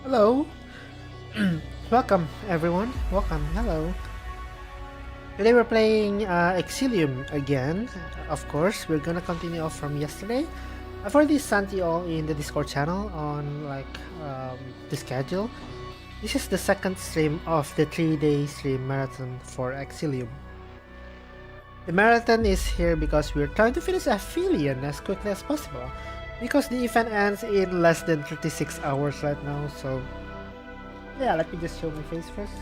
Hello. Welcome everyone. Welcome. Hello. Today we're playing Exilium again. Of course, we're gonna continue off from yesterday. I've already sent you all in the Discord channel on the schedule. This is the second stream of the 3-day stream marathon for Exilium. The marathon is here because we're trying to finish Aphelion as quickly as possible, because the event ends in less than 36 hours right now. So yeah, let me just show my face first.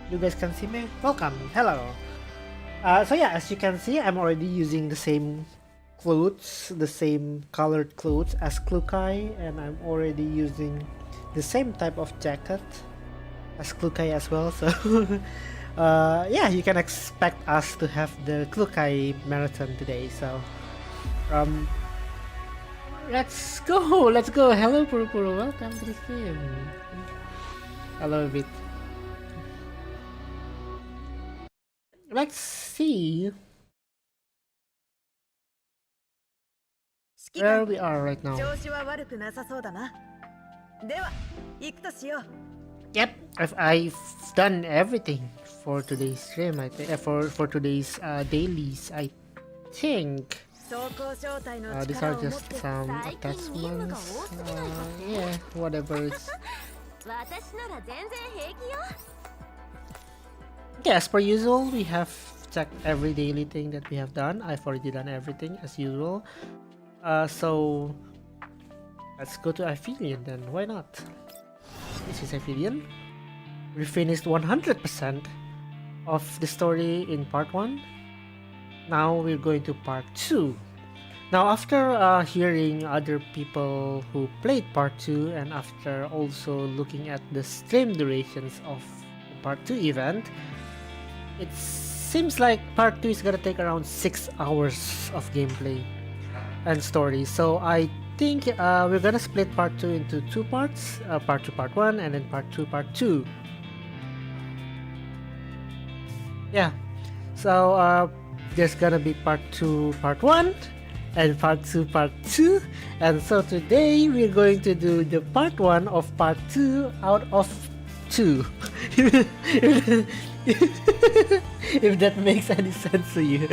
You guys can see me? Welcome, hello. So yeah, as you can see, I'm already using the same clothes, the same colored clothes as Klukai, and I'm already using the same type of jacket as Klukai as well. So yeah, you can expect us to have the Klukai marathon today. So let's go. Hello Puru, welcome to the stream. Hello Bit. Let's see where we are right now. Yep, I've done everything for today's stream. I think for today's dailies. I think these are just some attachments. Yeah, whatever. Okay, as per usual, we have checked every daily thing that we have done. I've already done everything as usual. So let's go to Aphelion then. Why not? This is Aphelion. We finished 100% of the story in part 1. Now we're going to part 2. Now after hearing other people who played part 2 and after also looking at the stream durations of the part 2 event, it seems like part 2 is gonna take around 6 hours of gameplay and story. So I think we're gonna split part 2 into 2 parts. Part 2 part 1 and then part 2 part 2. Yeah, so there's gonna be part 2 part 1 and part 2 part 2, and so today we're going to do the part 1 of part 2 out of 2. If that makes any sense to you.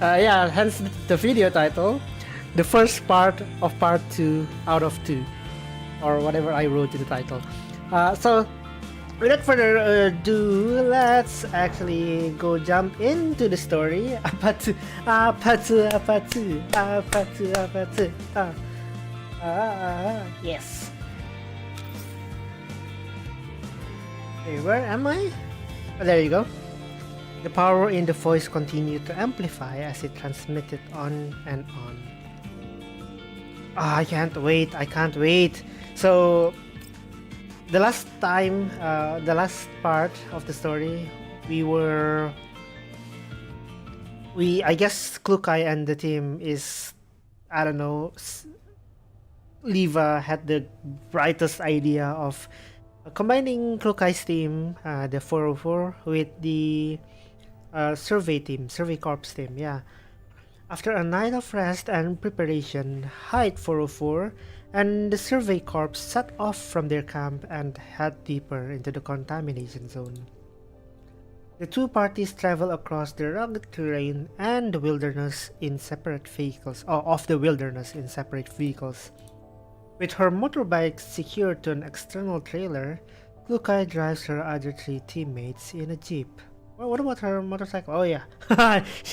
Yeah, hence the video title, the first part of part 2 out of 2, or whatever I wrote in the title. So without further ado, let's actually go jump into the story. Yes. Okay, where am I? Oh, there you go. The power in the voice continued to amplify as it transmitted on and on. I can't wait. So the last time, the last part of the story, I guess Klukai and the team is, I don't know, Liva had the brightest idea of combining Klukai's team, the 404, with the survey corps team. Yeah. After a night of rest and preparation, Hyde 404 and the survey corps set off from their camp and head deeper into the contamination zone. The two parties travel across the rugged terrain and the wilderness in separate vehicles, of the wilderness in separate vehicles. With her motorbike secured to an external trailer, Klukai drives her other 3 teammates in a jeep. Well, what about her motorcycle? Oh yeah,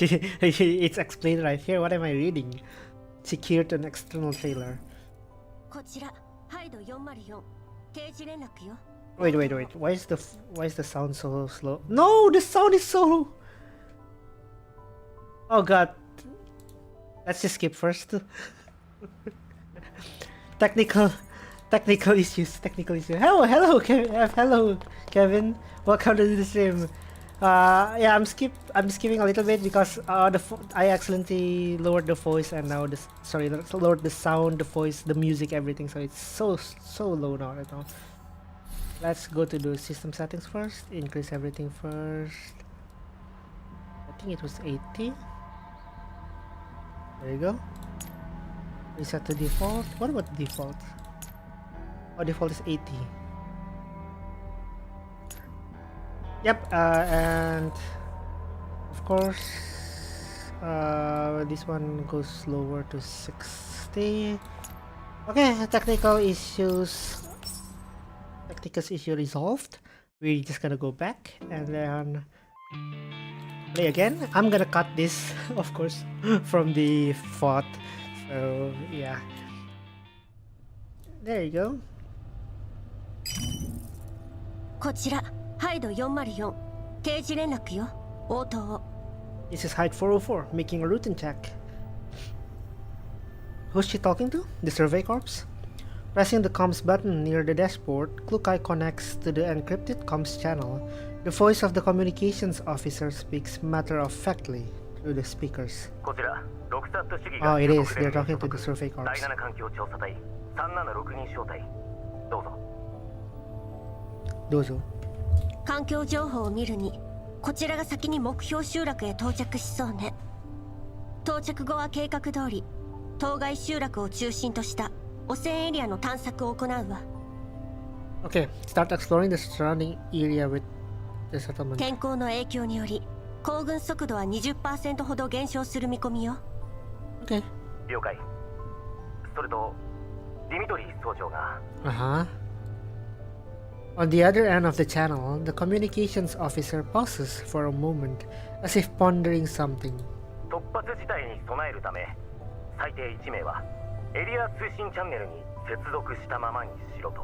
it's explained right here. What am I reading? Secured to an external trailer. Wait. Why is the sound so slow? No, the sound is so. Oh god. Let's just skip first. Technical issues. Hello, Kevin. Welcome to the stream. Yeah, I'm skipping a little bit because I accidentally lowered the voice and now lowered the sound, the voice, the music, everything. So it's so low now right now. Let's go to the system settings first. Increase everything first. I think it was 80. There you go. Reset to default. What about default? Oh, default is 80. Yep, and of course, this one goes slower to 60. Okay, technical issue resolved. We're just gonna go back and then play again. I'm gonna cut this, of course, from the font. So yeah, there you go. こちら、ハイド404、定時連絡よ、応答。This is Hide 404, making a routine check. Who's she talking to? The survey corps? Pressing the comms button near the dashboard, Klukai connects to the encrypted comms channel. The voice of the communications officer speaks matter-of-factly through the speakers. Oh, it is. They're talking to the survey corps. どうぞ。環境情報を見るに、こちらが先に目標集落へ到着しそうね。到着後は計画通り、当該集落を中心とした汚染エリアの探索を行うわ。Okay, start exploring the surrounding area with the settlement. 天候の影響により、行軍速度は 20% ほど減少する見込みよ。Okay. 了解。それと、ディミトリー総長が。On the other end of the channel, the communications officer pauses for a moment, as if pondering something. 突発事態に備えるため、最低1名はエリア通信チャンネルに接続したままにしろと。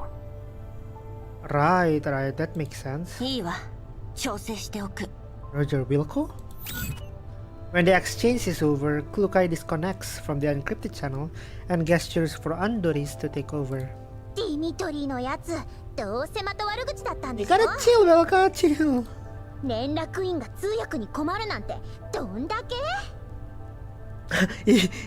Right, that makes sense. いいわ、調整しておく。Roger Wilco? When the exchange is over, Klukai disconnects from the encrypted channel and gestures for Andoris to take over. ディミトリーのやつ、どうせまた悪口だったんで You しょ。 gotta chill, Wilco, chill. 連絡員が通訳に困るなんてどんだけ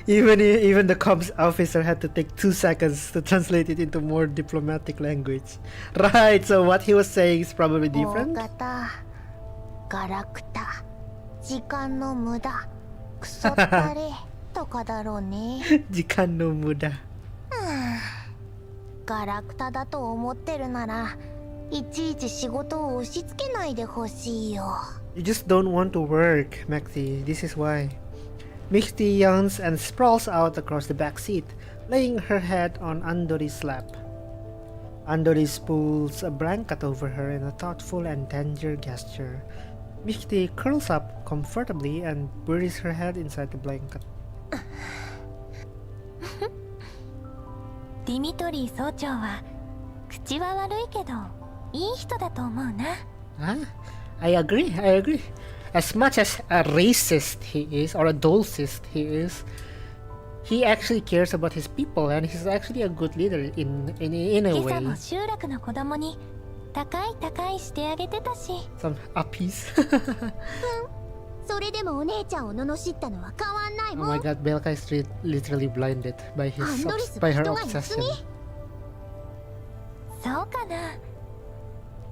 even the comms officer had to take 2 seconds to translate it into more diplomatic language. Right, so what he was saying is probably different. 大方ガラクタ時間の無駄クソったれとかだろうね。時間の無駄。ガラクタだと思ってるならいちいち仕事を押し付けないでほしいよ。 You just don't want to work, Mekti. This is why. Mekti yawns and sprawls out across the back seat, laying her head on Andori's lap. Andoris pulls a blanket over her in a thoughtful and tender gesture. Mekti curls up comfortably and buries her head inside the blanket. ディミトリー総長は口は悪いけどいい人だと思うな。I agree. As much as a racist he is, or a dolcist he is, he actually cares about his people, and he's actually a good leader in a 今朝 way. も集落の子供に高いしてあげてたし。 Some uppies. それでもお姉ちゃんを罵ったのは変わんない Oh もん。 my god, Belka is literally blinded by by her obsession. そうかな。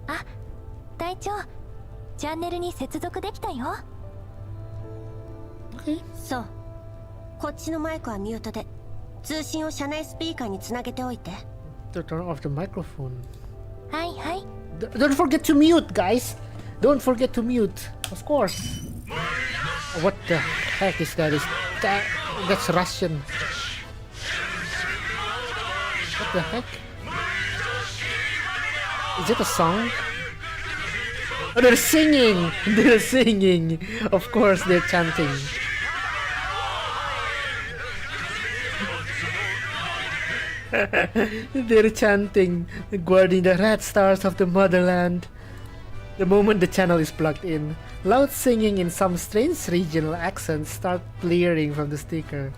あ、隊長、チャンネルに接続できたよ。Okay. そう。こっちのマイクはミュートで、通信を車内スピーカーにつなげておいて。To turn off the microphone. はいはい。Don't forget to mute, guys. Don't forget to mute, of course. What the heck is that? That's Russian. What the heck? Is it a song? Oh, they're singing! They're singing! Of course, they're chanting. They're chanting, guarding the red stars of the motherland. The moment the channel is plugged in, loud singing in some strange regional accents start blaring from the speaker.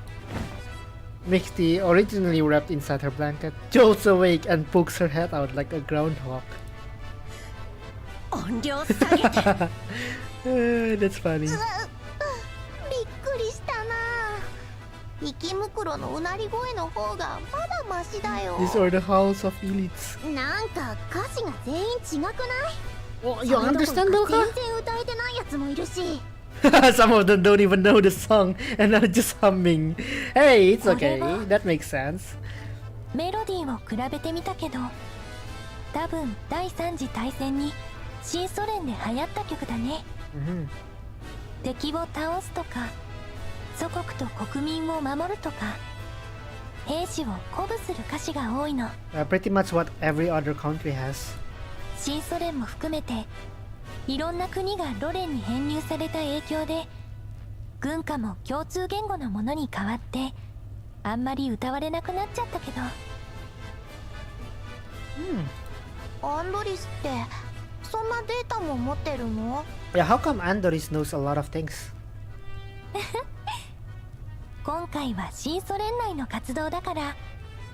Mixty, originally wrapped inside her blanket, jolts awake and pokes her head out like a groundhog. 音量下げて。That's funny. びっくりしたな。息袋のうなり声の方がまだマシだよ。 These are the howls of elites. なんか歌詞が全員違くない？ Oh, you understand, 全 Belka? 然歌えてないやつもいるし。Some of them don't even know the song and are just humming. Hey, it's okay. That makes sense. メロディーを比べてみたけど、多分第三次大戦に新ソ連で流行った曲だね。敵を倒すとか、祖国と国民を守るとか、兵士を鼓舞する歌詞が多いの。Pretty much what every other country has. 新ソ連も含めていろんな国がロ連に編入された影響で、軍歌も共通言語のものに変わってあんまり歌われなくなっちゃったけど。アンドリスってそんなデータも持ってるの？ Yeah, how come Andoris knows a lot of things? 今回は新ソ連内の活動だから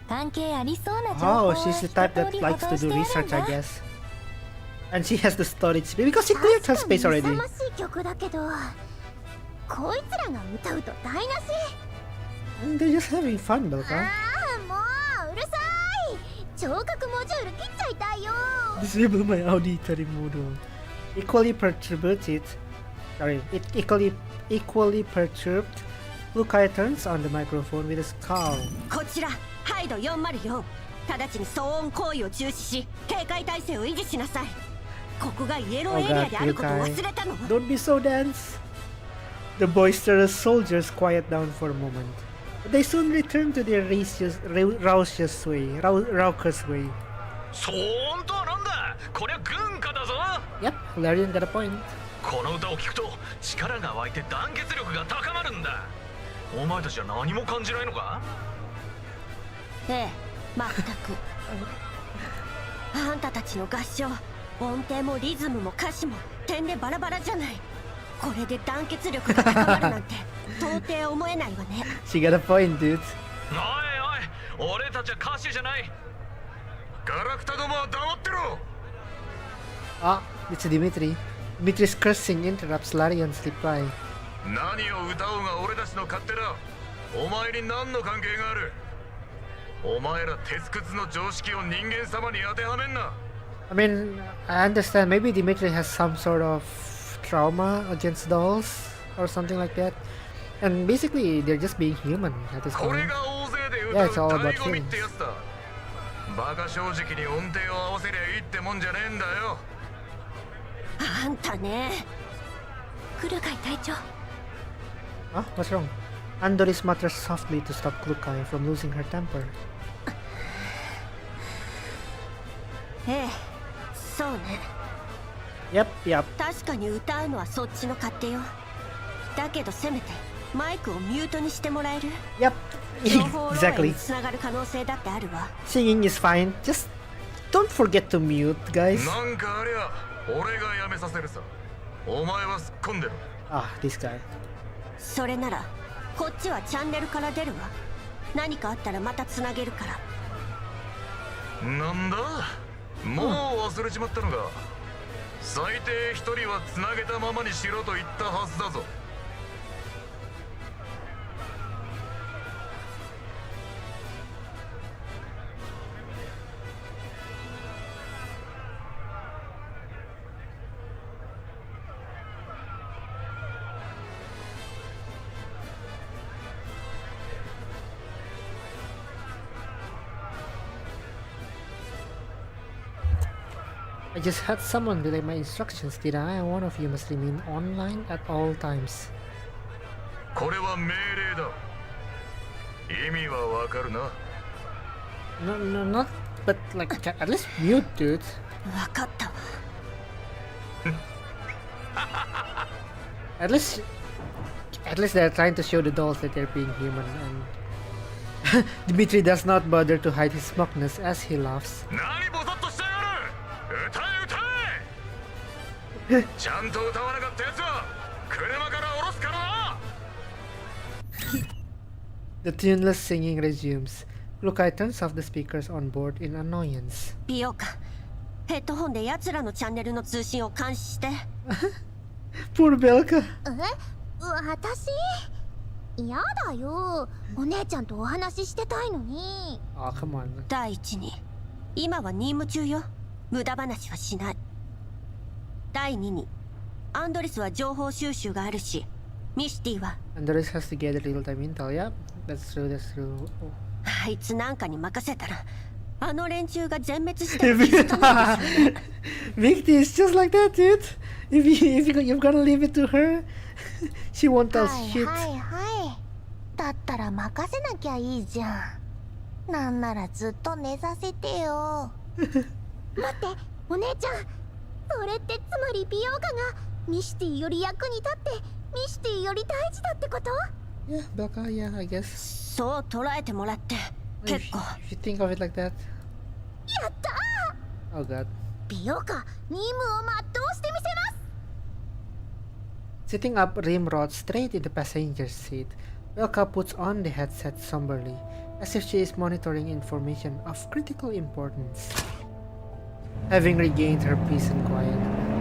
関係ありそうな情報 Oh, を she's 一 the type 通 that り保 likes 存 to して do ある research, んだ。 I guess. And she has the storage because she cleared her space 確 already. かに勇ましい曲だけど、こいつらが歌うと台無し。 And they're just having fun, though, あ huh? あ、もううるさい。聴覚モジュール切っちゃいたいよ。 Disable my auditory module. Equally perturbed. Sorry, it equally perturbed. Lukai turns on the microphone with a scowl. こちらハイド404、直ちに騒音行為を中止し警戒態勢を維持しなさい。ここがイエローエリアであることを忘れたの？ Don't be so dense. The boisterous soldiers quiet down for a moment. But they soon return to their raucous way. そう本当はなんだ、こりゃ軍歌だぞ。 Yep, Larian got a point. この歌を聴くと力が湧いて団結力が高まるんだ。お前たちは何も感じないのか？ええ、まったく。あんたたちの合唱、音程もリズムも歌詞も点でバラバラじゃない。これで団結力が高まるなんて到底思えないわね。 She got a point, dude. おいおい、俺たちは歌手じゃない。ガラクタどもは黙ってろ。 Ah, it's Dimitri. Dimitri's cursing interrupts Larian's reply. 何を歌おうが俺たちの勝手だ。お前に何の関係がある？お前ら鉄くずの常識を人間様に当てはめんな。 I mean, I understand. Maybe Dimitri has some sort of trauma against dolls or something like that. And basically, they're just being human at this これ point. が大勢で Yeah, it's 歌 all う about 醍醐味ってやつだ。バカ正直に音程を合わせりゃいいってもんじゃねえんだよ。あんたね。クルカイ隊長、 Huh? What's wrong? Andoris mutters softly to stop Klukai from losing her temper. ええ、そうね。 Yep, yep. 確かに歌うのはそっちの勝手よ。だけどせめてマイクをミュートにしてもらえる？ Yep. 情報漏洩 Exactly. につながる可能性だってあるわ。 Singing is fine. Just don't forget to mute, guys. なんかありゃ俺がやめさせるさ。お前はすっ込んでろ。 Ah, this guy. それならこっちはチャンネルから出るわ。何かあったらまたつなげるから。なんだ、もう忘れちまったのか。最低一人はつなげたままにしろと言ったはずだぞ。I just had someone relay my instructions, did I? One of you must remain online at all times. これは命令だ。意味はわかるな。 No, not. But like, at least mute, dude. わかったわ。 At least they're trying to show the dolls that they're being human, and Dimitri does not bother to hide his smugness as he laughs. 何ボソッとしてやる。歌え歌え。ちゃんと歌わなかったやつは車から降ろすからな。 The tuneless singing resumes. Lukai turns off the speakers on board in annoyance. 美容家、ヘッドホンで奴らのチャンネルの通信を監視して。 Poor Belka. 私？やだよ。お姉ちゃんとお話ししてたいのに。 Oh, come on. 第一に、今は任務中よ。無駄話はしない。第二に、アンドリスは情報収集があるし、ミシティは Andoris has to gather real-time intel. Yep, that's true. That's true. あいつなんかに任せたらあの連中が全滅しても気づかないですよね。Victy is just like that, dude. You're gonna leave it to her, she won't tell はい shit. はいはい。だったら任せなきゃいいじゃん。なんならずっと寝させてよ。待って、お姉ちゃん。それってつまり美容家がミシティより役に立ってミシティより大事だってこと？ Yeah, Belka, yeah, I guess. そう捉えてもらって結構。If you think of it like that. やったー。 Oh god. 美容家、任務を全うしてみせます。 Sitting up Rimrod straight in the passenger seat, Belka puts on the headset somberly, as if she is monitoring information of critical importance. Having regained her peace and quiet,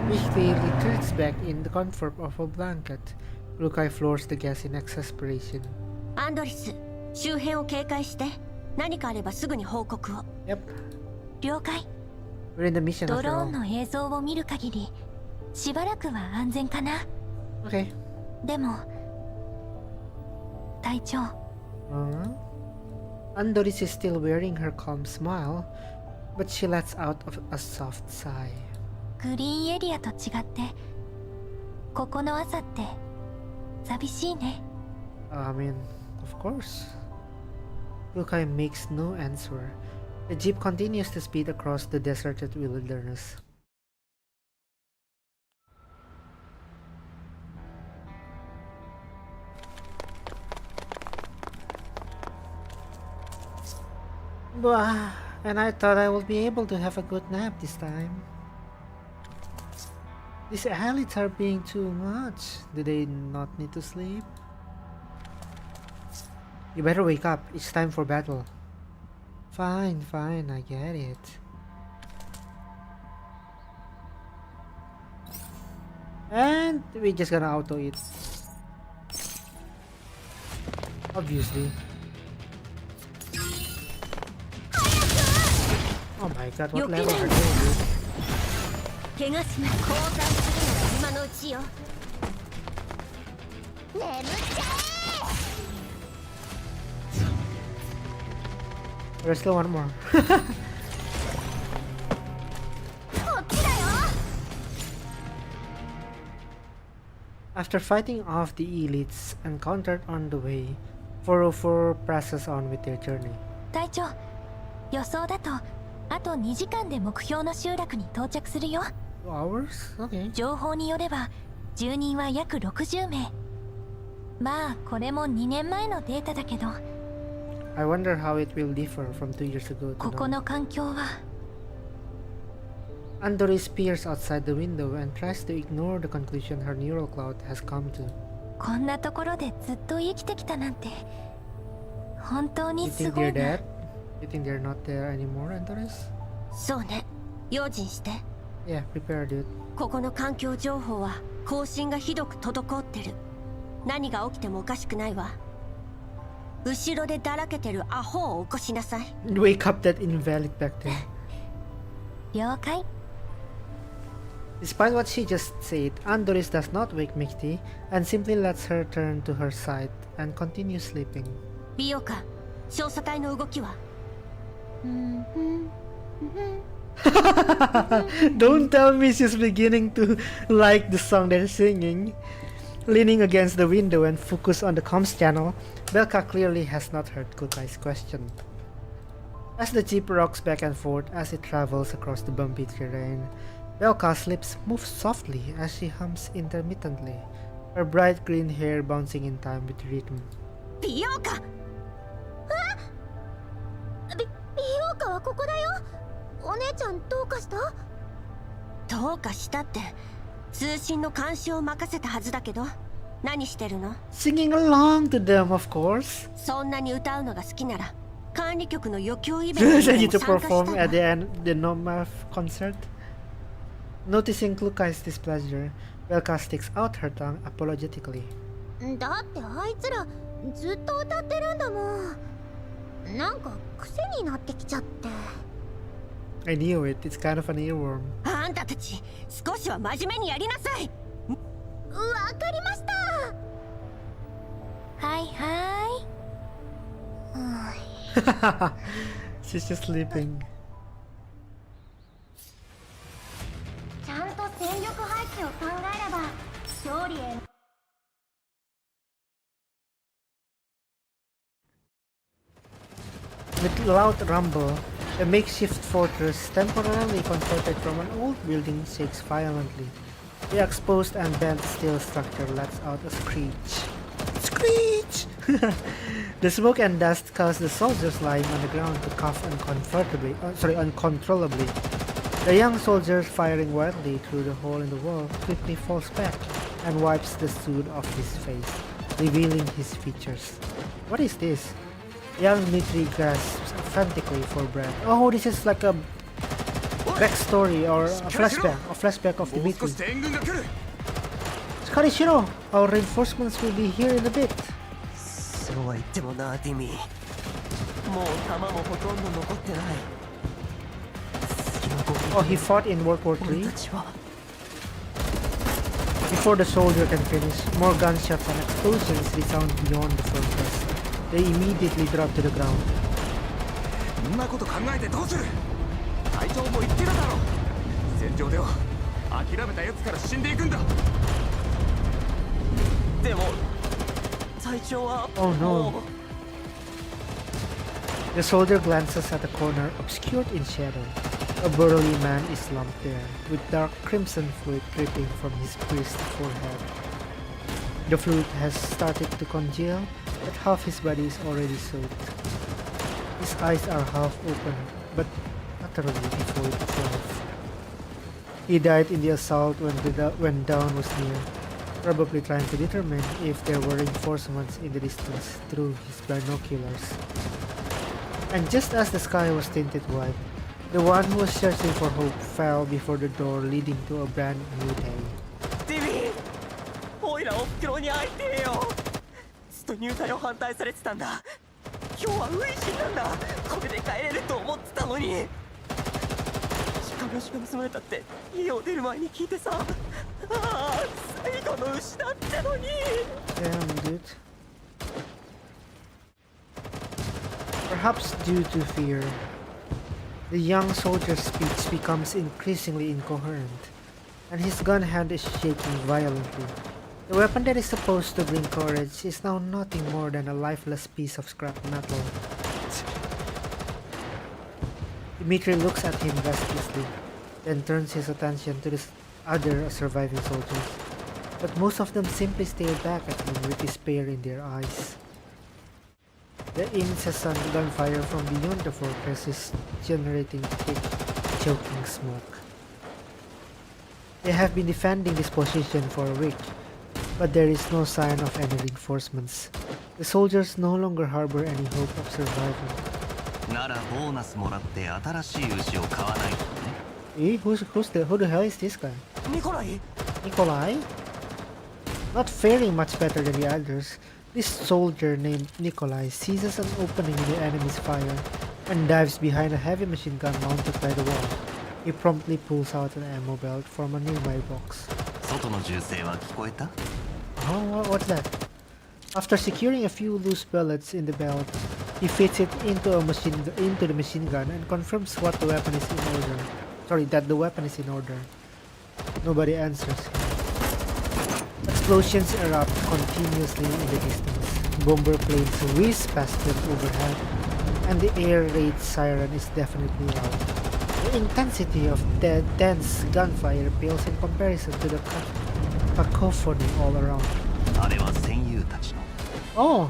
Victy retreats back in the comfort of a blanket. Lukai floors the gas in exasperation. アンドリス、周辺を警戒して、何かあればすぐに報告を。Yep, 了解。 we're in the mission ド after ロー all. ンの映像を見る限りしばらくは安全かな。 Okay. でも隊長、 Andoris is still wearing her calm smile, but she lets out of a soft sigh. グリーンエリアと違ってここの朝って寂しいね。 I mean, of course. Lukai makes no answer. The jeep continues to speed across the deserted wilderness. Bah, and I thought I would be able to have a good nap this time. These elites are being too much. Do they not need to sleep? You better wake up. It's time for battle. Fine, fine, I get it. And we're just gonna auto it. Obviously. Oh my god, what level are they, dude? 怪我しない。交代するのが今のうちよ。眠っちゃ There's still one more. え。こっちだよ。 After fighting off the elites encountered on the way, 404 presses on with their journey. 隊長、予想だとあと2時間で目標の集落に到着するよ。 2 hours? Okay. 情報によれば住人は約60名。まあこれも2年前のデータだけど、 I wonder how it will differ from 2 years ago こ to こ now. の環境は Andoris peers outside the window and tries to ignore the conclusion her neural cloud has come to. こんなところでずっと生きてきたなんて本当 You にす think ご they're いな。 dead? You think they're not there anymore, Andoris? そうね。用心して。 Yeah, prepare, dude. ここの環境情報は更新がひどく滞ってる。何が起きてもおかしくないわ。後ろでだらけてるアホを起こしなさい。 Wake up that invalid back then. 了解。 Despite what she just said, Andoris does not wake Mikti and simply lets her turn to her side and continue sleeping. 美容家、調査隊の動きは？ Don't tell me she's beginning to like the song they're singing. Leaning against the window and focused on the comms channel, Belka clearly has not heard Kukai's question. As the jeep rocks back and forth as it travels across the bumpy terrain, Belka's lips move softly as she hums intermittently, her bright green hair bouncing in time with rhythm. 美容家。美容家はここだよ。お姉ちゃんどうかした？どうかしたって通信の監視を任せたはずだけど、何してるの？ Singing along to them, of course. そんなに歌うのが好きなら管理局の余興イベントに Ready でも to 参加した perform ら at the end the Nomaf concert. Noticing Klukai's displeasure, Belka sticks out her tongue apologetically. だってあいつらずっと歌ってるんだもん。なんか癖になってきちゃって。I knew it, it's kind of an earworm. あんたたち少しは真面目にやりなさい。わかりました。はいは She's just sleeping. ちゃんと戦力配置を考えれば勝利へ。 With loud rumble, a makeshift fortress temporarily converted from an old building shakes violently. The exposed and bent steel structure lets out a screech. Screech! The smoke and dust cause the soldiers lying on the ground to cough uncontrollably. The young soldier firing wildly through the hole in the wall quickly falls back and wipes the soot off his face, revealing his features. What is this? Young Dmitri grasps frantically for breath. Oh, this is like a backstory or a flashback of Dmitri. Karishiro, our reinforcements will be here in a bit. Oh, he fought in World War III? Before the soldier can finish, more gunshots and explosions resound beyond the fortress. They immediately drop to the ground. Oh no. The soldier glances at the corner, obscured in shadow. A burly man is slumped there, with dark crimson fluid dripping from his pierced forehead. The fluid has started to congeal, but half his body is already soaked. His eyes are half open, but utterly devoid of life. He died in the assault when dawn was near, probably trying to determine if there were reinforcements in the distance through his binoculars. And just as the sky was tinted white, the one who was searching for hope fell before the door leading to a brand new day. Timmy! オイラおふくろに会いてえよ。ずっと入隊を反対されてたんだ。今日は初陣なんだ。これで帰れると思ってたのに。しかも盗まれたって家を出る前に聞いてさ。ああ、最後の牛だってのに。Damn, dude. Perhaps due to fear, the young soldier's speech becomes increasingly incoherent, and his gun hand is shaking violently. The weapon that is supposed to bring courage is now nothing more than a lifeless piece of scrap metal. Dmitri looks at him restlessly, then turns his attention to the other surviving soldiers, but most of them simply stare back at him with despair in their eyes. The incessant gunfire from beyond the fortress is generating thick, choking smoke. They have been defending this position for a week, but there is no sign of any reinforcements. The soldiers no longer harbor any hope of survival. Who the hell is this guy? Nikolai? Not faring much better than the others, this soldier named Nikolai seizes an opening in the enemy's fire and dives behind a heavy machine gun mounted by the wall. He promptly pulls out an ammo belt from a nearby box. Oh, what's that? After securing a few loose bullets in the belt, he fits it into the machine gun and confirms that the weapon is in order. Nobody answers him. Explosions erupt continuously in the distance. Bomber planes whiz past them overhead, and the air raid siren is definitely loud. The intensity of the dense gunfire pales in comparison to the cacophony all around. Oh!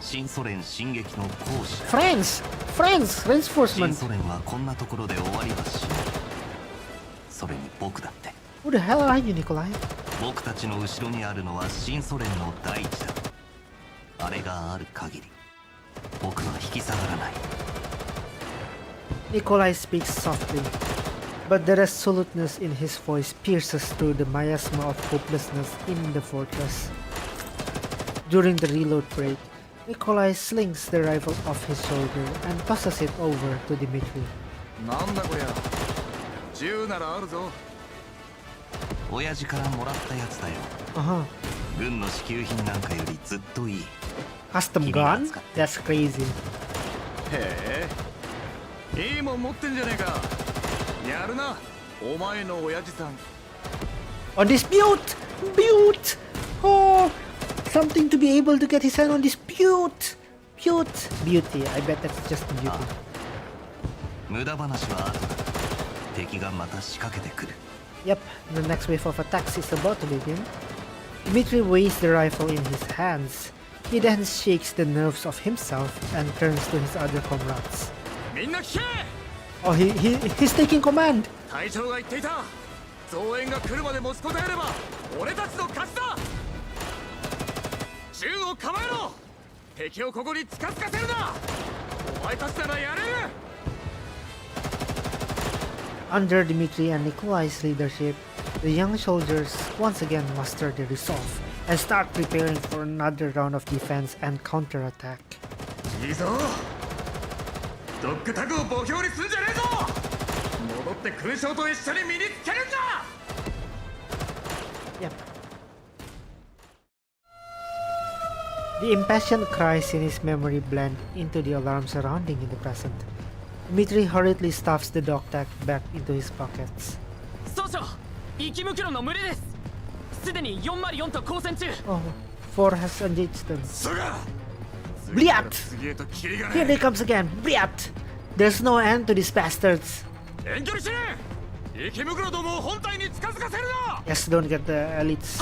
Friends! Friends! Reinforcement! Who the hell are you, Nikolai? Nikolai speaks softly, but the resoluteness in his voice pierces through the miasma of hopelessness in the fortress. During the reload break, Nikolai slings the rifle off his shoulder and tosses it over to Dmitri. Custom gun? That's crazy. いいもん持ってんじゃねえか。やるな、お前の親父さん。 On this butte! Butte! Oh! Something to be able to get his hand on this butte! Butte! Beauty. I bet that's just beauty. 無駄話は後だ。敵がまた仕掛けてくる。 Yep, the next wave of attacks is about to begin. Dmitri weighs the rifle in his hands. He then shakes the nerves of himself and turns to his other comrades. みんな聞け。 Oh, he's taking command! 隊長が言っていた。増援が来るまで持ちこたえれば俺たちの勝ちだ。銃を構えろ。敵をここに近づかせるな。お前たちならやれる。 Under Dmitri and Nikolai's leadership, the young soldiers once again muster their resolve and start preparing for another round of defense and counterattack. いいぞ。ドッグタグを墓標にすんじゃねえぞ。戻って勲章と一緒に身につけるんだ。 Yep. The impassioned cries in his memory blend into the alarm surrounding in the present. Dmitri hurriedly stuffs the dog tag back into his pockets. 総長、生き向きの群れです。すでに404と交戦中。 Oh, 4 has engaged them. そうか。 Bliat! 次へとキリが Here ね they comes again! Bliat! There's no end to these bastards! え。遠距離しねえ。生き袋どもを本体に近づかせるな。 Yes, don't get the elites.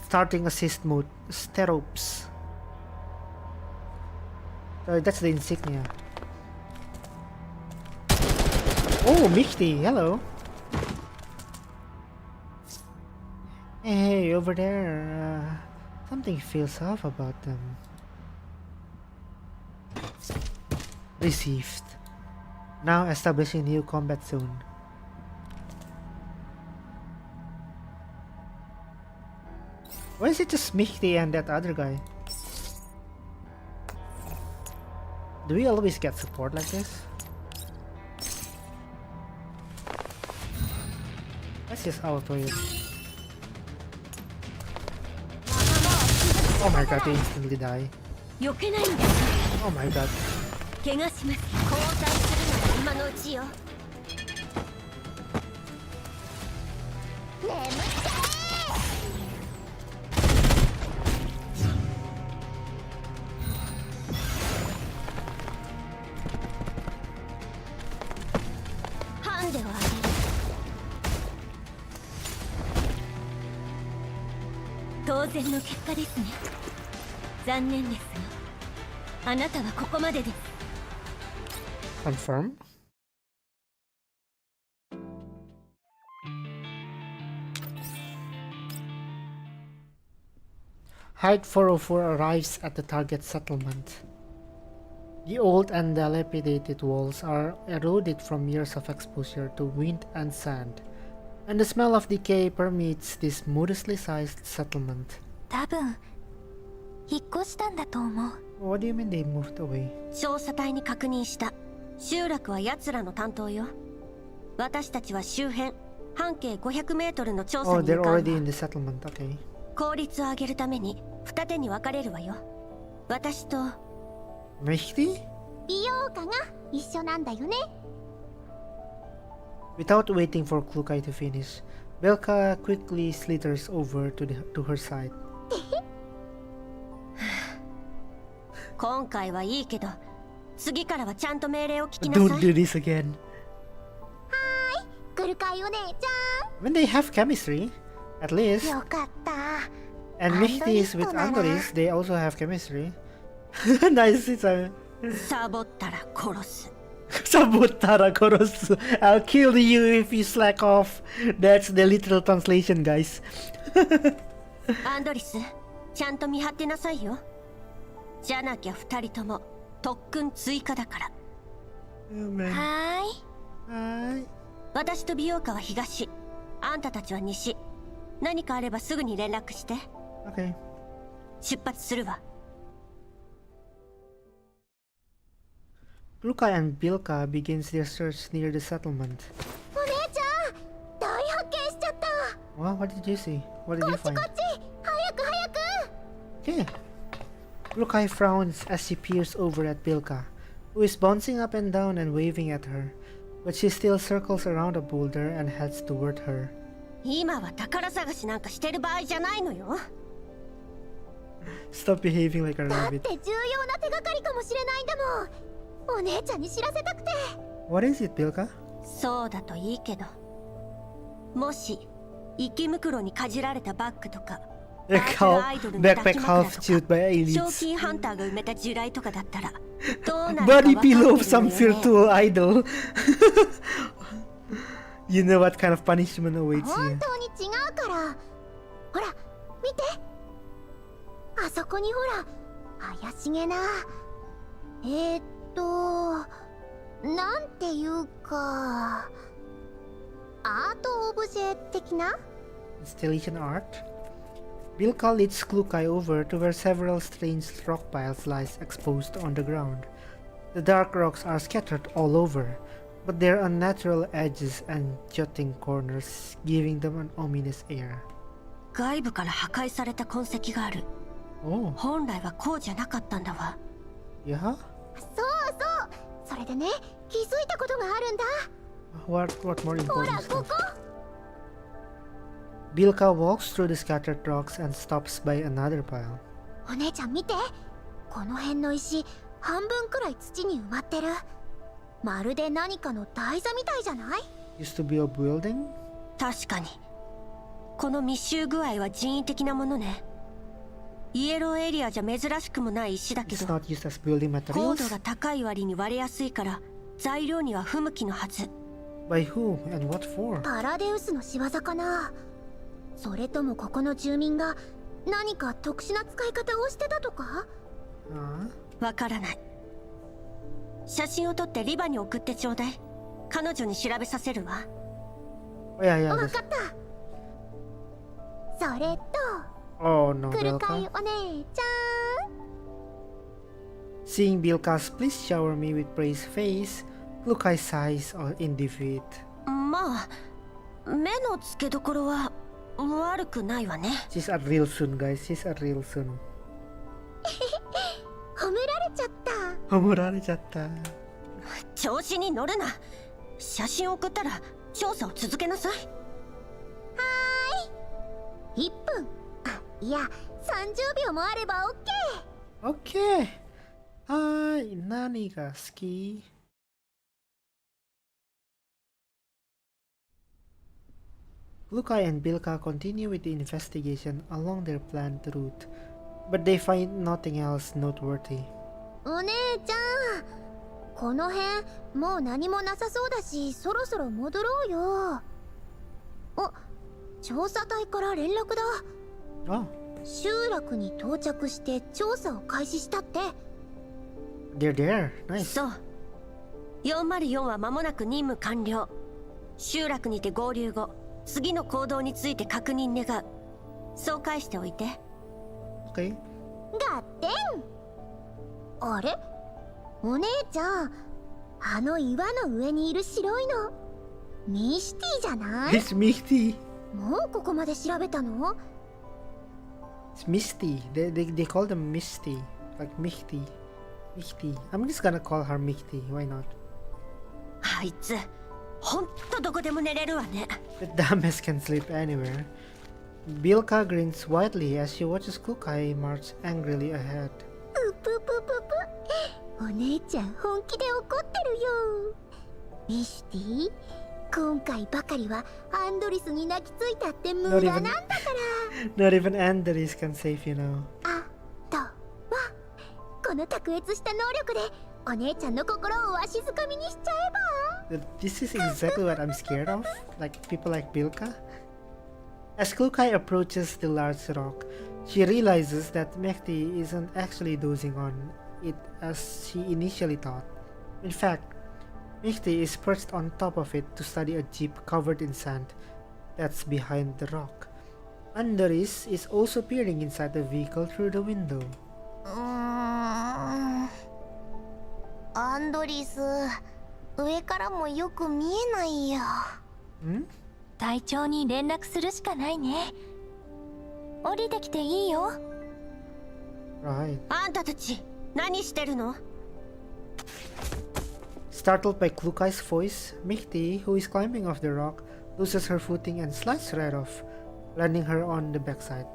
Starting assist mode. Sterops. That's the insignia. Oh, Michty, hello. Hey, over there. Something feels off about them. Received. Now establishing new combat zone. Why is it just Michty and that other guy? Do we always get support like this? Let's just auto it. Oh my god, they instantly die. 避けないんです。 Oh my god. 怪我します。交代するなら今のうちよ。眠ってハンデをあげる。当然の結果ですね。残念ですが、あなたはここまでです。 Confirm. Hide 404 arrives at the target settlement. The old and dilapidated walls are eroded from years of exposure to wind and sand, and the smell of decay permeates this modestly sized settlement. 多分引っ越したんだと思う。 What do you mean they moved away? 調査隊に確認した。集落は奴らの担当よ。私たちは周辺半径500メートルの調査 Oh, に向 they're かうわ。 already in the settlement. Okay. 効率を上げるために二手に分かれるわよ。私と Mehdi? 美容家が一緒なんだよね。 Without waiting for Klukai to finish, Belka quickly slithers over to her side. 今回はいいけど、次からはちゃんと命令を聞きなさ Don't do い。 this again. 来るかいお姉ち When they have chemistry, at ゃ least. ん。よかった。 And Mehdi is with Andoris, they also have chemistry. Nice, it's a サボったら殺す。 Sabotara Korosu. I'll kill you if you slack off. That's the literal translation, guys. アンドリス、ちゃんと見張ってなさいよ。じゃなきゃ二人とも特訓追加だから。 Oh, man. はーい。 Hi. 私と美容家は東、あんたたちは西。何かあればすぐに連絡して。 Okay. 出発するわ。 Luka and Bilka begins their search near the settlement. お姉ちゃん、大発見しちゃった。 Well, what did you see? What did you こっち find? こっち、早く早く。Okay. Rukai frowns as she peers over at Bilka, who is bouncing up and down and waving at her, but she still circles around a boulder and heads toward her. 今は宝探しなんかしてる場合じゃないのよ。 Stop behaving like a だっ rabbit. て重要な手がかりかもしれないんだもん。お姉ちゃんに知らせたくて。 What is it, Bilka? そうだといいけど、もし池袋にかじられたバッグとか、バーチャルアイドルの抱き Backpack 枕 half と chewed か、 by 賞 aliens. 金ハンターが埋めた地雷とかだったらどうなるか Body 分かってる pillow の of some よね。 virtual idol. You know what kind of punishment awaits 本 you. 当に違うから。ほら見て、あそこにほら怪しげな、なんていうかアートオブジェ的な。 Installation art. Bilka leads Klukai over to where several strange rock piles lies exposed on the ground. The dark rocks are scattered all over, but their unnatural edges and jutting corners giving them an ominous air. 外部から破壊された痕跡がある。 Oh, 本来はこうじゃなかったんだわ。 yeah? そうそう、それでね、気づいたことがあるんだ。 What more ほ important らこ stuff? こ。 Bilka walks through the scattered rocks and stops by another pile. お姉ちゃん見て、この辺の石半分くらい土に埋まってる。まるで何かの台座みたいじゃない？ Used to be a building? 確かにこの密集具合は人為的なものね。イエローエリアじゃ珍しくもない石だけ It's ど、 not used as building 高 materials? 度が高い割に割れやすいから材料には不向きのはず。 By whom and what for? パラデウスの仕業かな。それともここの住民が何か特殊な使い方をしてたとか？ わからない。写真を撮ってリバに送ってちょうだい。彼女に調べさせるわ。 Oh yeah, yeah. わ This... かった。それと Oh no, 来るかい Bilka. お姉ちゃん。 Seeing Bilka's please shower me with praise face, Klukai sighs in defeat. まあ目の付けどころは悪くないわね。 She's a real Sun, guys. She's a real Sun. 褒められちゃった。褒められちゃった。調子に乗るな。写真送ったら調査を続けなさい。 1分、あ、いや30秒もあれば Okay. Hi, 何が好き? Klukai and Bilka continue with the investigation along their planned route, but they find nothing else noteworthy. お姉ちゃん、この辺もう何もなさそうだし、そろそろ戻ろうよ。あ、調査隊から連絡だ。 Oh, 集落に到着して調査を開始したって。 they're there. Nice. そう。404は間もなく任務完了。集落にて合流後、次の行動について確認願う。そう返しておいて。 Okay. ガッテン。あれ、お姉ちゃん、あの岩の上にいる白いのミシティじゃない？ It's Misty. もうここまで調べたの？ It's Misty. They call them Misty. Like Misty. Misty. I'm just gonna call her Misty. Why not? あいつ、ほんとどこでも寝れるわね。 The dumbest can sleep anywhere. Bilka grins widely as she watches Klukai march angrily ahead. うぷぷぷぷ。お姉ちゃん本気で怒ってるよ。ミシティ、今回ばかりはアンドリスに泣きついたって無駄なんだから。 Not even Andres can save you now. あとはこの卓越した能力でお姉ちゃんの心をわしづかみにしちゃえば。 This is exactly what I'm scared of. Like people like Bilka. As Klukai approaches the large rock, she realizes that Mekti isn't actually dozing on it as she initially thought. In fact, Mekti is perched on top of it to study a jeep covered in sand that's behind the rock. Andres is also peering inside the vehicle through the window. アンドリス、上からもよく見えないよ。 Hmm? 隊長に連絡するしかないね。降りてきていいよ。Right. あんたたち何してるの？ Startled by Klukai's voice, Mighty, who is climbing off the rock, loses her footing and slides right off, landing her on the backside.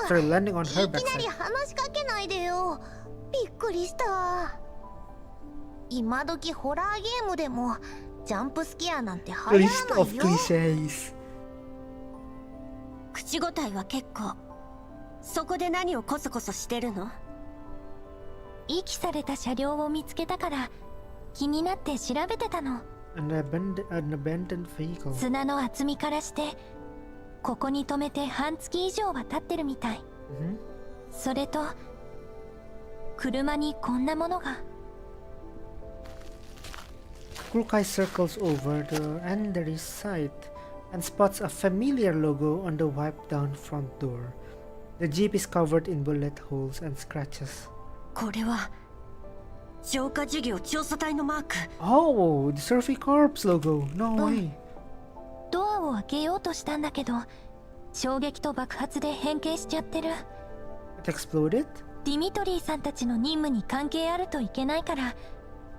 Sorry, landing on い her きなり backside. 話しかけないでよ。びっくりした。今時ホラーゲームでもジャンプスケアなんて流行ら List な of いよ。 cliches. 口答えは結構。そこで何をコソコソしてるの？遺棄された車両を見つけたから気になって調べてたの。An abandoned vehicle. 砂の厚みからしてここに止めて半月以上は経ってるみたい。それと車にこんなものが。Klukai circles over the Andari's side and spots a familiar logo on the wiped down front door. The jeep is covered in bullet holes and scratches. これは浄化事業調査隊のマーク。 Oh, the Survey Corps logo. No way. ドアを開けようとしたんだけど衝撃と爆発で変形しちゃってる。 It exploded? ディミトリーさんたちの任務に関係あるといけないから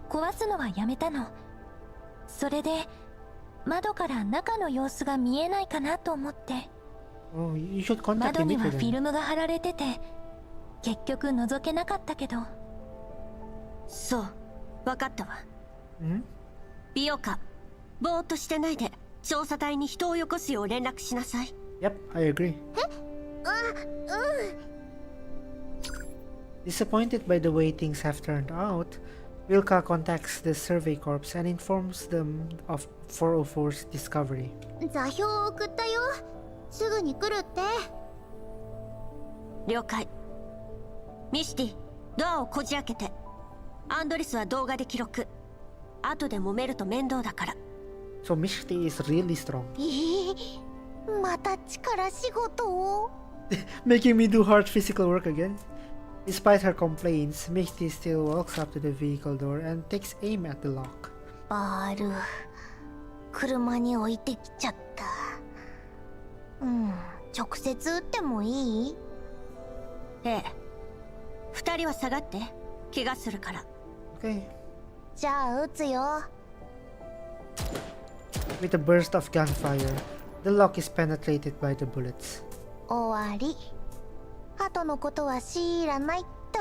壊すのはやめたの。それで窓から中の様子が見えないかなと思って。 Oh, you should contact 窓に Dimitri はフィ then. ルムが貼られてて結局覗けなかったけど。そう、分かったわ。 Hmm? 美容家、ぼーっとしてないで調査隊に人をよこすよう連絡しなさい。 Yep, I agree. Disappointed by the way things have turned out, Wilka contacts the Survey Corps and informs them of 404's discovery. 座標を送ったよ。すぐに来るって。了解。ミシティ、ドアをこじ開けて。アンドリスは動画で記録。後で揉めると面倒だから。 So Mishti is really strong. また力仕事を。 Making me do hard physical work again. Despite her complaints, Mishti still walks up to the vehicle door and takes aim at the lock. バール、車に置いてきちゃった。直接撃ってもいい？ええ。二人は下がって。怪我するから。 Okay. じゃあ撃つよ。 With a burst of gunfire, the lock is penetrated by the bullets. 終わり。後のことは知らないっと。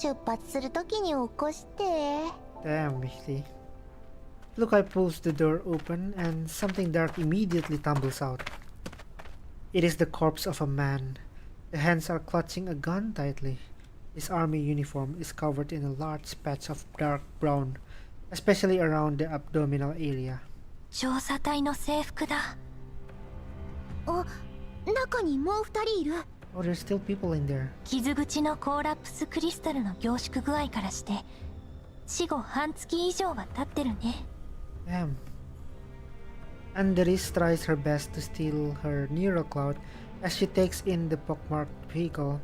出発するときに起こして。 Damn, Mishti. Lukai pulls the door open and something dark immediately tumbles out. It is the corpse of a man. The hands are clutching a gun tightly. His army uniform is covered in a large patch of dark brown, especially around the abdominal area. 調査隊の制服だ。中にもう二人いる。Oh, there's still people in there. 傷口のコーラプスクリスタルの凝縮具合からして死後半月以上は経ってるね。 Damn. Andris tries her best to steal her neurocloud as she takes in the pockmarked vehicle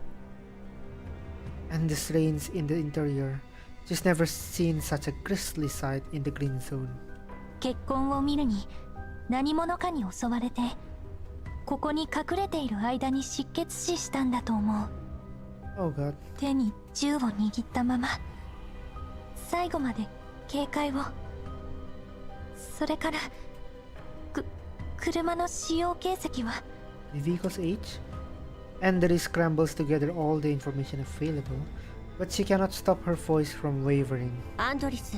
and the strains in the interior. She's never seen such a grisly sight in the green zone. 血痕を見るに何者かに襲われてここに隠れている間に失血死したんだと思う。 Oh god. 手に銃を握ったまま最後まで警戒を。それから車の使用形跡は The vehicle's age? Andris scrambles together all the information available, but she cannot stop her voice from wavering. アンドリス、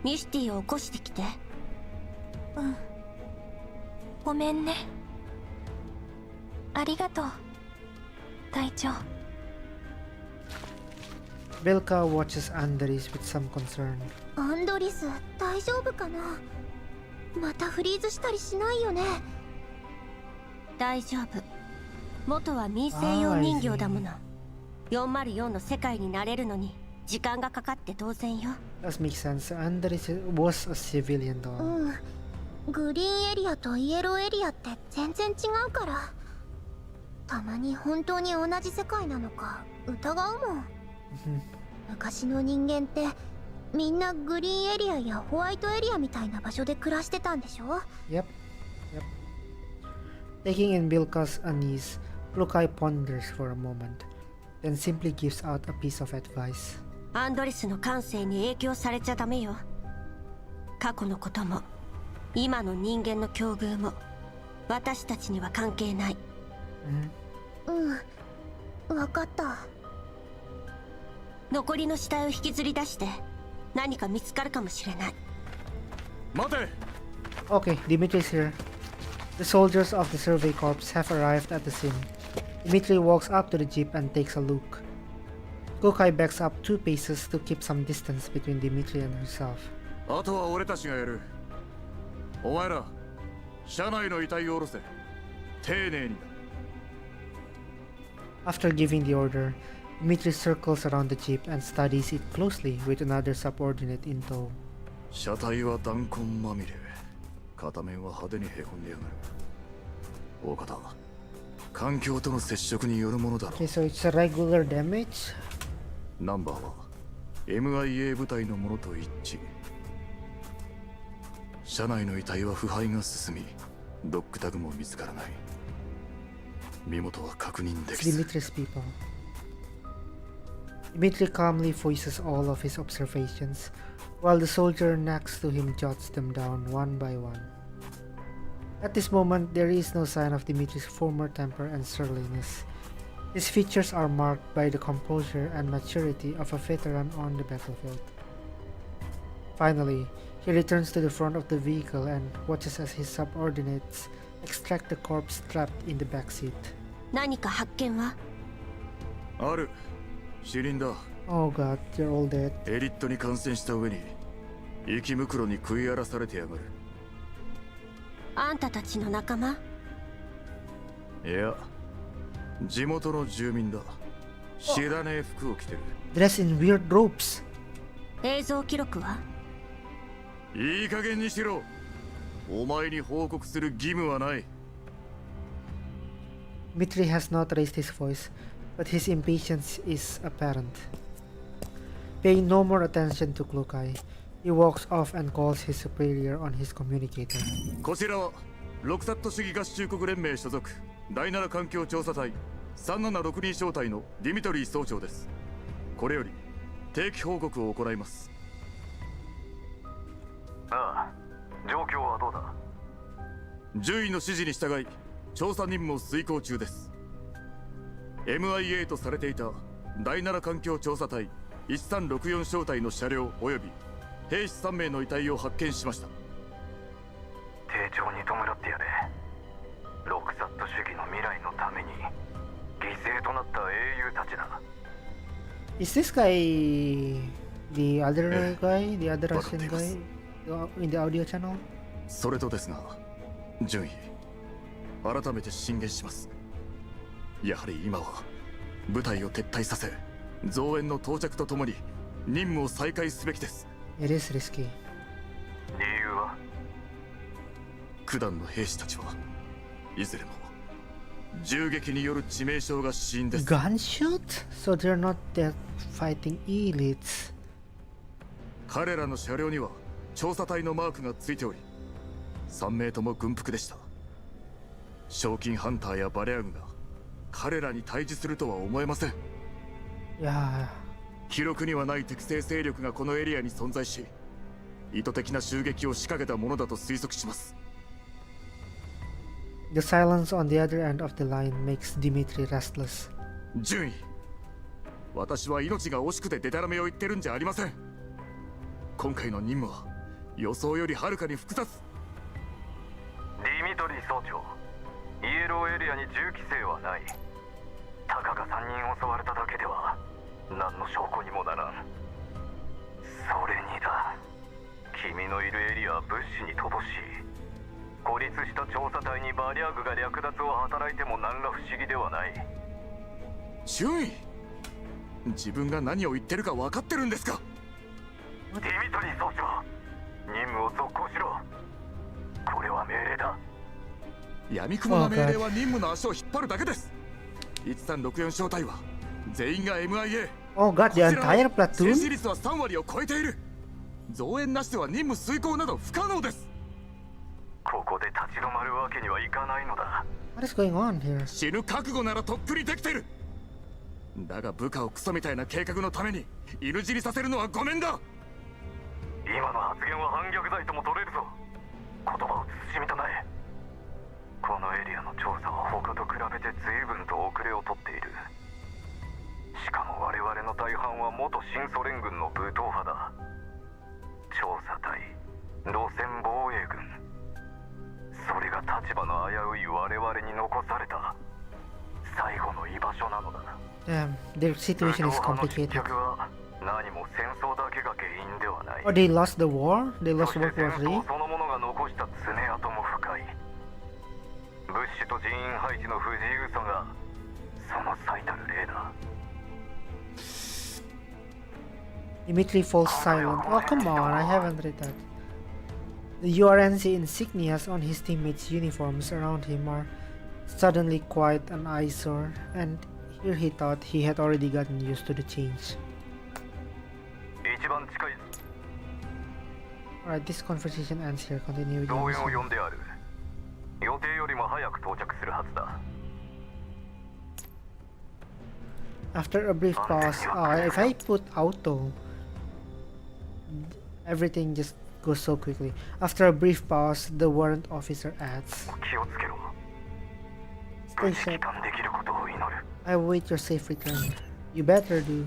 ミシティを起こしてきて。ごめんね。ありがとう隊長。 Belka watches Andris with some concern. アンドリス、大丈夫かな？またフリーズしたりしないよね。大丈夫。元は民生用人形だもの。404の世界になれるのに時間がかかって当然よ。 Does make sense. Andris was a civilian doll. グリーンエリアとイエローエリアって全然違うから。たまに本当に同じ世界なのか疑うもん。昔の人間ってみんなグリーンエリアやホワイトエリアみたいな場所で暮らしてたんでしょ？ Yep. Taking in Belka's unease, Lukai ponders for a moment, then simply gives out a piece of advice. アンドレスの感性に影響されちゃダメよ。過去のことも今の人間の境遇も私たちには関係ない。わかった。残りの死体を引きずり出して何か見つかるかもしれない。待て。 Okay, Dimitri's here. The soldiers of the survey corps have arrived at the scene. Dimitri walks up to the jeep and takes a look. Kukai backs up 2 paces to keep some distance between Dimitri and herself. あとは俺たちがやる。お前ら、車内の遺体を下ろせ。丁寧に。After giving the order, Dimitri circles around the jeep and studies it closely with another subordinate in tow. 車体は弾痕まみれ。片面は派手にへこんでやがる。大方、環境との接触によるものだろう。Okay, so it's a regular damage. ナンバーは MIA 部隊のものと一致。車内の遺体は腐敗が進み、ドッグタグも見つからない。身元は確認で It's きず。 Dimitri's people. Dimitri calmly voices all of his observations, while the soldier next to him jots them down one by one. At this moment, there is no sign of Dimitri's former temper and surliness. His features are marked by the composure and maturity of a veteran on the battlefield. Finally, he returns to the front of the vehicle and watches as his subordinates extract the corpse trapped in the back seat. 何か発見は？ある。死人だ。 Oh god, they're all dead. エリットに感染した上に息袋に食い荒らされてやがる。あんたたちの仲間？いや、地元の住民だ。知らねえ服を着てる。 Dressed in weird robes. 映像記録は？いい加減にしろ。お前に報告する義務はない。 Dmitri has not raised his voice, but his impatience is apparent. Paying no more attention to Klukai, he walks off and calls his superior on his communicator. こちらはロクサット主義合衆国連盟所属第7環境調査隊3762小隊のディミトリー総長です。これより定期報告を行います。ああ、状況はどうだ？獣医の指示に従い調査任務を遂行中です。 MIA とされていた第7環境調査隊1364小隊の車両及び兵士3名の遺体を発見しました。丁重に弔ってやれ。ロクサット主義の未来のために犠牲となった英雄たちだ。 Is this guy the other guy? The other Russian guy in the audio channel? それとですが、順位改めて進言します。やはり今は部隊を撤退させ、増援の到着とともに任務を再開すべきです。 It is risky. 理由は？九段の兵士たちはいずれも銃撃による致命傷が死因です。 Gunshot? So they're not that fighting elites. 彼らの車両には調査隊のマークがついており、3名とも軍服でした。賞金ハンターやバレアグが彼らに対峙するとは思えません。 Yeah. 記録にはない適正勢力がこのエリアに存在し、意図的な襲撃を仕掛けたものだと推測します。 The silence on the other end of the line makes Dmitri restless. 順位、私は命が惜しくてデタラメを言ってるんじゃありません。今回の任務は予想よりはるかに複雑。ディミトリー総長、イエローエリアに銃規制はない。たかが3人襲われただけでは何の証拠にもならん。それにだ、君のいるエリアは物資に乏しい。孤立した調査隊にバリアグが略奪を働いても何ら不思議ではない。順位、自分が何を言ってるか分かってるんですか？ディミトリー総長、任務を続行しろ。これは命令だ。闇雲な命令は任務の足を引っ張るだけです。1364小隊は全員が MIA。 Oh god, the entire 戦 platoon? 死率は3割を超えている。増援なしでは任務遂行など不可能です。ここで立ち止まるわけにはいかないのだ。What is going on here? 死ぬ覚悟ならとっくにできてる。だが部下をクソみたいな計画のために犬死にさせるのはごめんだ。今の発言は反逆罪とも取れるぞ。言葉を慎みたまえ。このエリアの調査は他と比べて随分と遅れをとっている。しかも我々の大半は元新ソ連軍の武闘派だ。調査隊、路線防衛軍、それが立場の危うい我々に残された最後の居場所なのだ。Damn, their 武 situation 闘 is 派の失 complicated. 脚は何も戦争だけが原因ではない。 Oh, they lost the war? They そ lost して World 戦 War 争 III? そのものが残した爪痕も深い。物資と人員配置の不自由さがその最たる例だ。 Dimitri falls silent. Oh, come on, I haven't read that. The URNC insignias on his teammates' uniforms around him are suddenly quite an eyesore, and here he thought he had already gotten used to the change. 一番近い Alright, this conversation ends here. Continue with 動 your 員を mission. 呼んである。予定よりも早く到着するはずだ。 After a brief pause, if I put auto, everything just goes so quickly. After a brief pause, the warrant officer adds, 気をつけろ。 Stay 無事帰 safe. 還できることを祈る。 I await your safe return. You better do.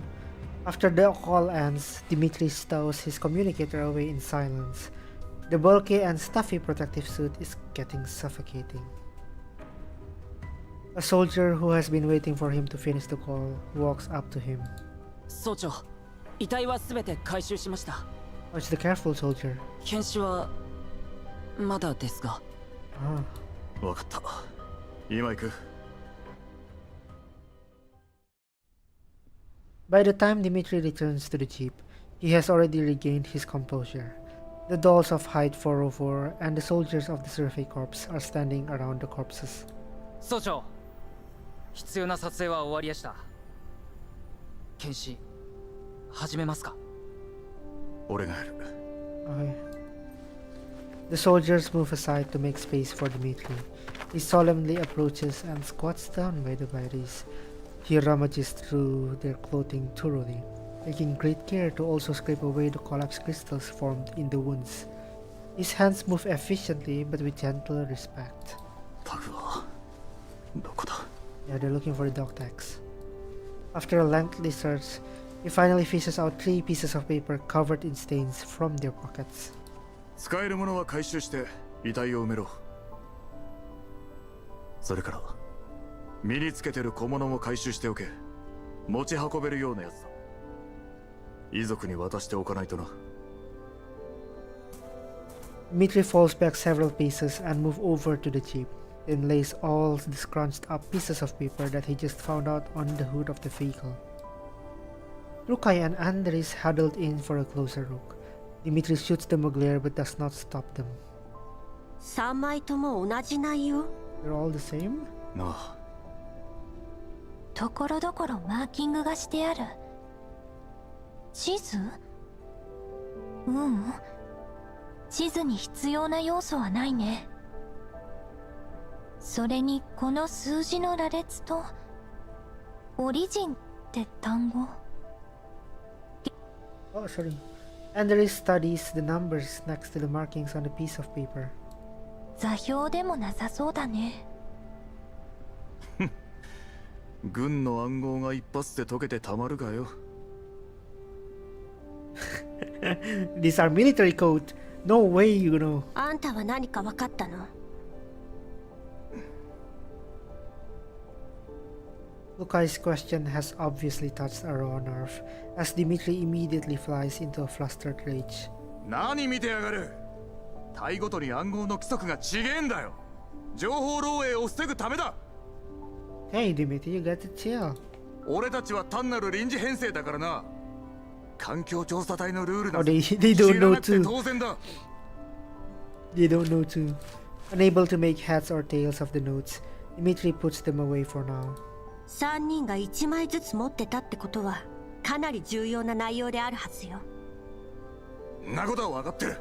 After the call ends, Dimitri stows his communicator away in silence. The bulky and stuffy protective suit is getting suffocating. A soldier who has been waiting for him to finish the call walks up to him. 総長、遺体は全て回収しました。 Watch the careful, soldier. 検視はまだですが。Ah. わかった。今行く。By the time Dimitri returns to the jeep, he has already regained his composure. The dolls of Height 404 and the soldiers of the Survey Corps are standing around the corpses. 総長、必要な撮影は終わりやした。検視始めますか。俺がやる。Okay. The soldiers move aside to make space for Dmitri. He solemnly approaches and squats down by the bodies. He rummages through their clothing thoroughly, taking great care to also scrape away the collapsed crystals formed in the wounds. His hands move efficiently but with gentle respect. タグはどこだ？ Yeah, they're looking for the dog tags. After a lengthy search, he finally fishes out 3 pieces of paper covered in stains from their pockets. 使えるものは回収して遺体を埋めろ。それから身につけてる小物も回収しておけ。持ち運べるようなやつだ。遺族に渡しておかないとな。Dmitri falls back several paces and moves over to the jeep, then lays all the scrunched up pieces of paper that he just found out on the hood of the vehicle. Rukai and Andres huddled in for a closer look. Dmitri shoots them a glare but does not stop them. 3枚とも同じ内容。 They're all the same? なあ。ところどころマーキングがしてある。地図？ううん。地図に必要な要素はないね。それにこの数字の羅列とオリジンって単語。 Oh, sorry. Andres studies the numbers next to the markings on a piece of paper. 座標でもなさそうだね。軍の暗号が一発で解けてたまるかよ。These are military code. No way, you know. あんたは何か分かったの？ Lukai's question has obviously touched a raw nerve, as Dmitri immediately flies into a flustered rage. 何見てやがる。隊ごとに暗号の規則が違えんだよ。情報漏洩を防ぐためだ。Hey Dmitri, you got to chill. 俺たちは単なる臨時編成だからな。環境調査隊のルールな Oh, んて they 知 don't ら know なくて too. 当然だ。They don't know too. Unable to make heads or tails of the notes, Dmitri puts them away for now. 3人が1枚ずつ持ってたってことはかなり重要な内容であるはずよ。んなことは分かってる。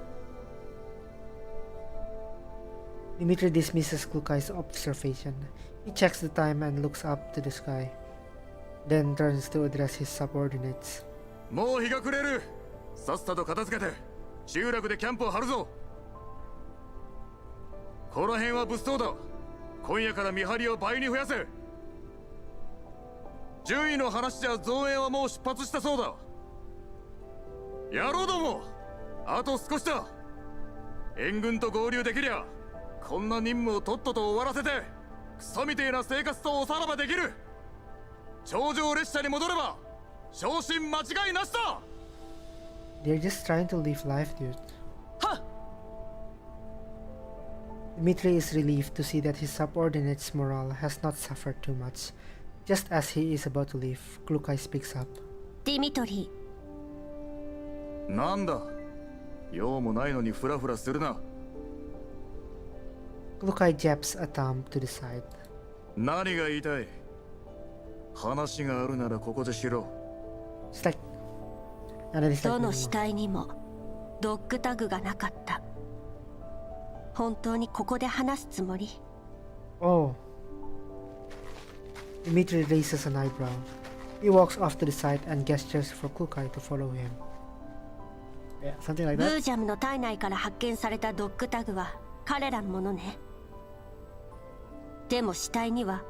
Dimitri dismisses Klukai's observation. He checks the time and looks up to the sky, then turns to address his subordinates. もう日が暮れる。さっさと片付けて集落でキャンプを張るぞ。この辺は物騒だ。今夜から見張りを倍に増やせ。獣医の話じゃ造営はもう出発したそうだ。野郎ども、あと少しだ。援軍と合流できりゃこんな任務をとっとと終わらせてクソみてえな生活とおさらばできる。頂上列車に戻れば昇進間違いなしだ。 They're just trying to live life, dude. Dmitri is relieved to see that his subordinate's morale has not suffered too much. Just as he is about to leave, Klukai speaks up. ディミトリなんだ、用もないのにフラフラするな。 Klukai jabs a thumb to the side. 何が言いたい。話があるならここでしろ。 It's like... And then he's ど like, の死体にもドッグタグがなかった。本当にここで話すつもり？ Oh. Dmitri raises an eyebrow. He walks off to the side and gestures for Klukai to follow him. Yeah, something like ブ that. ージャムの体内から発見されたドッグタグは彼らのものね。でも死体には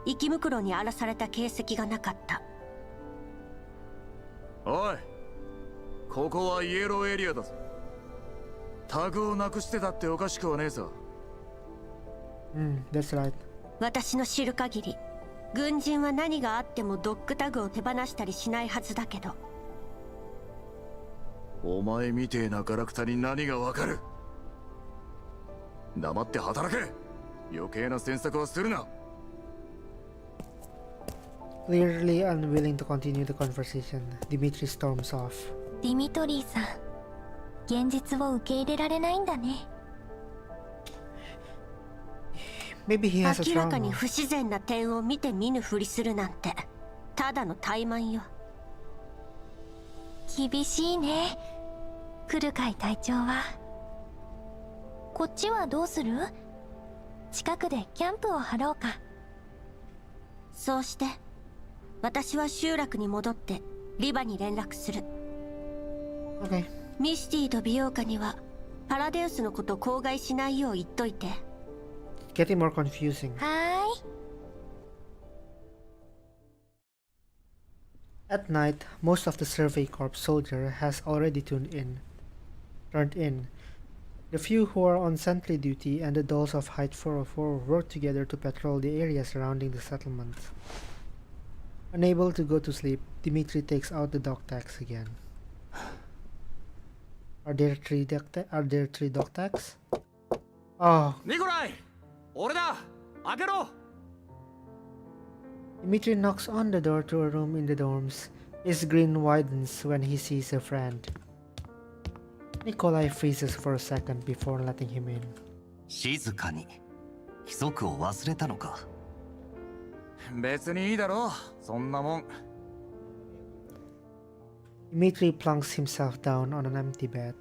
生き袋に荒らされた形跡がなかった。おい、ここはイエローエリアだぞ。タグをなくしてたっておかしくはねえさ。That's right. 私の知る限り軍人は何があってもドッグタグを手放したりしないはずだけど。お前みてえなガラクタに何がわかる。黙って働け。余計な詮索はするな。 Clearly unwilling to continue the conversation, Dmitri storms off. ディミトリーさん、現実を受け入れられないんだね。Maybe he has a 明らかに trauma. 不自然な点を見て見ぬふりするなんてただの怠慢よ。厳しいね、クルカイ隊長は。こっちはどうする？近くでキャンプを張ろうか。そうして私は集落に戻ってリバに連絡する。 Okay. ミスティと美容家にはパラデウスのこと口外しないよう言っといて。 Getting more confusing. はーい。 At night, most of the Survey Corps soldier has already turned in. The few who are on sentry duty and the dolls of Height 404 work together to patrol the area surrounding the settlement. Unable to go to sleep, Dmitri takes out the dog tags again. Are there three dog tags? Oh. ニコライ、俺だ。開けろ。 Dmitri knocks on the door to a room in the dorms. His grin widens when he sees a friend. Nikolai freezes for a second before letting him in. 静かに。規則を忘れたのか。別にいいだろう、そんなもん。 Dmitri plunks himself down on an empty bed,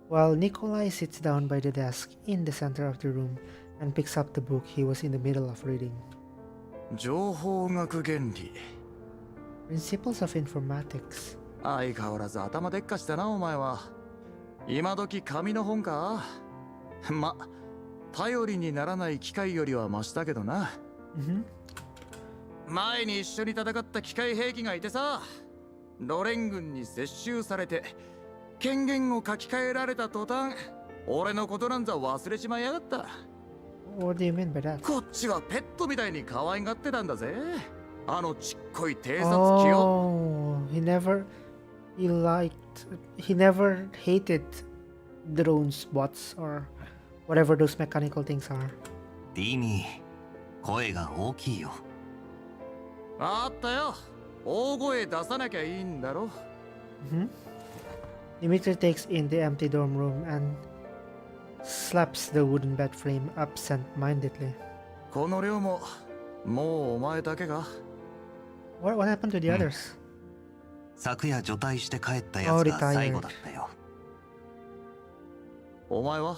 while Nikolai sits down by the desk in the center of the room and picks up the book he was in the middle of reading. 情報学原理。 Principles of Informatics. 相変わらず頭でっかしたな、お前は。今時紙の本か。ま、頼りにならない機械よりはマシだけどな。前に一緒に戦った機械兵器がいてさ、ロレン軍に接収されて権限を書き換えられた途端、俺のことなんざ忘れちまいやがった。 What do you mean by that? こっちはペットみたいに可愛がってたんだぜ、あのちっこい偵察機を。 Oh, he never hated drones, bots, or whatever those mechanical things are. ディミー、声が大きいよ。あったよ、大声出さなきゃいいんだろ。Dmitri takes in the empty dorm room and slaps the wooden bed frame absent-mindedly. この量ももうお前だけが。 What happened to the others? 昨夜除隊して帰ったやつが最後だったよ。お前は？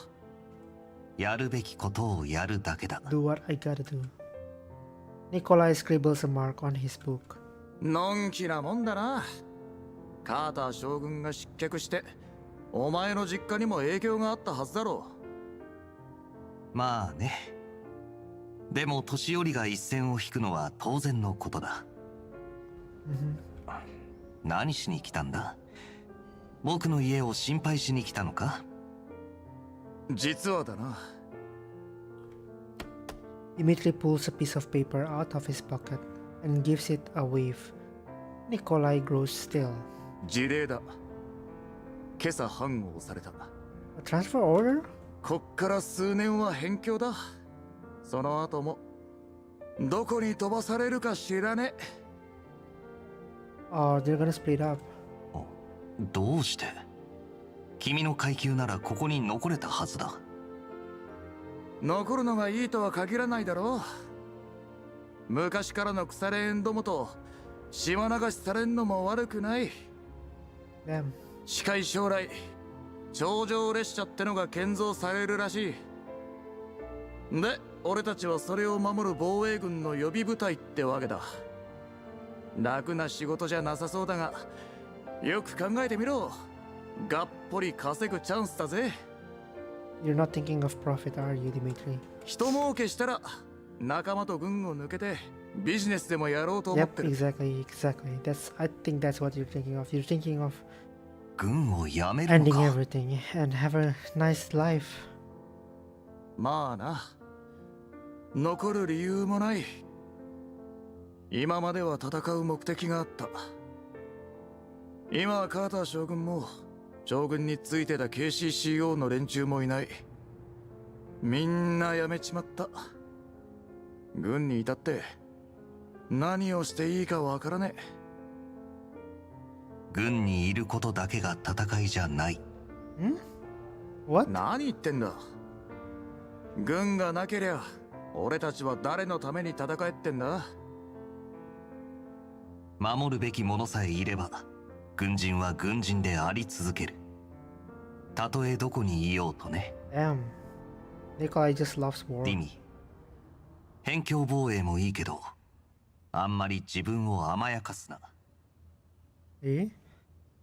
やるべきことをやるだけだ。 Do what I gotta do. Nikolai scribbles a mark on his book. のんきなもんだな。カーター将軍が失脚してお前の実家にも影響があったはずだろう。まあね。でも年寄りが一線を引くのは当然のことだ。何しに来たんだ？僕の家を心配しに来たのか？実はだな。Dmitri pulls a piece of paper out of his pocket and gives it a wave. Nikolai grows still. 辞令だ。今朝判をされた。A transfer order? こっから数年は辺境だ。その後もどこに飛ばされるか知らねえ。Oh, they're gonna split up. どうして？君の階級ならここに残れたはずだ。残るのがいいとは限らないだろう。昔からの腐れ縁どもと島流しされんのも悪くない。Damn. 近い将来頂上列車ってのが建造されるらしい。で、俺たちはそれを守る防衛軍の予備部隊ってわけだ。楽な仕事じゃなさそうだが、よく考えてみろ。がっぽり稼ぐチャンスだぜ。You're not thinking of profit, are you, Dmitri? 人儲けしたら仲間と軍を抜けてビジネスでもやろうと思ってる。Yep, exactly. I think that's what you're thinking of. You're thinking of 軍を辞めるの ending か。 everything and have a nice life. まあな。残る理由もない。今までは戦う目的があった。今はカーター将軍も将軍についてた KCCO の連中もいない。みんな辞めちまった。軍に至って何をしていいかわからねえ。軍にいることだけが戦いじゃない。What? 何言ってんだ。軍がなけりゃ俺たちは誰のために戦えってんだ。守るべきものさえいれば軍人は軍人であり続ける。たとえどこにいようとね。Damn. Nikolai just loves war. ディミ、辺境防衛もいいけどあんまり自分を甘やかすな。Eh?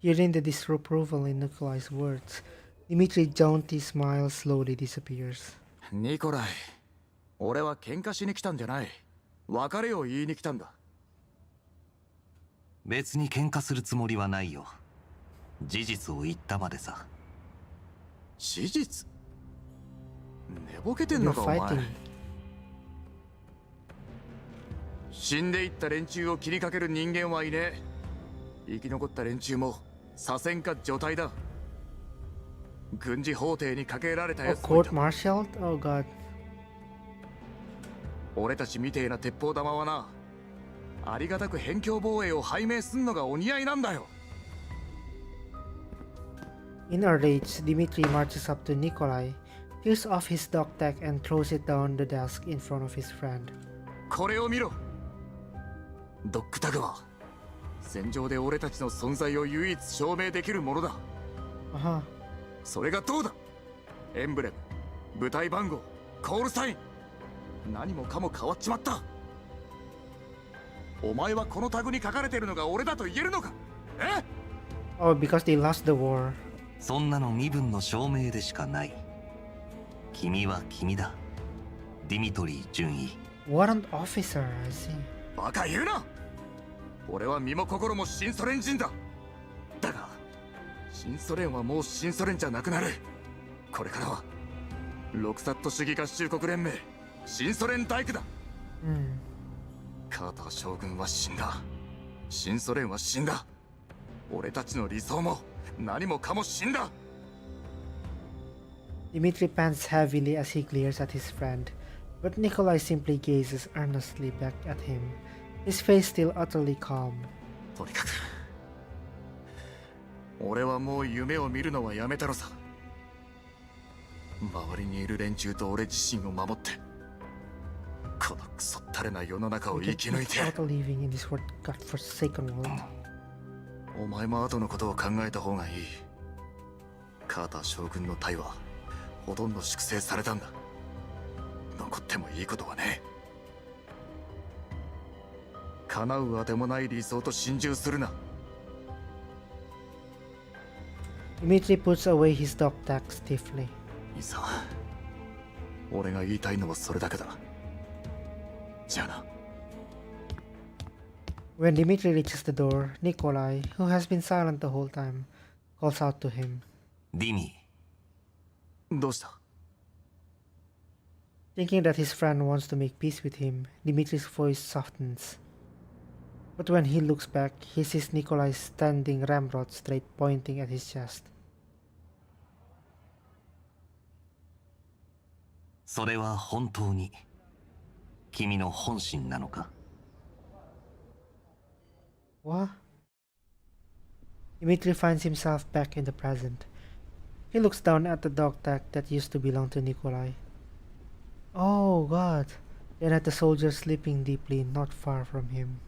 Hearing the disapproval in Nikolai's words, Dmitri jaunty smile slowly disappears. ニコライ、俺は喧嘩しに来たんじゃない。別れを言いに来たんだ。別に喧嘩するつもりはないよ。事実を言ったまでさ。事実？寝ぼけてん You're のかお前。 fighting. 死んでいった連中を切りかける人間はいねえ。生き残った連中も左遷か除隊だ。軍事法廷にかけられた Oh, やつもい court た。 martialed? Oh god. 俺たちみてえな鉄砲玉はな、ありがたく辺境防衛を拝命すんのがお似合いなんだよ。 In a rage, Dmitri marches up to Nikolai, tears off his dog tag and throws it down the desk in front of his friend. これを見ろ。ドッグタグは戦場で俺たちの存在を唯一証明できるものだ。Uh-huh. それがどうだ。エンブレム、部隊番号、コールサイン、何もかも変わっちまった。お前はこのタグに書かれているのが俺だと言えるのか。え？ Oh, because they lost the war. そんなの身分の証明でしかない。君は君だ。ディミトリー准尉。 Warrant officer, I see. バカ言うな。俺は身も心も新ソ連人だ。だが新ソ連はもう新ソ連じゃなくなる。これからはロクサット主義合衆国連盟新ソ連大工だ。カーター将軍は死んだ。新ソ連は死んだ。俺たちの理想も何もかも死んだ。 Dmitri pants heavily as he glares at his friend, but Nikolai simply gazes earnestly back at him, his face still utterly calm. とにかく俺はもう夢を見るのはやめたのさ。周りにいる連中と俺自身を守ってこのクソったれな世の中を We 生 can き抜い keep て。 out living in this godforsaken world. お前も後のことを考えた方がいい。カーター将軍の隊はほとんど粛清されたんだ。残ってもいいことはねえ。叶うあてもない理想と心中するな。 Dimitri puts away his dog tag stiffly. いいさ、俺が言いたいのはそれだけだ。じゃあな。 When Dimitri reaches the door, Nikolai, who has been silent the whole time, calls out to him. ディミどうした？ Thinking that his friend wants to make peace with him, Dimitri's voice softens. But when he looks back, he sees Nikolai standing ramrod straight, pointing at his chest. それは本当に君の本心なのか？ What? Dimitri finds himself back in the present. He looks down at the dog tag that used to belong to Nikolai. Oh god, then at the soldier sleeping deeply not far from him.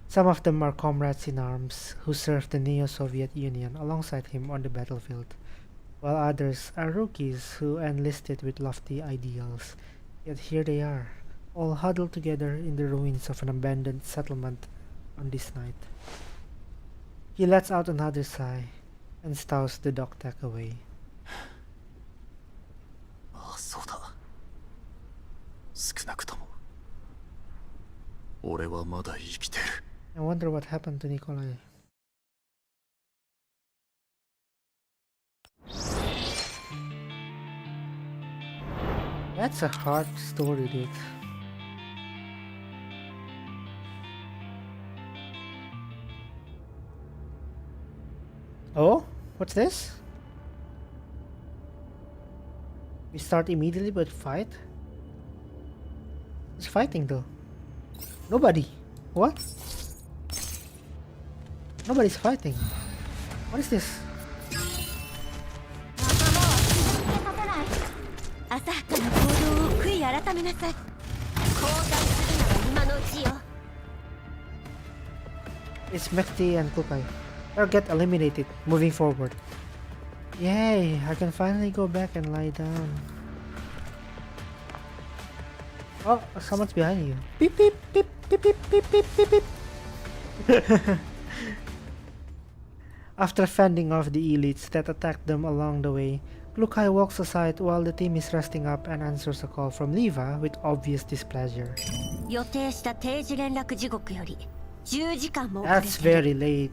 Some of them are comrades in arms who served the Neo-Soviet Union alongside him on the battlefield, while others are rookies who enlisted with lofty ideals. Yet here they are, all huddled together in the ruins of an abandoned settlement on this night. He lets out another sigh and stows the dog tag away. ああ、そうだ。少なくとも俺はまだ生きてる。 I wonder what happened to Nikolai. That's a hard story, dude. Oh, what's this? We start immediately but fight? Who's fighting though? Nobody. What? Nobody's fighting. What is this? 浅はかな行動を悔い改めなさい。交代するなら今のうちよ。 It's Mekti and Kukai. Or get eliminated, moving forward. Yay, I can finally go back and lie down. Oh, someone's behind you. Beep beep beep beep beep beep beep beep beep. After fending off the elites that attacked them along the way, Klukai walks aside while the team is resting up and answers a call from Liva with obvious displeasure. 予定した定時連絡時刻より10時間も遅れ That's てる。 very late.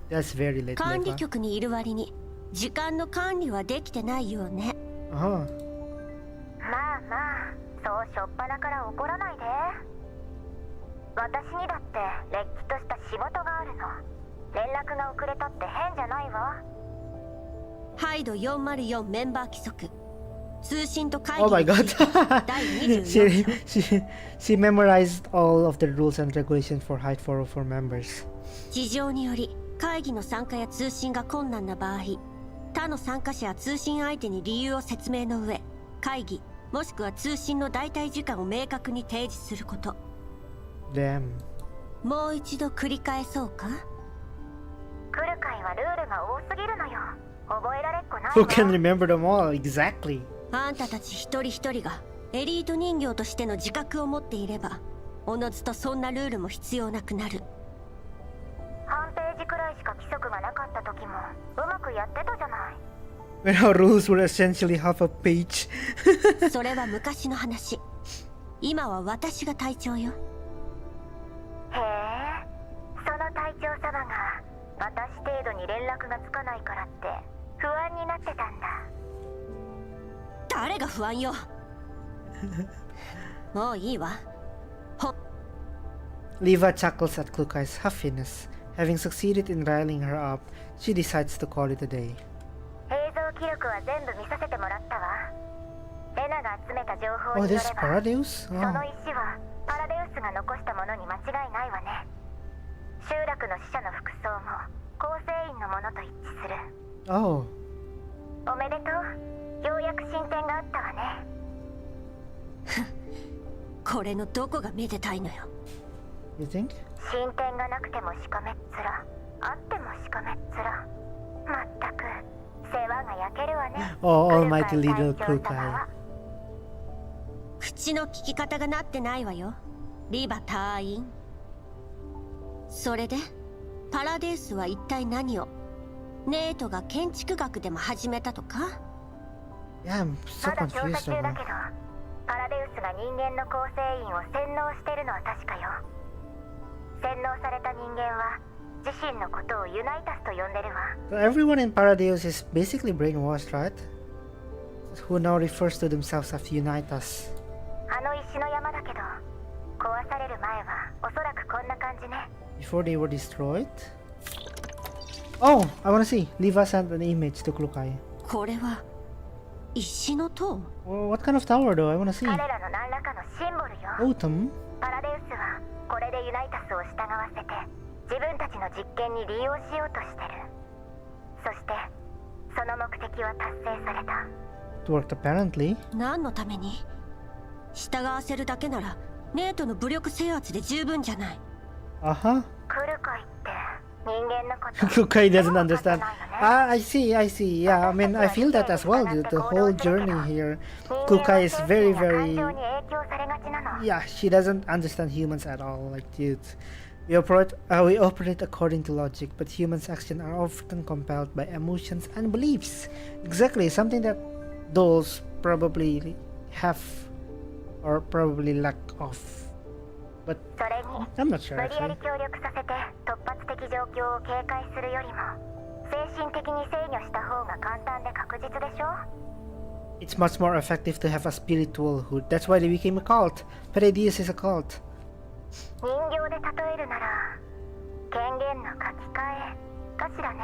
That's very late, 管理 Liva. 局にいる割に時間の管理はできてないよね。 Uh-huh. まあまあ、そうしょっぱなから怒らないで。私にだってれっきとした仕事があるの。連絡が遅れたって変じゃないわ。ハイド404メンバー規則。通信と会 Oh 議 my につい god. て第24 she memorized all of the rules and regulations for Height 404 members. 事情により会議の参加や通信が困難な場合、他の参加者や通信相手に理由を説明の上、会議もしくは通信の代替時間を明確に提示すること。 Damn. もう一度繰り返そうか。来る会はルールが多すぎるのよ。覚えられっこない Who わ。 can remember them all? Exactly. あんたたち一人一人がエリート人形としての自覚を持っていれば、おのずとそんなルールも必要なくなる。半ページくらいしか規則がなかった時もうまくやってたじゃない。 When our rules were essentially half a page. それは昔の話。今は私が隊長よ。へえ、その隊長様が私程度に連絡がつかないからって不安になってたんだ。誰が不安よ。もういいわ。 Liva chuckles at Klukai's huffiness. Having succeeded in riling her up, she decides to call it a day. 映像記録は全部見させてもらったわ。レナが集めた情報 Oh, によ this れば、 Paradeus? その石はパラデウスが残したものに間違いないわね。集落の死者の服装も構成員のものと一致する。 Oh. おめでとう。ようやく進展があったわね。これのどこがめでたいのよ。 You think? 進展がなくてもしかめっ面、あってもしかめっ面。まったく世話が焼けるわね。 Oh, クル almighty カイ little 隊長様 Klukai. は口の利き方がなってないわよ、リヴァ隊員。それでパラデウスは一体何を？ネートが建築学でも始めたとか？ Yeah, I'm so まだ調査 confused 中 right だ now. けど、パラデウスが人間の構成員を洗脳してるのは確かよ。洗脳された人間は自身のことをユナイタスと呼んでるわ。So everyone in Paradeus is basically brainwashed, right? Who now refers to themselves as Unitas. あの石の山だけど、壊される前はおそらくこんな感じね。Before they were destroyed? Oh, I wanna see. Liva sent an image to Klukai. これは石の塔？ Well, what kind of tower though? I wanna see. 彼らの何らかのシンボルよ。 Autumn? パラデウスはこれでユナイタスを従わせて自分たちの実験に利用しようとしてる。そしてその目的は達成された。 It worked apparently. 何のために？従わせるだけならネートの武力制圧で十分じゃない。Uh-huh. クルカイって人間のこと。 Klukai doesn't understand. Ah, I see. Yeah, I mean, I feel that as well, dude. The whole journey here. Klukai is very, very... Yeah, she doesn't understand humans at all. Like, dude. We operate according to logic, but humans' actions are often compelled by emotions and beliefs. Exactly, something that dolls probably have or probably lack of. But それに I'm not sure 無理やり actually. 協力させて突発的状況を警戒するよりも精神的に制御した方が簡単で確実でしょ。 It's much more effective to have a spiritual hood. That's why they became a cult. Paradies is a cult. 人形で例えるなら権限の書き換えかしらね。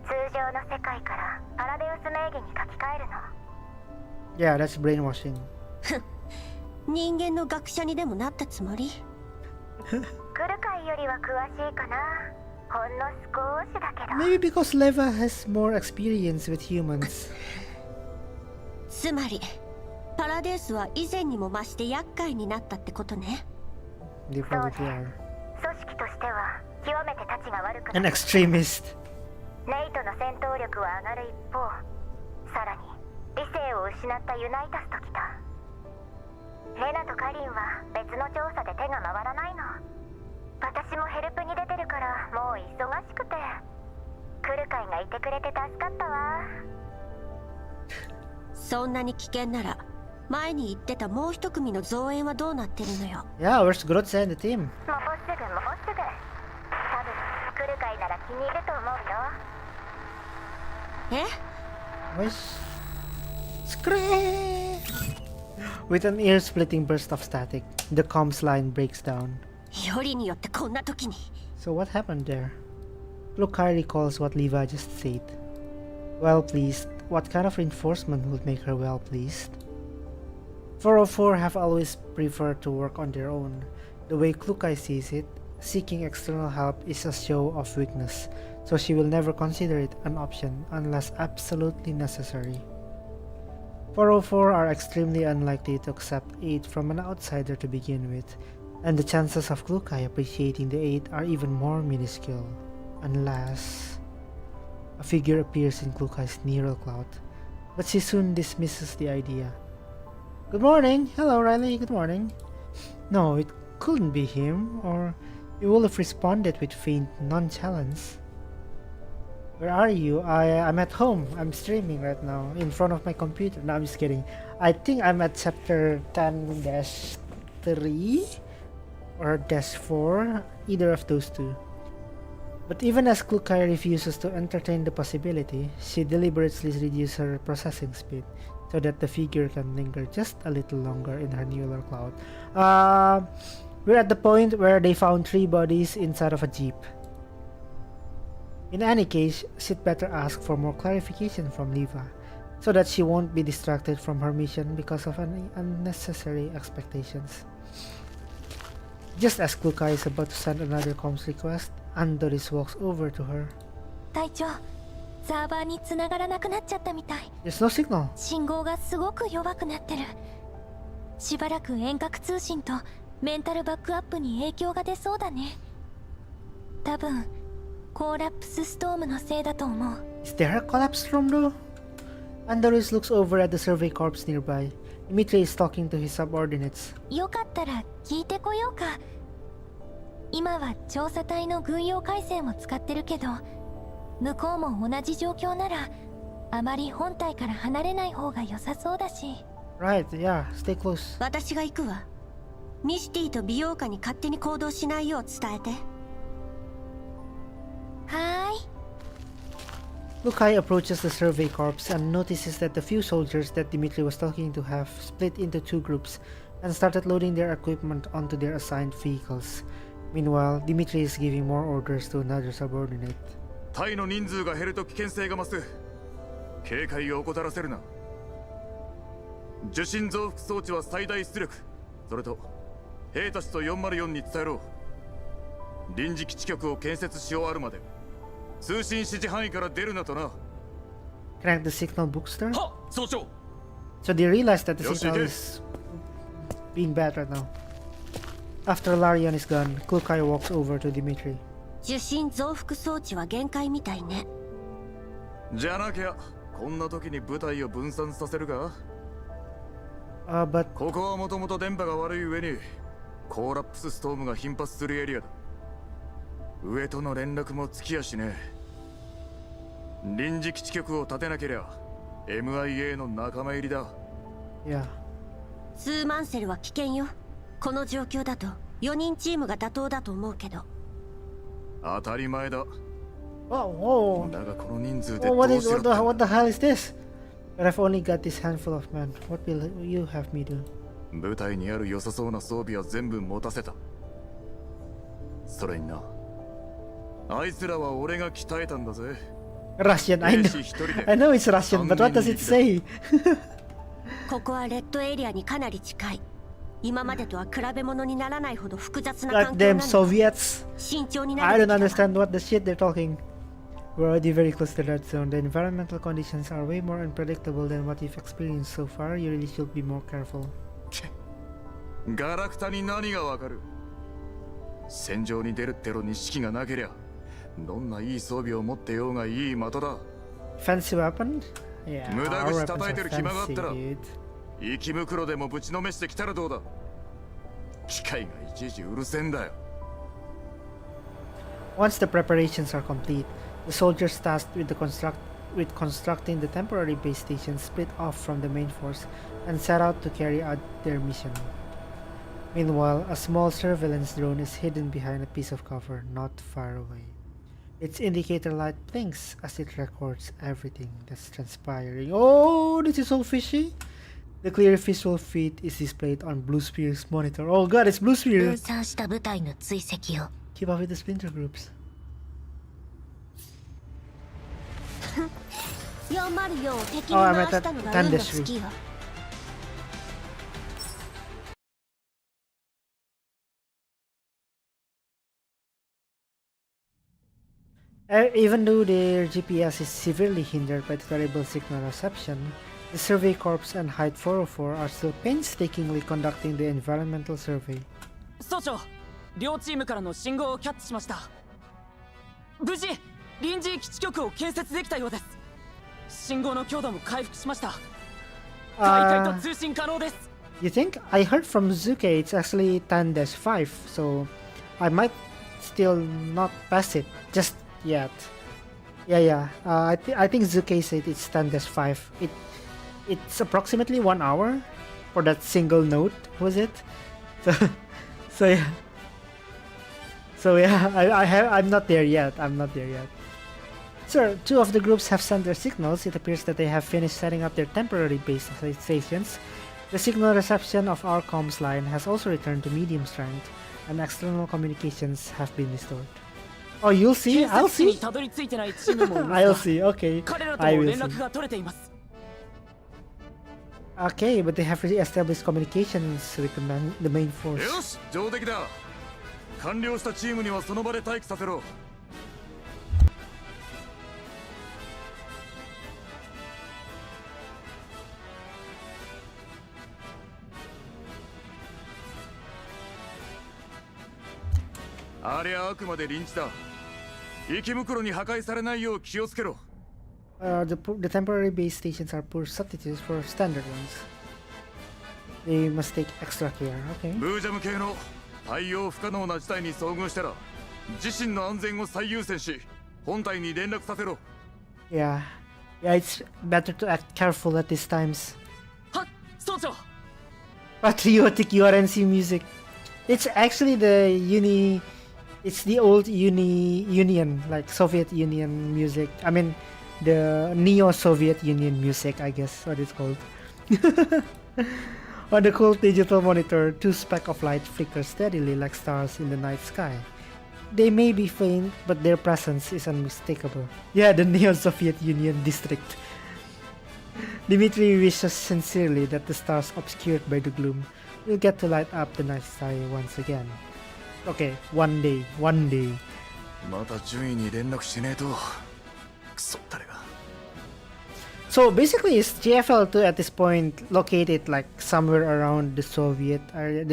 通常の世界からパラデウス名義に書き換えるの。 Yeah, that's brainwashing. 人間の学者にでもなったつもり？クルカイよりは詳しいかな。ほんの少しだけど。 Maybe because Leva has more experience with humans. つまりパラデウスは以前にも増して厄介になったってことね。 They そう probably ね。 are. 組織としては極めてたちが悪く An なる。 extremist. ネイトの戦闘力は上がる一方、さらに理性を失ったユナイタスときた。レナとカリンは別の調査で手が回らないの。私もヘルプに出てるからもう忙しくて。クルカイがいてくれて助かったわ。そんなに危険なら前に言ってたもう一組の増援はどうなってるのよ。 Yeah, where's Grotze and the team? もうすぐ。多分クルカイなら気に入ると思うよ。え？ Voice. Scream! With an ear-splitting burst of static, the comms line breaks down. よりによってこんな時に。 So what happened there? Lukai recalls what Leva just said. Well pleased. What kind of reinforcement would make her well pleased? 404 have always preferred to work on their own. The way Klukai sees it, seeking external help is a show of weakness, so she will never consider it an option unless absolutely necessary. 404 are extremely unlikely to accept aid from an outsider to begin with, and the chances of Klukai appreciating the aid are even more minuscule, unless a figure appears in Klukai's neural cloud, but she soon dismisses the idea. Good morning! Hello Riley, good morning. No, it couldn't be him, or he will have responded with faint nonchalance. Where are you? I'm at home. I'm streaming right now in front of my computer. No, I'm just kidding. I think I'm at chapter 10-3 or -4, either of those two. But even as Klukai refuses to entertain the possibility, she deliberately reduces her processing speed so that the figure can linger just a little longer in her neural cloud. We're at the point where they found 3 bodies inside of a jeep. In any case, she'd better ask for more clarification from Leva, so that she won't be distracted from her mission because of any unnecessary expectations. Just as Klukai is about to send another comms request, Andoris walks over to her. 隊長、サーバーに繋がらなくなっちゃったみたい。 There's no signal. 信号がすごく弱くなってる。しばらく遠隔通信とメンタルバックアップに影響が出そうだね。多分コーラプスストームのせいだと思う。 Is there a collapse storm though? Andalus looks over at the survey corps nearby. Dimitri is talking to his subordinates. よかったら聞いてこようか。今は調査隊の軍用回線を使ってるけど、向こうも同じ状況ならあまり本体から離れない方が良さそうだし。 Right, yeah, stay close. 私が行くわ。ミシティと美容家に勝手に行動しないよう伝えて。はーい。 Lukai approaches the survey corps and notices that the few soldiers that Dimitri was talking to have split into two groups and started loading their equipment onto their assigned vehicles. Meanwhile, Dimitri is giving more orders to another subordinate. 隊の人数が減ると危険性が増す。警戒を怠らせるな。受信増幅装置は最大出力。それと兵たちと404に伝えろ。臨時基地局を建設し終わるまで通信指示範囲から出るなとな。Connect the signal bookster. はっ、総長。 So they realize that the Yoshi signal did. is being bad right now. After Larian is gone, Lukai walks over to Dimitri. 受信増幅装置は限界みたいね。じゃなきゃこんな時に部隊を分散させるか。But ここはもともと電波が悪い上にコーラップスストームが頻発するエリアだ。上との連絡もつきやしねえ。臨時基地局を建てなけりゃ MIA の仲間入りだ。yeah. ツーマンセルは危険よ。この状況だと4人チームが妥当だと思うけど。当たり前だ。 Oh, whoa. だがこの人数で Oh, ど what う is しろ what って the what the hell is this? But I've only got this handful of men. What will you have me do? 部隊にある良さそうな装備は全部持たせた。それにな、あいつらは俺が鍛えたんだぜ。 Russian, I 兵 know. 士一人で I know it's Russian, but what does it say? ここはレッドエリアにかなり近い。今までとは比べ物にならないほど複雑な環境な Goddamn の。 Soviets. 慎重にな I る don't understand what the shit they're talking. We're already very close to that zone. The environmental conditions are way more unpredictable than what you've experienced so far. You really should be more careful. ガラクタに何がわかる。戦場に出るってのに士気がなけりゃどんないい装備を持ってようがいい的だ。 Fancy weapon? Yeah, 無駄 our 口 weapons 叩い are てる暇があっ fancy, たら dude. 生き袋でもぶちのめしてきたらどうだ。機械がいちいちうるせえんだよ。 Once the preparations are complete, the soldiers tasked with constructing the temporary base station split off from the main force and set out to carry out their mission. Meanwhile, a small surveillance drone is hidden behind a piece of cover not far away. Its indicator light blinks as it records everything that's transpiring. Oh, this is so fishy! The clear visual feed is displayed on Blue Spear's monitor. Oh god, it's Blue 分 Spear! 散した部隊の追跡を。 Keep up with the splinter groups. 404を敵に回したのが運の月よ。Even though their GPS is severely hindered by the terrible signal reception, the Survey Corps and Height 404 are still painstakingly conducting the environmental survey. 総長、両チームからの信号をキャッチしました。無事臨時基地局を建設できたようです。信号の強度も回復しました。大会と通信可能です。 You think? I heard from Zuke it's actually 10-5, so I might still not pass it just yet. Yeah. I think Zuke said it's 10-5. It's approximately 1 hour for that single note, was it? So yeah, I'm not there yet. Sir, 2 of the groups have sent their signals. It appears that they have finished setting up their temporary base stations. The signal reception of our comms line has also returned to medium strength, and external communications have been restored. Oh, you'll see? I'll 建設地に see? たどり着いてないチームもいま I'll す see, が、 okay. 彼らと I も will 連 see. 絡が取れています。 Okay, but they have re-established communications with the main force. よし、上出来だ。完了したチームにはその場で待機させろ。ありゃあくまで臨時だ。生き袋に破壊されないよう気をつけろ。The temporary base stations are poor substitutes for standard ones. They must take extra care. Okay. ブージャム系の対応不可能な事態に遭遇したら自身の安全を最優先し本体に連絡させろ。 Yeah. Yeah, it's better to act careful at these times. はっ総長。 Patriotic URNC music. It's actually it's the old Union, like Soviet Union music. I mean, the Neo-Soviet Union music, I guess what it's called. On the cold digital monitor, 2 specks of light flicker steadily like stars in the night sky. They may be faint, but their presence is unmistakable. Yeah, the Neo-Soviet Union district. Dimitri wishes sincerely that the stars obscured by the gloom will get to light up the night sky once again. Okay, one day. また順位に連絡しねえと。クソ誰が。 So basically, is GFL2 at this point located like somewhere around the Soviet area,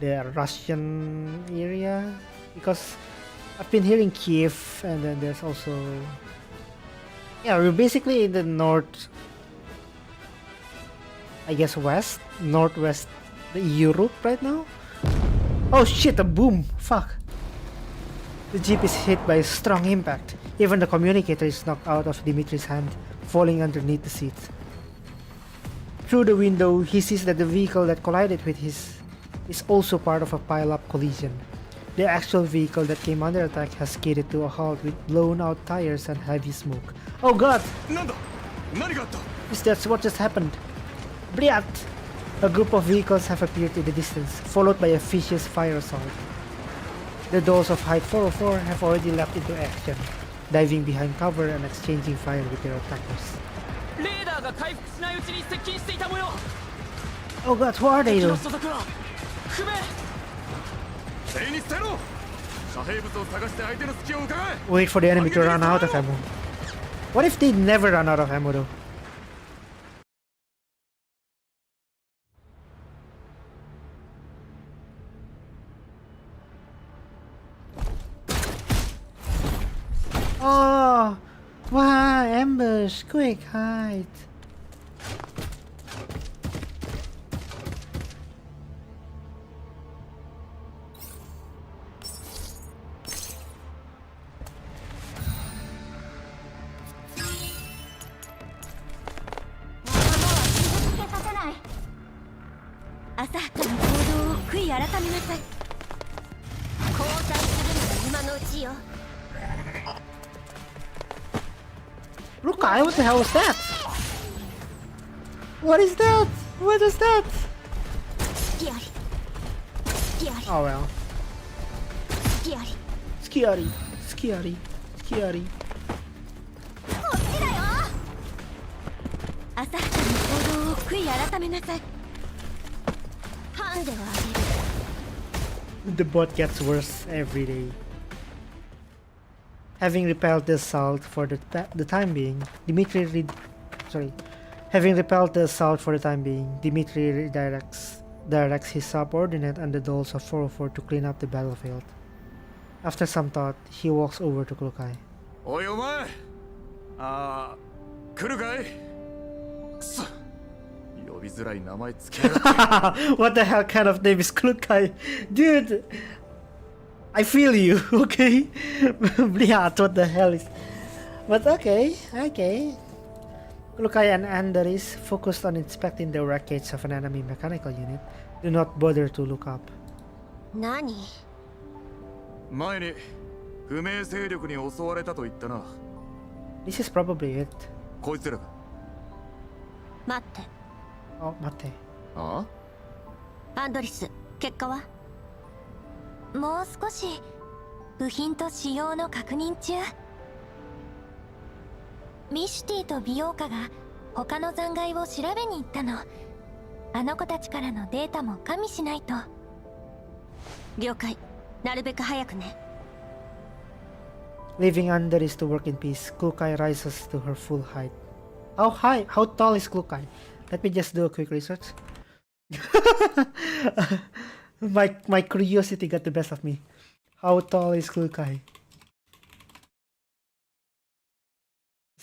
the Russian area? Because I've been hearing Kiev, and then there's also, yeah, we're basically in the north, I guess northwest Europe right now. Oh shit, a boom, fuck. The jeep is hit by a strong impact. Even the communicator is knocked out of Dimitri's hand, falling underneath the seat. Through the window, he sees that the vehicle that collided with his is also part of a pile-up collision. The actual vehicle that came under attack has skidded to a halt with blown-out tires and heavy smoke. Oh god! Is that what just happened? Bliat! A group of vehicles have appeared in the distance, followed by a vicious fire assault. The dolls of Height 404 have already leapt into action, diving behind cover and exchanging fire with their attackers. Oh god, who are they though? Wait for the enemy to run out of ammo. What if they never run out of ammo though? Oh! Wow, ambush! Quick, hide! Look, what the hell is that? What is that? What is that? Oh well. Scary. Scary. 浅はかに行動を悔い改めなさい。ハンデをあげる。 The bot gets worse every day. Having repelled the assault for the time being, Dimitri directs his subordinate and the dolls of 404 to clean up the battlefield. After some thought, he walks over to Klukai. Oi, omae! Kuru kai? Kusso. Yobizurai namae tsuke. What the hell kind of name is Klukai? Dude! I feel you, okay? Bliat, what the hell is... But okay. Klukai and Andaris, focused on inspecting the wreckage of an enemy mechanical unit, do not bother to look up. 何? 前に不明勢力に襲われたと言ったな。 This is probably it. こいつらが。待って。Oh, 待って。ああ？アンドリス、結果は？もう少し部品と仕様の確認中。ミシュティと美容家が他の残骸を調べに行ったの。あの子たちからのデータも加味しないと。了解。なるべく早くね。Leaving Andaris to work in peace, Klukai rises to her full height. How tall is Klukai? Let me just do a quick research. My curiosity got the best of me. How tall is Klukai?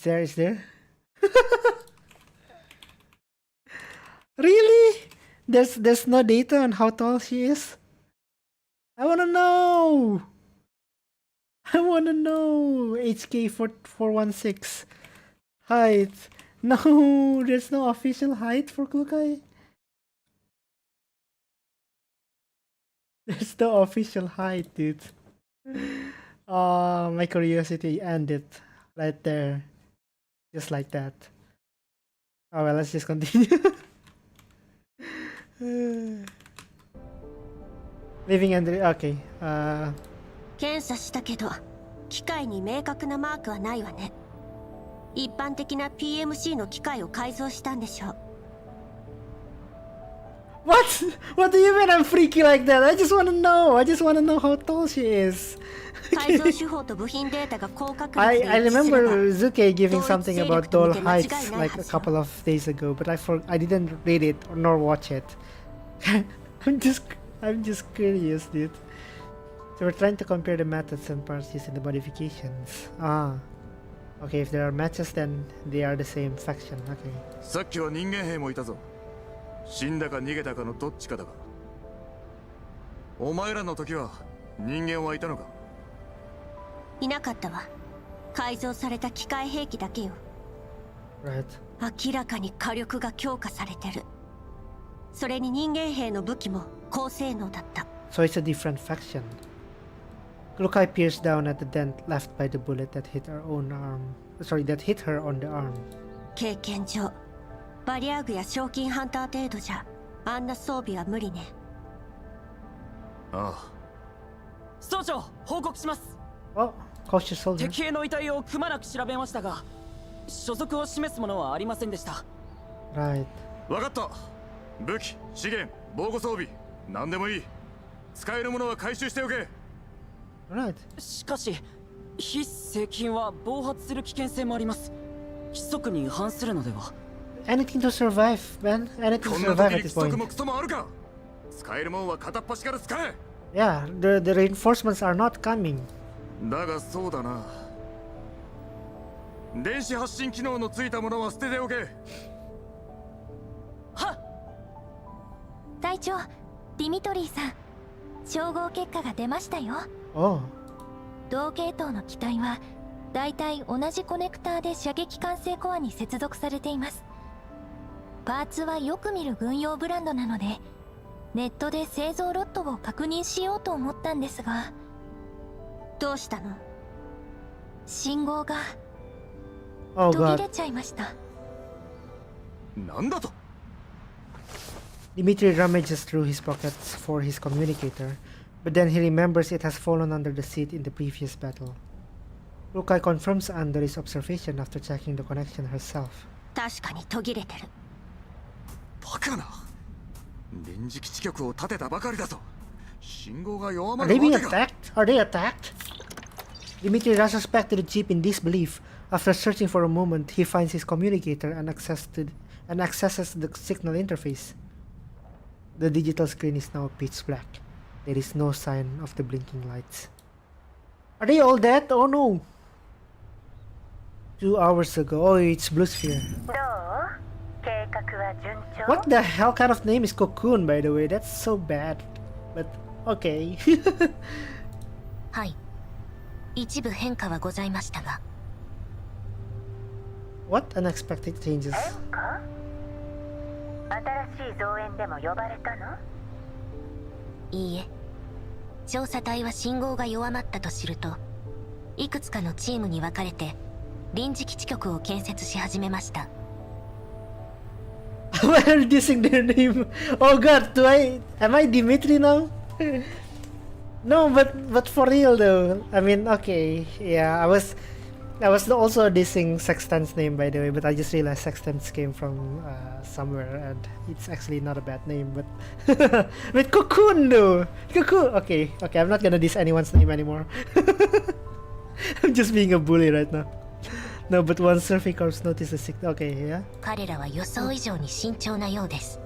there, it's there. Really? There's no data on how tall she is? I wanna know! I wanna know! HK 416 height. No, there's no official height for Kukai. There's no official height, dude. Oh, my curiosity ended right there. Just like that. Oh well, let's just continue. Living under... Okay. 検査したけど機械に明確なマークはないわね。一般的な PMC の機械を改造したんでしょう。 What? What do you mean I'm freaky like that? I just wanna know. I just wanna know how tall she is. 改造手法と部品データが高確率 I で I 一致すれば remember Zuke giving 同一 something 勢 about 力と doll 見て間違い heights ない like は a ずよ。 couple of days ago, but I didn't read it nor watch it. I'm just curious, dude. So we're trying to compare the methods and parts used in the modifications. Ah. Okay, if there are matches, then they are the same faction. Okay. さっきは人間兵もいたぞ。死んだか逃げたかのどっちかだが。お前らの時は人間はいたのか？いなかったわ。改造された機械兵器だけよ。 Right. 明らかに火力が強化されてる。それに人間兵の武器も高性能だった。 So it's a different faction. Kukai peers down at the dent left by the bullet that hit her own arm. Sorry, that hit her on the arm. 経験上バリアグや賞金ハンター程度じゃあんな装備は無理ね。ああ。総長、報告します。 Oh, cautious soldier. 敵兵の遺体をくまなく調べましたが、所属を示すものはありませんでした。 Right. わかった。武器、資源、防護装備、何でもいい。使えるものは回収しておけ。Right. しかし、非正規は暴発する危険性もあります。規則に反するのでは。 Anything to survive, man. Anything to こんな survive 時 at に this 規則 point. もクソもあるか。使えるもんは片っ端から使え。Yeah, the reinforcements are not coming. だがそうだな。電子発信機能のついたものは捨てておけ。はっ。隊長、ディミトリーさん、照合結果が出ましたよ。 Oh. 同系統の機体はだいたい同じコネクターで射撃管制コアに接続されています。パーツはよく見る軍用ブランドなので、ネットで製造ロットを確認しようと思ったんですが。どうしたの？信号が Oh 途切 god. れちゃいました。なんだと？ Dimitri rummages through his pockets for his communicator, but then he remembers it has fallen under the seat in the previous battle. Kukai confirms Andori's observation after checking the connection herself. 確かに途切れてる。バカな。電磁基地局を建てたばかりだぞ。信号が弱ま Are る they わ being けか。 attacked? Are they attacked? Dimitri rushes back to the jeep in disbelief. After searching for a moment, he finds his communicator and accesses the signal interface. The digital screen is now pitch black. There is no sign of the blinking lights. Are they all dead? Oh no! 2 hours ago. Oh, it's Blue Sphere. どう？計画は順調？ What the hell kind of name is Cocoon, by the way? That's so bad. But, okay. はい。一部変化はございましたが。 What unexpected changes? 変化？新しい増援でも呼ばれたの？いいえ。調査隊は信号が弱まったと知ると、いくつかのチームに分かれて臨時基地局を建設し始めました。Why are you dissing their name? Oh god, am I Dimitri now? No, but for real though. I mean, okay, yeah, I was also dissing Sextant's name, by the way, but I just realized Sextant's came from somewhere and it's actually not a bad name, but with Cocoon though. Cocoon. Okay, I'm not gonna diss anyone's name anymore. I'm just being a bully right now. No, but once Surfing Corps notices signal, okay, yeah. 彼らは予想以上に慎重なようです。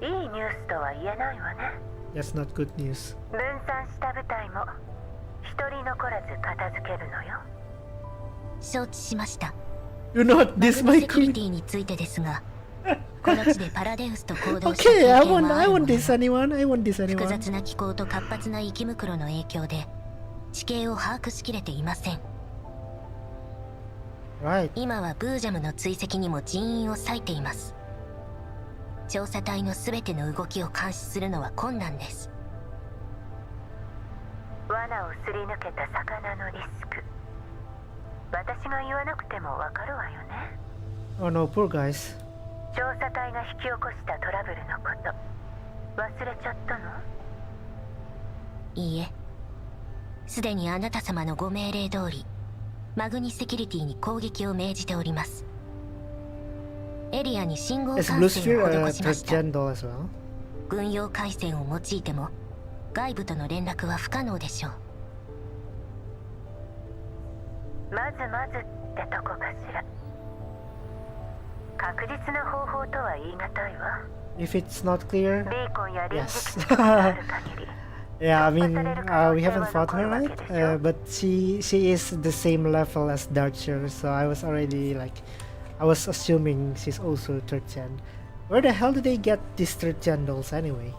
いいニュースとは言えないわね。That's not good news. 分散した部隊も一人残らず片付けるのよ。承知しました。 Do not マ diss グ my ニセキュリ queen. ティについてですが、この地でパラデウスと行動した経 Okay, I 験 won't はあ I るも won't の diss の、 anyone. I won't diss 複 anyone. 雑な気候と活発な生き袋の影響で地形を把握しきれていません。 Right. 今はブージャムの追跡にも人員を割いています。調査隊の全ての動きを監視するのは困難です。罠をすり抜けた魚のリスク、私が言わなくてもわかるわよね。 Oh no, poor guys. 調査隊が引き起こしたトラブルのこと忘れちゃったの？いいえ、すでにあなた様のご命令通りマグニセキュリティに攻撃を命じております。エリアに信号 Is 管 Blue 制を Sphere 施しま a した。 third gen doll as well? 軍用回線を用いても外部との連絡は不可能でしょう。まずまずってとこかしら。確実な方法とは言い難いわ。 If it's not clear, ビーコンや臨時 yes. 基地がある限り Yeah, I mean, we haven't fought her, right? But she is the same level as Darcher, so I was already like, I was assuming she's also third gen. Where the hell did they get these third gen dolls anyway?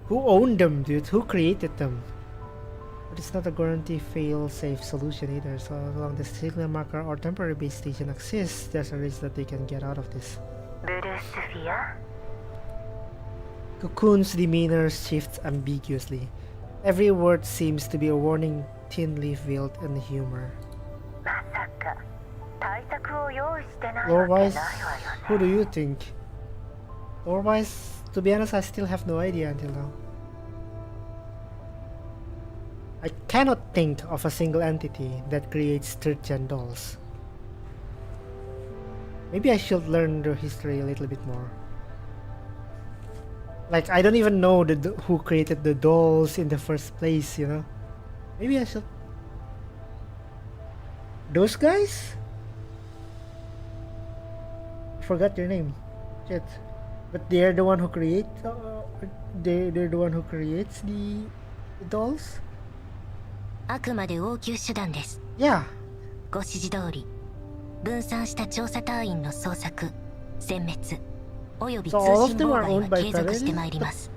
Who owned them, dude? Who created them? But it's not a guarantee fail-safe solution either, so as long as the signal marker or temporary base station exists, there's a risk that they can get out of this. ブルースフィア Cocoon's demeanor shifts ambiguously. Every word seems to be a warning thinly veiled in humor. まさか対策を用意してないわけ Lore-wise, ないわよ who do ね。 you think? Lore-wise, to be honest, I still have no idea until now. I cannot think of a single entity that creates third-gen dolls. Maybe I should learn their history a little bit more. Like, I don't even know who created the dolls in the first place, you know? Maybe I should... Those guys? I forgot your name. Shit. But they're the one who they're the one who creates the dolls? あくまで応急手段です。 Yeah. ご指示通り分散した調査隊員の捜索、殲滅および通 So all of 信 them 妨 are 害 owned は by 継続して Paladins? まいります。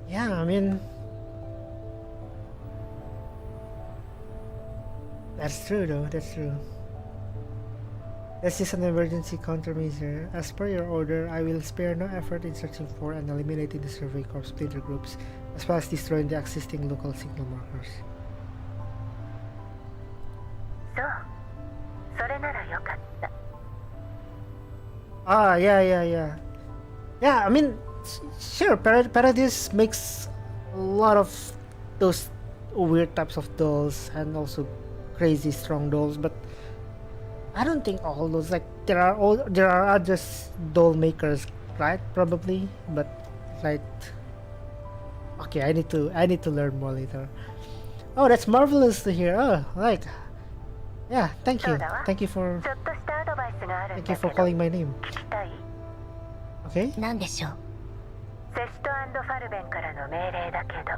Yeah, I mean... That's true though, that's true. This is an emergency countermeasure. As per your order, I will spare no effort in searching for and eliminating the Survey Corps splinter groups, as well as destroying the existing local signal markers. そうそれならよかった。 Ah, yeah. Yeah, I mean, sure, Paradise makes a lot of those weird types of dolls and also crazy strong dolls, but I don't think all those, like, there are other doll makers, right? Probably, but like, okay, I need to learn more later. Oh, that's marvelous to hear. Oh, like, yeah, thank you for ちょっとしたアドバイスがあるん thank だ you け for ど calling my name. 聞きたい？ Okay. 何でしょう。セスト&ファルベンからの命令だけど。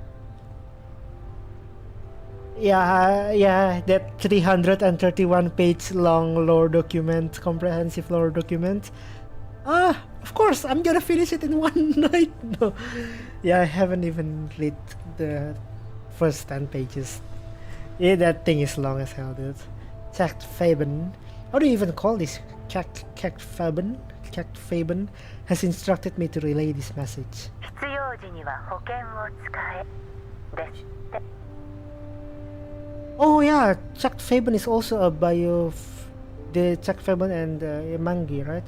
Yeah, that 331 page long lore document, comprehensive lore document. Of course, I'm gonna finish it in one night. No, yeah, I haven't even read the first 10 pages. Yeah, that thing is long as hell, dude. Chat Faben. How do you even call this? Cat Faben? Cat Faben has instructed me to relay this message. 必要時には保険を使えですって。 Oh yeah, Chuck Faben is also a bio. The Chuck Faben and Mangi, right?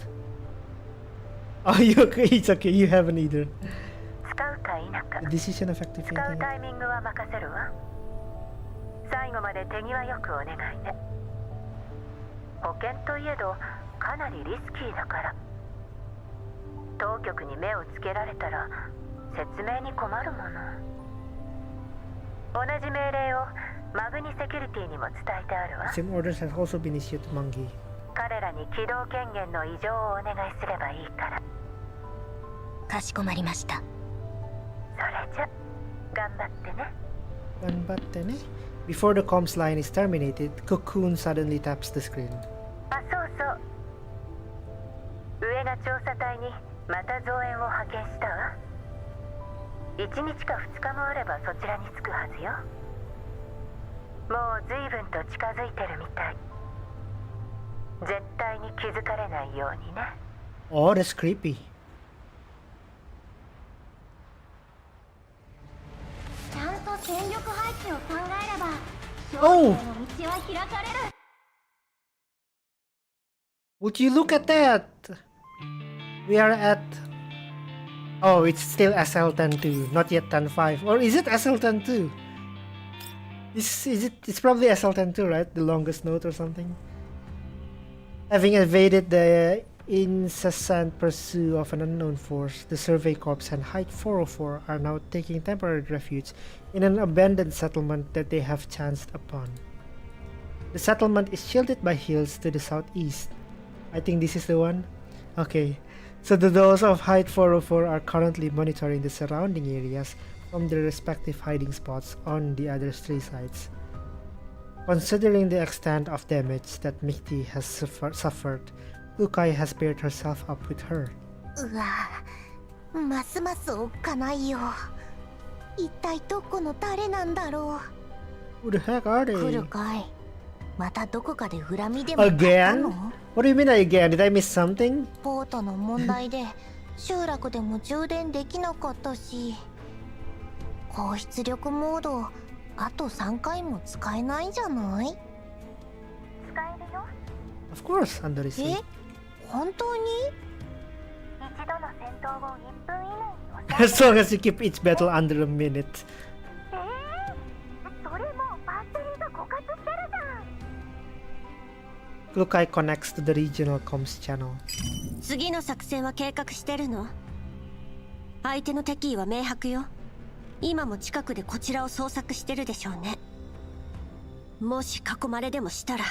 Oh, it's okay. You haven't either. 使うか否か The decision effective. 使うタイミングは任せるわ。最後まで手際よくお願いね。保険といえどかなりリスキーだから。当局に目をつけられたら説明に困るもの。同じ命令をマグニセキュリティにも伝えてあるわ。 Same orders have also been issued to Mangi. 彼らに起動権限の異常をお願いすればいいから。かしこまりました。それじゃ頑張ってね。Ganbatte ne? Before the comms line is terminated, Cocoon suddenly taps the screen. あ、そうそう。上が調査隊にまた増援を派遣したわ。1日か2日もあればそちらに着くはずよ。もう随分と近づいてるみたい。絶対に気づかれないようにね。Oh, that's creepy. ちゃんと戦力配置を考えれば Oh! 勝利への道は開かれる。 Would you look at that? We are at... Oh, it's still SL102, not yet 105. Or is it SL102? It's probably SL102, right? The longest note or something. Having evaded the incessant pursuit of an unknown force, the Survey Corps and Height 404 are now taking temporary refuge in an abandoned settlement that they have chanced upon. The settlement is shielded by hills to the southeast. I think this is the one. Okay, so those of Height 404 are currently monitoring the surrounding areas from their respective hiding spots on the other three sides. Considering the extent of damage that Mighty has suffered, Lukai has paired herself up with her. うわ、ますますおっかないよ。一体どこの誰なんだろう。 Who the heck are 来 they? るかい。またどこかで恨みでも買った Again? の？ What do you mean again? Did I miss something? ポートの問題で集落でも充電できなかったし、高出力モードあと3回も使えないんじゃない？使えるよ。 Of course, Andorisi. え？本当に？一度の戦闘を1分以内に As long as you keep each battle under a minute. それもうバッテリーが枯渇してるじゃん。 Lukai connects to the regional comms channel. 次の作戦は計画してるの？相手の敵意は明白よ。今も近くでこちらを捜索してるでしょうね。もし囲まれでもしたら。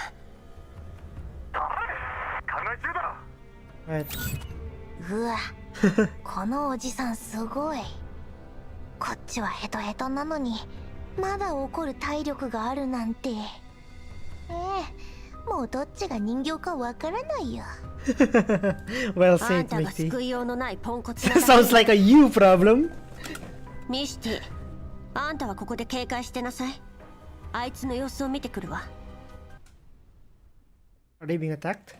考え中だ。 Right. うわ、このおじさんすごい。こっちはヘトヘトなのにまだ怒る体力があるなんて。もうどっちが人形かわからないよ。Well あん said, たが Mighty. 救いようのないポンコツなだけ。 Sounds like a you problem. ミシティ、あんたはここで警戒してなさい。あいつの様子を見てくるわ。Are they being attacked?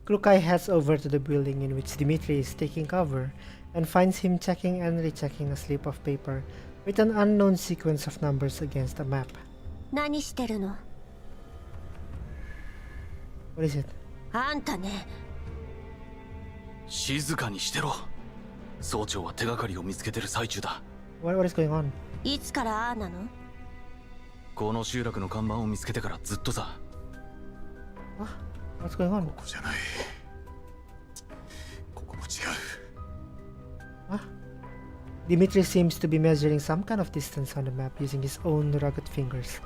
Lukai heads over to the building in which Dimitri is taking cover and finds him checking and rechecking a slip of paper with an unknown sequence of numbers against a map. 何してるの？ What is it? あんたね。静かにしてろ。総長は手がかりを見つけてる最中だ。What is going on? いつからああなの？この集落の看板を見つけてからずっとさ。What's going on? ここじゃない。ここも違う。Dimitri seems to be measuring some kind of distance on the map using his own rugged fingers.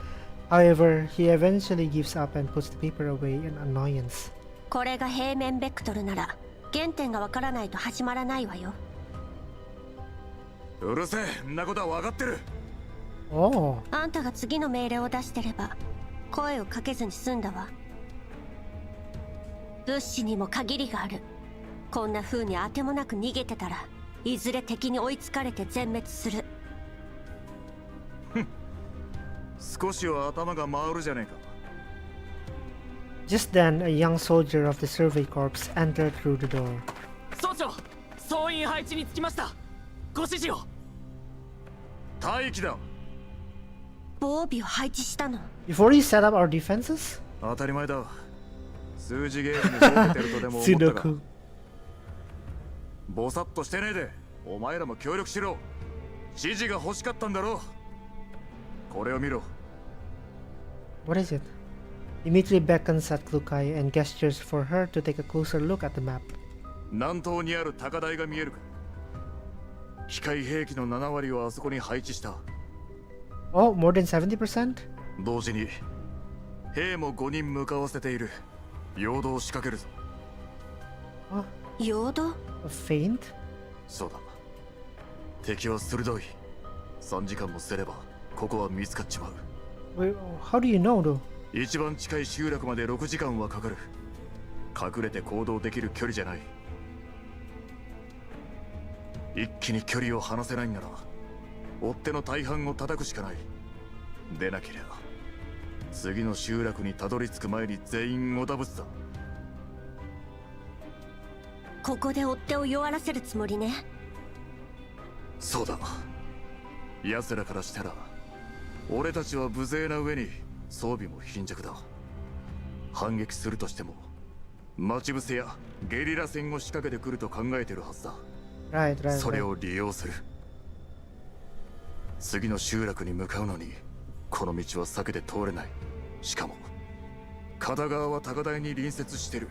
However, he eventually gives up and puts the paper away in annoyance. これが平面ベクトルなら原点がわからないと始まらないわよ。うるせえ、んなことは分かってる。 Oh. あんたが次の命令を出してれば声をかけずに済んだわ。物資にも限りがある。こんな風にあてもなく逃げてたらいずれ敵に追いつかれて全滅する。少しは頭が回るじゃねえか。 Just then, a young soldier of the Survey Corps entered through the door. 総長、総員配置につきました。ご指示を。待機だ。防備を配置したの？ Before we set up our defenses? 当たり前だ。数字ゲームに増えてるとでも思ったか。ぼさっとしてねえで、お前らも協力しろ。指示が欲しかったんだろう。これを見ろ。 What is it? Dimitri beckons at Lukai and gestures for her to take a closer look at the map. 南東にある高台が見えるか。機械兵器の7割をあそこに配置した。 Oh, more than 70%? 同時に兵も5人向かわせている。陽動を仕掛けるぞ。陽動？ A feint? そうだ。敵は鋭い。3時間もすればここは見つかっちまう。 Wait, how do you know though? 一番近い集落まで6時間はかかる。隠れて行動できる距離じゃない。一気に距離を離せないんなら追っ手の大半を叩くしかない。でなけりゃ次の集落にたどり着く前に全員おだぶつだ。ここで追っ手を弱らせるつもりね。そうだ。奴らからしたら俺たちは無勢な上に装備も貧弱だ。反撃するとしても待ち伏せやゲリラ戦を仕掛けてくると考えてるはずだ。Right. それを利用する。次の集落に向かうのにこの道は避けて通れない。しかも片側は高台に隣接してる。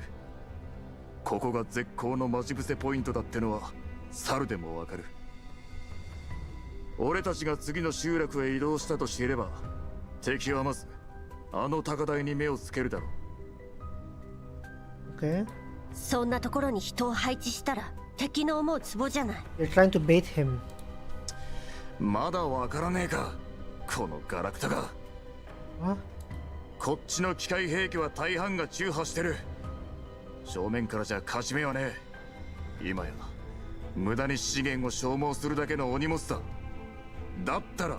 ここが絶好の待ち伏せポイントだってのは猿でもわかる。俺たちが次の集落へ移動したと知れば敵はまずあの高台に目をつけるだろう。 Okay. そんなところに人を配置したら敵の思うツボじゃない。 You're trying to bait him. まだわからねえかこのガラクタが。 What? こっちの機械兵器は大半が中破してる。正面からじゃ勝ち目はねえ。今や無駄に資源を消耗するだけのお荷物だ。だったら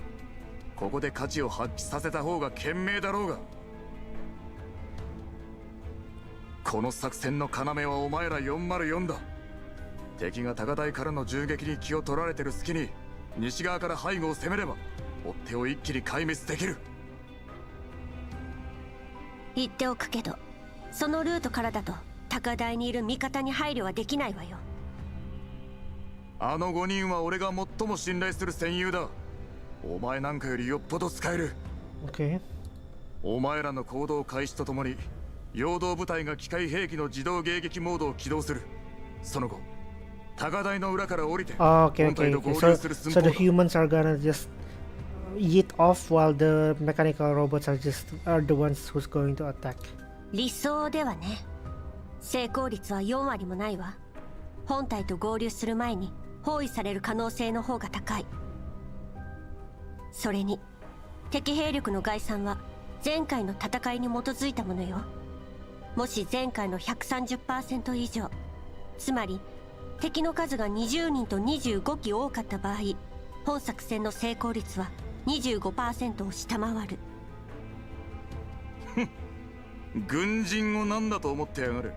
ここで価値を発揮させた方が賢明だろうが。この作戦の要はお前ら404だ。敵が高台からの銃撃に気を取られてる隙に西側から背後を攻めれば追っ手を一気に壊滅できる。言っておくけどそのルートからだと高台にいる味方に配慮はできないわよ。あの5人は俺が最も信頼する戦友だ。お前なんかよりよっぽど使える。 Okay. お前らの行動開始とともに陽動部隊が機械兵器の自動迎撃モードを起動する。その後高台の裏から降りて Oh, okay, 本体 okay, と okay. 合 So, 流する寸 so 法 the だ。 humans are gonna just eat off while the mechanical robots are the ones who's going to attack. 理想ではね。成功率は4割もないわ。本体と合流する前に包囲される可能性の方が高い。それに敵兵力の概算は前回の戦いに基づいたものよ。もし前回の 130% 以上、つまり敵の数が20人と25機多かった場合、本作戦の成功率は 25% を下回る。軍人を何だと思ってやがる。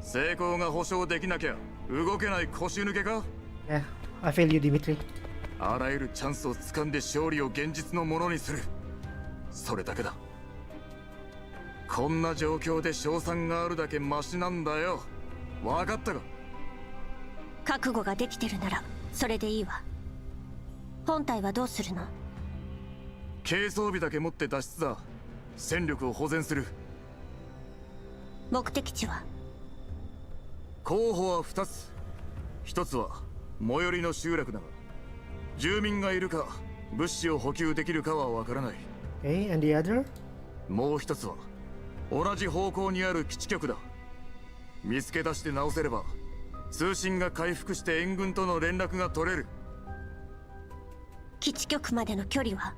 成功が保証できなきゃ動けない腰抜けか。 Yeah, I feel you, Dimitri. あらゆるチャンスを掴んで勝利を現実のものにする。それだけだ。こんな状況で勝算があるだけマシなんだよ。分かったか。覚悟ができてるならそれでいいわ。本体はどうするの？軽装備だけ持って脱出だ。戦力を保全する。目的地は？候補は2つ。1つは最寄りの集落だが、住民がいるか物資を補給できるかはわからない。 Okay, and the other? もう1つは同じ方向にある基地局だ。見つけ出して直せれば通信が回復して援軍との連絡が取れる。基地局までの距離は？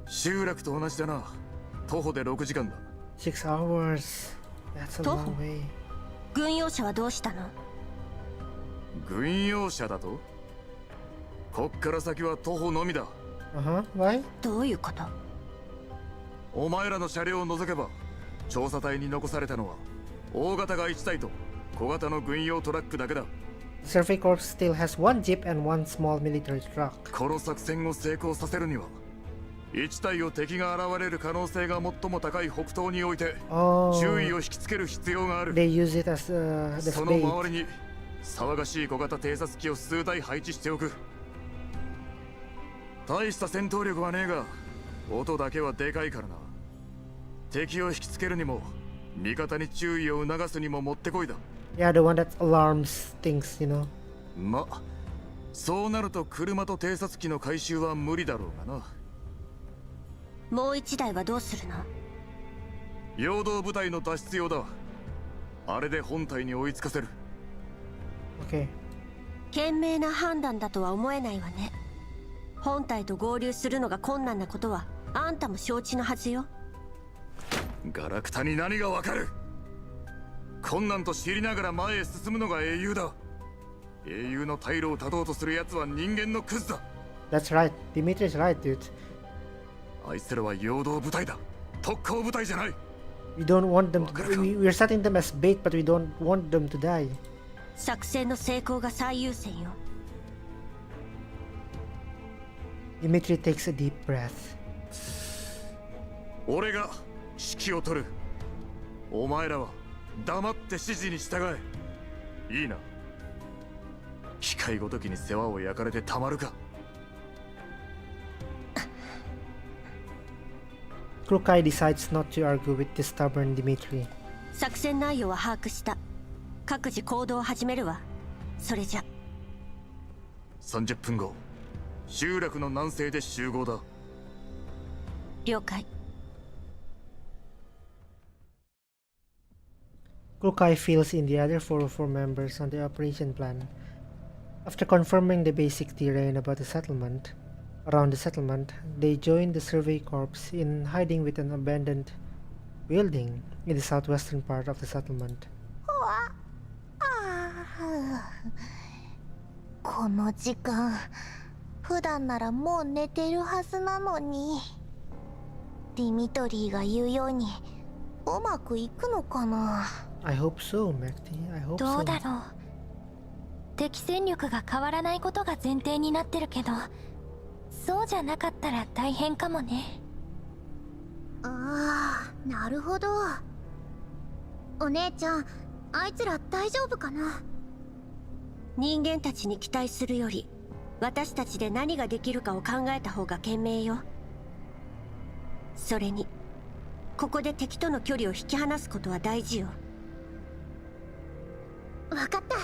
集落と同じだな。徒歩で6時間だ。 6 hours. That's a long way. 軍用車はどうしたの？軍用車だと？こっから先は徒歩のみだ。Why? どういうこと？お前らの車両を除けば調査隊に残されたのは大型が1台と小型の軍用トラックだけだ。 The Survey Corps still has one jeep and one small military truck. この作戦を成功させるには1体を敵が現れる可能性が最も高い北東において Oh, 注意を引きつける必要がある。 they use it as the その bait. 周りに騒がしい小型偵察機を数台配置しておく。大した戦闘力はねえが音だけはでかいからな。敵を引きつけるにも味方に注意を促すにももってこいだ。 Yeah, the one that alarms things, you know. ま、そうなると車と偵察機の回収は無理だろうがな。もう1台はどうするの？陽動部隊の脱出用だ。あれで本体に追いつかせる。 Okay. 賢明な判断だとは思えないわね。本体と合流するのが困難なことはあんたも承知のはずよ。ガラクタに何がわかる。困難と知りながら前へ進むのが英雄だ。英雄の退路を断とうとする奴は人間のクズだ。 That's right. Dimitri's right, dude. あいつらは陽動部隊だ。特攻部隊じゃない。 We don't want them to. We're setting them as bait, but we don't want them to die. 作戦の成功が最優先よ。Dimitri takes a deep breath. 俺が指揮を取る。お前らは黙って指示に従え。いいな。機械ごときに世話を焼かれてたまるか。Klukai decides not to argue with the stubborn Dimitri. 作戦内容は把握した。各自行動を始めるわ。それじゃ。30分後、集落の南西で集合だ。了解。Klukai fills in the other 404 members on the operation plan. After confirming the basic terrain about the settlement, around the settlement, they join the survey corps in hiding with an abandoned building in the southwestern part of the settlement. この時間、普段ならもう寝てるはずなのに。ディミトリーが言うようにうまくいくのかな。I hope so, Mekti. I hope so. どうだろう。敵戦力が変わらないことが前提になってるけど、そうじゃなかったら大変かもね。ああ、なるほど。お姉ちゃん、あいつら大丈夫かな。人間たちに期待するより、私たちで何ができるかを考えた方が賢明よ。それに、ここで敵との距離を引き離すことは大事よ。わかった。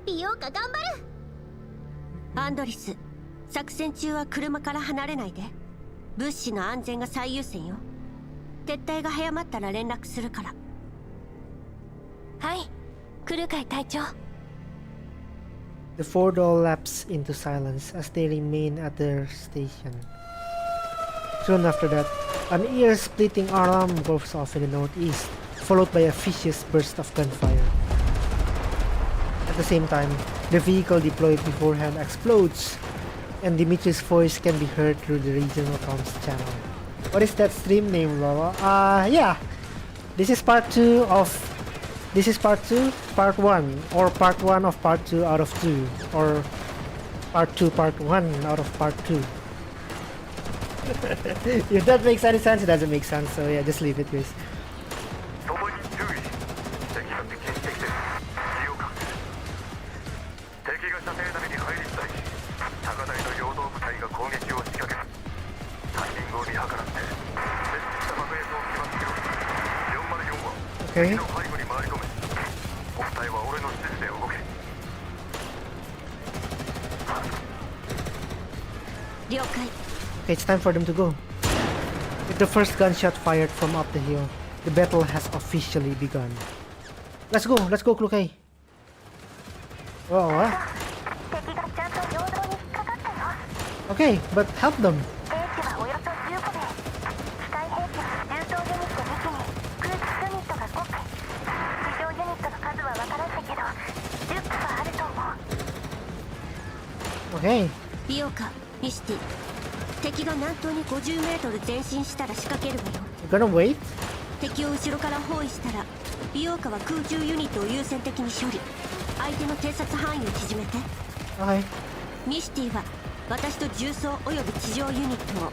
美容家頑張る。アンドリス、作戦中は車から離れないで。物資の安全が最優先よ。撤退が早まったら連絡するから。はい、クルカイ隊長。The four all lapse into silence as they remain at their station. Soon after that, an ear-splitting alarm goes off in the northeast, followed by a vicious burst of gunfire. At the same time, the vehicle deployed beforehand explodes, and Dimitri's voice can be heard through the regional comms channel. What is that stream name, Lola? Yeah. This is part 2 of... This is part 2, part 1, or part 1 of part 2 out of 2, or part 2, part 1 out of part 2. If that makes any sense, it doesn't make sense, so yeah, just leave it, guys. 外に注意。敵が敵にしてきてる。利用か。敵が射程内に入り次第、高台の陽動部隊が攻撃を仕掛ける。タイミングを見計らって設置した爆薬を起爆しろ。404は敵の背後に回り込め。お二人は俺の指示で動け。了解。Okay, it's time for them to go. With the first gunshot fired from up the hill, the battle has officially begun. Let's go, Klukai. Oh, what? 敵がちゃんと陽動に引っかかったよ。Okay, but help them. 兵士はおよそ15名。機械兵器は重装ユニット2機に空気ユニットが5機。地上ユニットの数はわからんだけど、10機はあると思う。Okay. 美容家、ミシティ。敵が南東に50メートル前進したら仕掛けるわよ。You gonna wait? 敵を後ろから包囲したら、美容家は空中ユニットを優先的に処理。相手の偵察範囲を縮めて。Okay. ミシティは私と重装および地上ユニットを。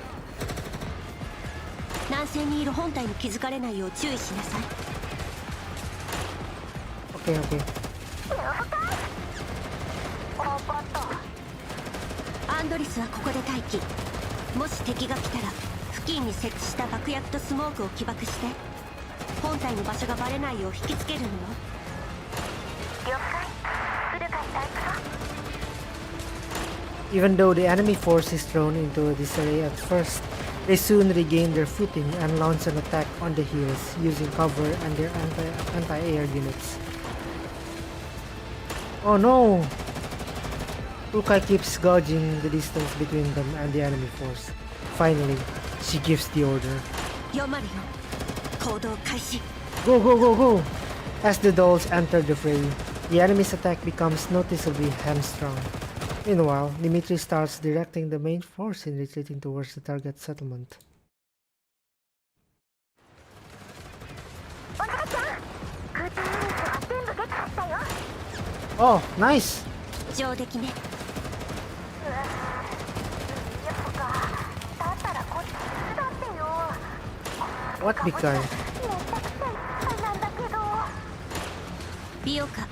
南西にいる本体に気づかれないよう注意しなさい。Okay, okay. アンドリスはここで待機。もし敵が来たら付近に設置した爆薬とスモークを起爆して本体の場所がバレないよう引きつけるのよ。了解。クルカイ隊長。 Even though the enemy force is thrown into disarray at first, they soon regain their footing and launch an attack on the hills using cover and their anti-air units. Oh no! Ukai keeps gauging the distance between them and the enemy force. Finally, she gives the order. 404行動開始 Go, go, go, go! As the dolls enter the fray, the enemy's attack becomes noticeably hamstrung. Meanwhile, Dimitri starts directing the main force in retreating towards the target settlement. Oh, nice! 上出来ね What big guy? 美容家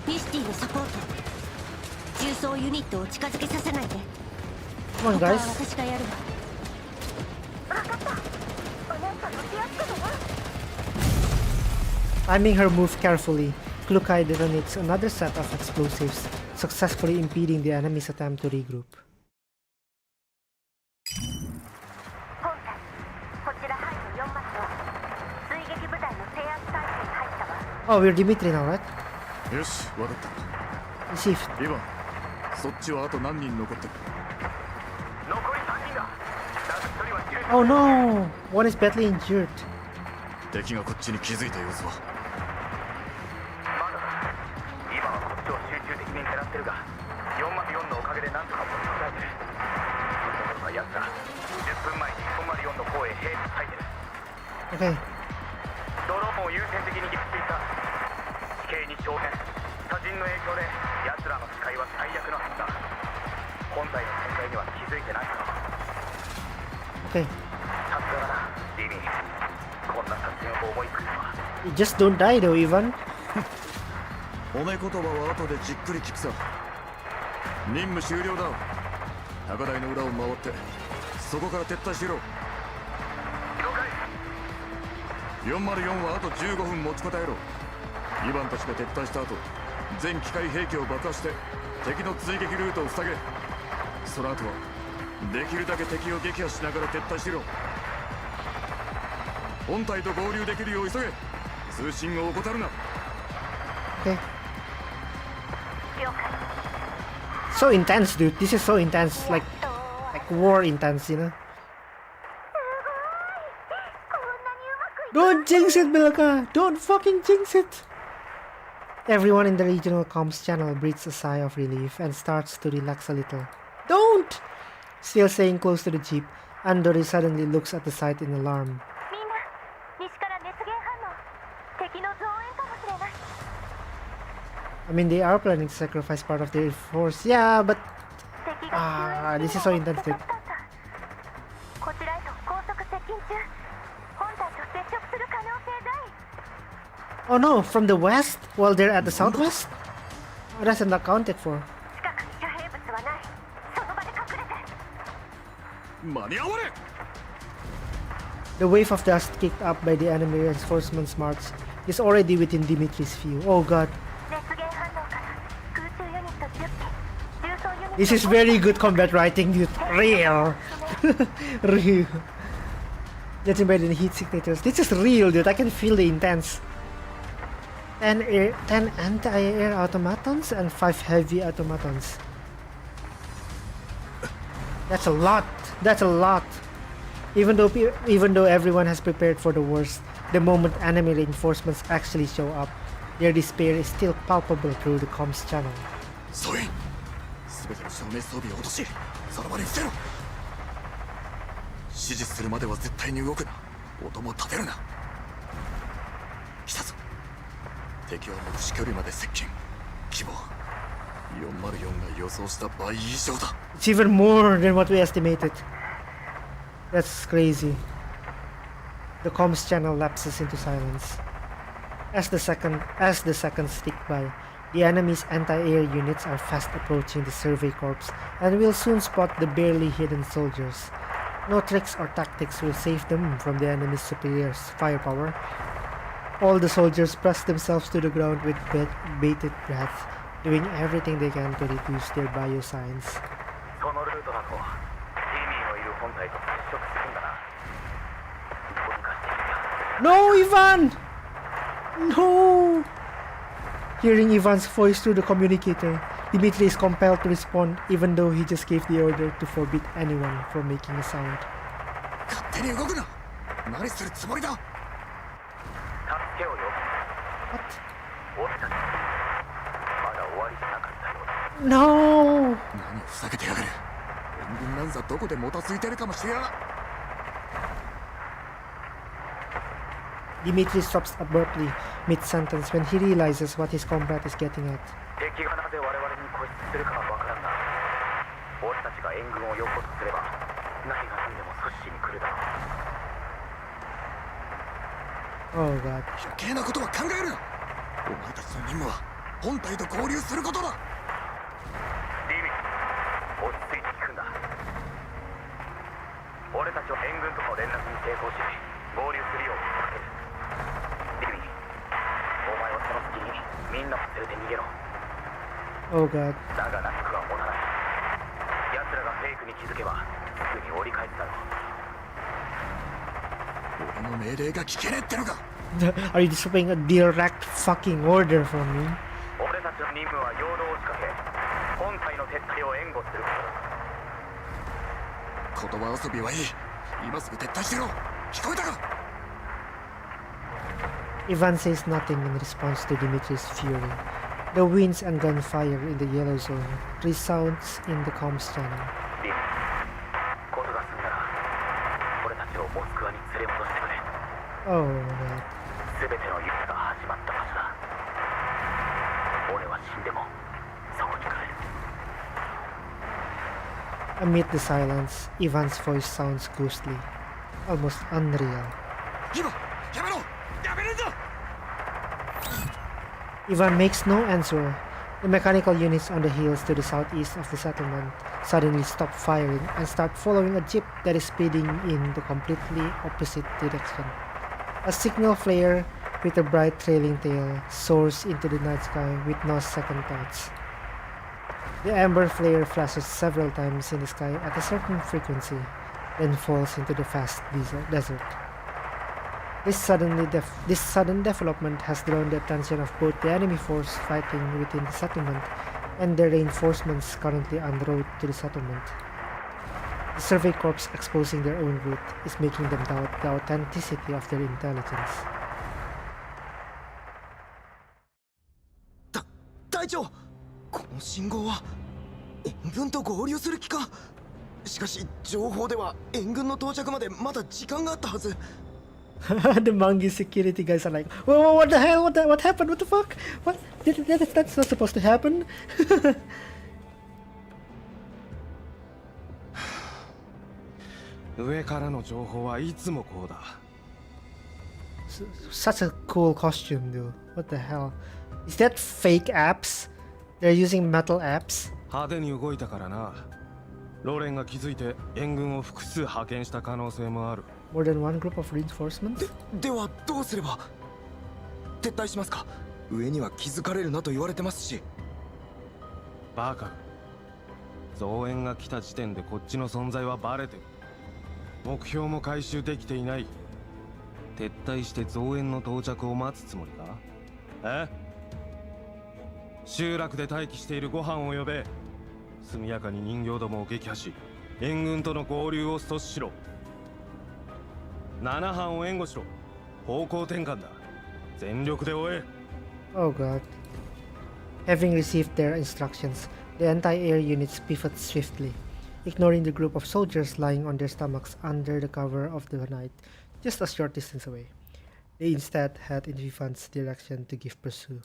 ミスティのサポート重装ユニットを近づけさせないで Come on, 他は guys. 私がやるわ Timing her move carefully, Klukai detonates another set of explosives, successfully impeding the enemy's attempt to regroup. 本隊こちらハイド4マスは追撃部隊の制圧態勢に入ったわ Oh, we're Dimitri now, right? よし、わかった。 Received. イヴァン、そっちはあと何人残ってる？残り3人だ。だが1人は重傷。 Oh no! One is badly injured. 敵がこっちに気づいた様子は。まだだ。今はこっちを集中的に狙ってるが、404のおかげでなんとか持ちこたえてる。その奴ら、10分前に404の方へ兵士入ってる。 Okay. ドローンを優先的に撃っていた。地形に正面、多人の影響で奴らの視界は最悪のはずだ。本体の存在には気づいてないか。 Okay. さすがだな、リミー。こんな作戦を思いつくのは。 You just don't die though, Ivan. 褒め言葉は後でじっくり聞くさ。任務終了だ。高台の裏を回ってそこから撤退しろ。了解。404はあと15分持ちこたえろ。イヴァンたちが撤退した後、全機械兵器を爆破して敵の追撃ルートを塞げ。その後はできるだけ敵を撃破しながら撤退しろ。本隊と合流できるよう急げ。通信を怠るな。 Okay. So intense, dude. This is so intense. Like war intense, you know? Don't jinx it, Milka! Don't fucking jinx it! Everyone in the regional comms channel breathes a sigh of relief and starts to relax a little. Don't! Still staying close to the jeep, Andori suddenly looks at the site in alarm. みんな西から熱源反応敵の増援かもしれない I mean, they are planning to sacrifice part of their force. Yeah, but 敵が this is so intense, dude. こちらへと高速接近中本体と接触する可能性大 Oh no, from the west? While they're at the southwest? Oh, that's not accounted for. 近くに遮蔽物はないその場で隠れて間に合われ。 The wave of dust kicked up by the enemy reinforcements march is already within Dimitri's view. Oh god. 熱源反応から空中ユニット10機重装ユニット This is very good combat writing, dude. Real. Real. Judging by the heat signatures. This is real, dude. I can feel the intense. 10 anti-air automatons and 5 heavy automatons. That's a lot. That's a lot. Even though everyone has prepared for the worst, the moment enemy reinforcements actually show up, their despair is still palpable through the comms channel. 総員、すべての照明装備を落とし、その場に伏せろ。指示するまでは絶対に動くな。音も立てるな。来たぞ。敵は目視距離まで接近。規模は404が予想した倍以上だ。It's even more than what we estimated. That's crazy. The comms channel lapses into silence. As the seconds tick by, the enemy's anti-air units are fast approaching the survey corps and will soon spot the barely hidden soldiers. No tricks or tactics will save them from the enemy's superior firepower. All the soldiers press themselves to the ground with bated breath, doing everything they can to reduce their biosigns. そのルートだとティミーのいる本体と接触するんだな。どうかしてみた。 No, Ivan! No! Hearing Ivan's voice through the communicator, Dimitri is compelled to respond even though he just gave the order to forbid anyone from making a sound. 勝手に動くな。何するつもりだ。助けを呼ぶ。 What? 俺たちまだ終わりじゃなかったようだ。 No! 何をふざけてやがる。援軍なんざどこでもたついてるかもしれん。 Dimitri stops abruptly mid-sentence when he realizes what his comrade is getting at. 敵がなぜ我々に固執するかは分からんが、俺たちが援軍を呼ぼうとすれば何が何でも阻止しに来るだろう。 Oh god. 余計なことは考えるな。お前たちの任務は本体と合流することだ。リミ、落ち着いて聞くんだ。俺たちは援軍との連絡に成功し合流するようにかける。リミ、お前はその隙にみんなを連れて逃げろ。 Oh god. だがなくは持たない。奴らがフェイクに気づけばすぐに折り返すだろう。俺の命令が聞けねえってのか。 Are you disobeying a direct fucking order from me? 俺たちの任務は陽動を仕掛け、本体の撤退を援護することだ。言葉遊びはいい。今すぐ撤退しろ。聞こえたか。 Ivan says nothing in response to Dimitri's fury. The winds and gunfire in the yellow zone resounds in the comms channel. リム、ことが済んだら俺たちをモスクワに連れ戻してくれ。 Oh god. 全ての夢が始まった場所だ。俺は死んでもそこに帰る。 Amid the silence, Ivan's voice sounds ghostly, almost unreal. 今やめろ。やめるんだ。 Ivan makes no answer. The mechanical units on the hills to the southeast of the settlement suddenly stop firing and start following a jeep that is speeding in the completely opposite direction. A signal flare with a bright trailing tail soars into the night sky with no second thoughts. The amber flare flashes several times in the sky at a certain frequency, then falls into the vast desert. This sudden development has drawn the attention of both the enemy force fighting within the settlement and the reinforcements currently en route to the settlement. The survey corps exposing their own route is making them doubt the authenticity of their intelligence. 隊長、この信号は援軍と合流する気か。しかし情報では援軍の到着までまだ時間があったはず。 The Mangi security guys are like, whoa, what the hell? What happened? What the fuck? What? That's not supposed to happen. 上からの情報はいつもこうだ。 Such a cool costume, dude. What the hell? Is that fake apps? They're using metal apps? 派手に動いたからな。ローレンが気づいて援軍を複数派遣した可能性もある。 More than one group of reinforcements? ではどうすれば。撤退しますか。上には気づかれるなと言われてますし。バカ。増援が来た時点でこっちの存在はバレてる。目標も回収できていない。撤退して増援の到着を待つつもりか。え？集落で待機しているご飯を呼べ。速やかに人形どもを撃破し、援軍との合流を阻止しろ。7班を援護しろ。方向転換だ。全力で追え。 Oh god. Having received their instructions, the anti-air units pivot swiftly, ignoring the group of soldiers lying on their stomachs under the cover of the night, just a short distance away. They instead head in Vivan's direction to give pursuit.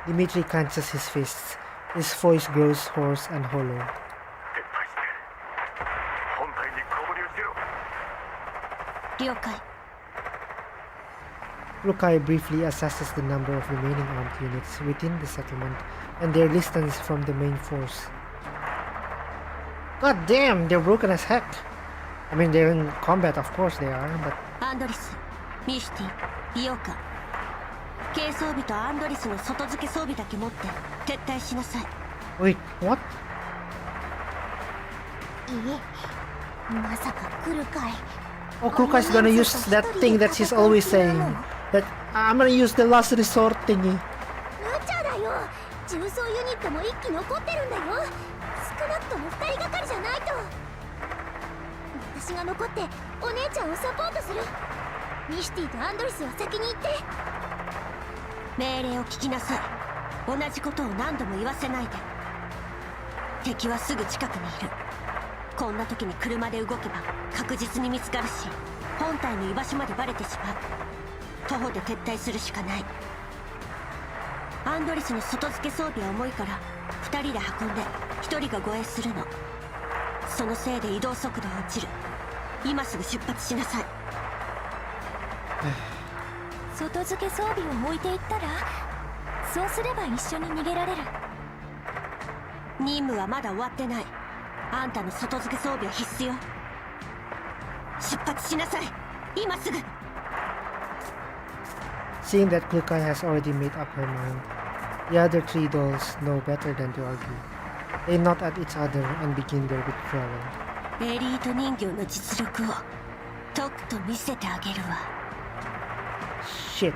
Dimitri clenches his fists. His voice grows hoarse and hollow. 了解。Rukai briefly assesses the number of remaining armed units within the settlement and their distance from the main force. God damn, they're broken as heck. I mean, they're in combat, of course they are, but... アンドリス、ミシティ、ビオカ。軽装備とアンドリスの外付け装備だけ持って撤退しなさい。Wait, what? まさか来るかい。 Oh, Krukai's gonna use that thing that she's always saying. That I'm gonna use the last resort thingy. 無茶だよ。重装ユニットも1機残ってるんだよ。少なくとも2人がかりじゃないと。私が残ってお姉ちゃんをサポートする。ミシティとアンドリスは先に行って。命令を聞きなさい。同じことを何度も言わせないで。敵はすぐ近くにいる。こんな時に車で動けば確実に見つかるし、本体の居場所までバレてしまう。徒歩で撤退するしかない。アンドリスの外付け装備は重いから2人で運んで1人が護衛するの。そのせいで移動速度は落ちる。今すぐ出発しなさい。外付け装備を置いていったら、そうすれば一緒に逃げられる。任務はまだ終わってない。あんたの外付け装備は必須よ。出発しなさい、今すぐ。 Seeing that Klukai has already made up her mind, the other three dolls know better than to argue. They nod at each other and begin their withdrawal. エリート人形の実力をとくと見せてあげるわ。 Shit.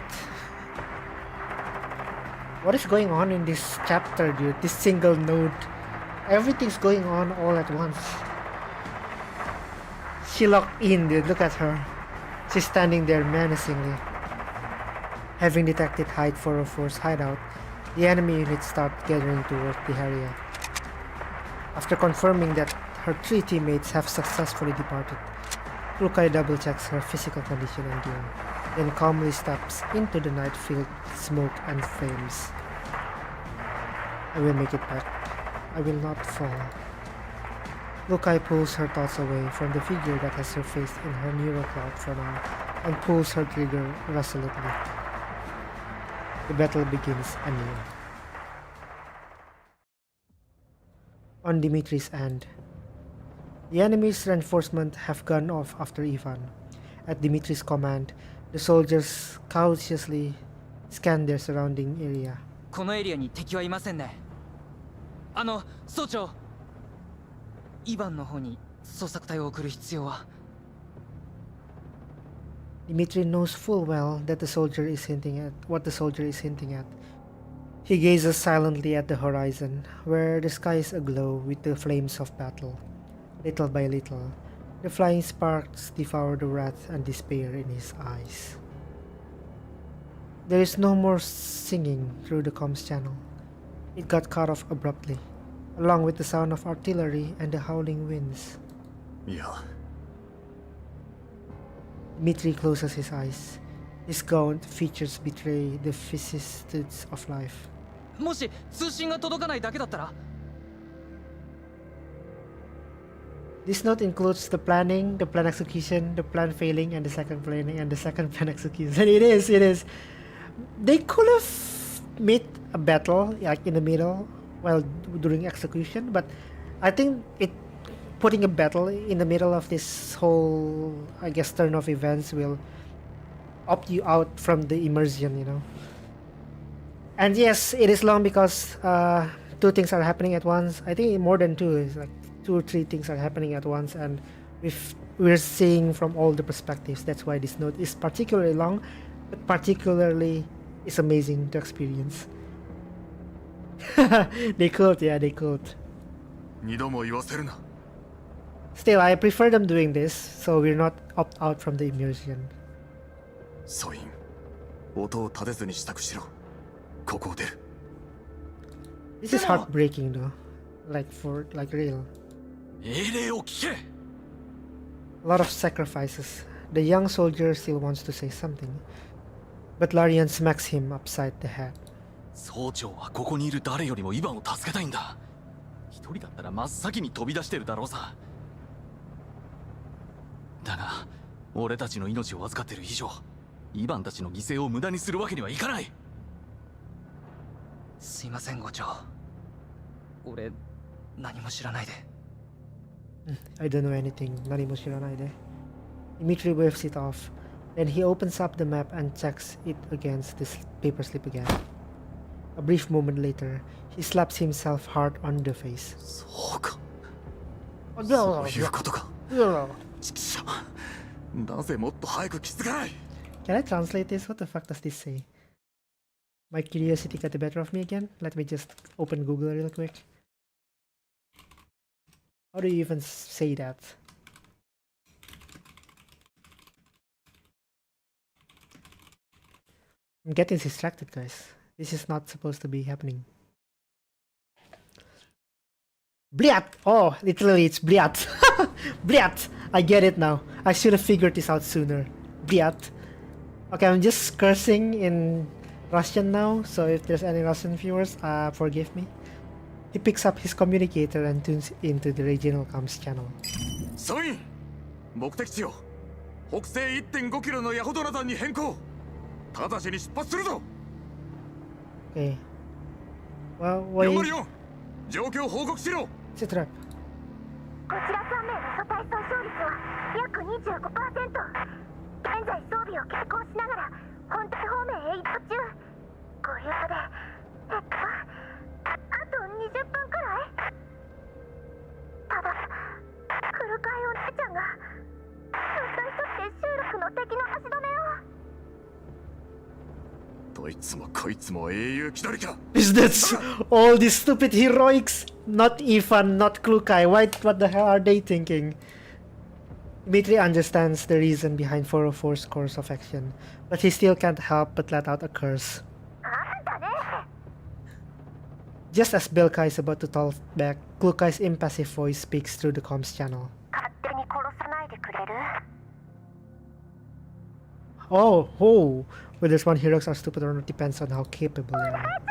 What is going on in this chapter, dude? This single node. Everything's going on all at once. She locked in, dude. Look at her. She's standing there menacingly. Having detected Hyde 404's hideout, the enemy units start gathering towards the area. After confirming that her three teammates have successfully departed, Rukai double-checks her physical condition and gear, then calmly steps into the night filled with smoke and flames. I will make it back. I will not fall. Rukai pulls her thoughts away from the figure that has surfaced in her neural cloud for now and pulls her trigger resolutely. The battle begins anew. On Dimitri's end, the enemy's reinforcements have gone off after Ivan. At Dimitri's command, the soldiers cautiously scan their surrounding area. このエリアに敵はいませんね。総長、イヴァンの方に捜索隊を送る必要は。 Dimitri knows full well that the soldier is hinting at what the soldier is hinting at. He gazes silently at the horizon, where the sky is aglow with the flames of battle. Little by little, the flying sparks devour the wrath and despair in his eyes. There is no more singing through the comms channel. It got cut off abruptly, along with the sound of artillery and the howling winds. Yeah. Dmitri closes his eyes. His gaunt features betray the vicissitudes of life. もし通信が届かないだけだったら。 This note includes the planning, the plan execution, the plan failing, and the second planning and the second plan execution. It is. They could have made a battle like in the middle while during execution, but I think putting a battle in the middle of this whole, I guess, turn of events will opt you out from the immersion, you know. And yes, it is long because two things are happening at once. I think more than two. It's like 2 or 3 things are happening at once, and we're seeing from all the perspectives. That's why this note is particularly long, but particularly is amazing to experience. They could. 二度も言わせるな。 Still, I prefer them doing this, so we're not opt out from the immersion. ソイン、音を立てずに支度しろ。ここを出る。 This is heartbreaking though. Like real. 命令を聞け。 A lot of sacrifices. The young soldier still wants to say something, but Larian smacks him upside the head. 総長はここにいる誰よりもイヴァンを助けたいんだ。一人だったら真っ先に飛び出してるだろうさ。だが俺たちの命を預かってる以上イヴァンたちの犠牲を無駄にするわけにはいかない。すいません伍長、俺何も知らないで。I don't know anything. 何も知らないで。Dimitri waves it off. Then he opens up the map and checks it against the paper slip again. A brief moment later, he slaps himself hard on the face. そうか。そういうことか。ちくしょう。なぜもっと早く気づかない。Can I translate this? What the fuck does this say? My curiosity got the better of me again. Let me just open Google real quick. How do you even say that? I'm getting distracted, guys. This is not supposed to be happening. Bliat! Oh, literally it's Bliat. Bliat! I get it now. I should have figured this out sooner. Bliat. Okay, I'm just cursing in Russian now, so if there's any Russian viewers, forgive me. He picks up his communicator and tunes into the regional comms channel. ソイン、目的地を北西 1.5 キロのヤホドラ山に変更。直ちに出発するぞ。Okay. Well, wait. 404、状況報告しろ。Sit up. こちら3名の素体損傷率は約 25%。現在装備を携行しながら本体方面へ移動中。ご了承で。あと20分くらい。ただ、クルカイお姉ちゃんがたった一人で集落の敵の足止めを。どいつもこいつも英雄気取りか。Is that all these stupid heroics? Not Ivan, not Klukai. What the hell are they thinking? Dmitri understands the reason behind 404's course of action, but he still can't help but let out a curse. Just as Belka is about to talk back, Klukai's impassive voice speaks through the comms channel. Oh, whether one heroes are stupid or not depends on how capable they are.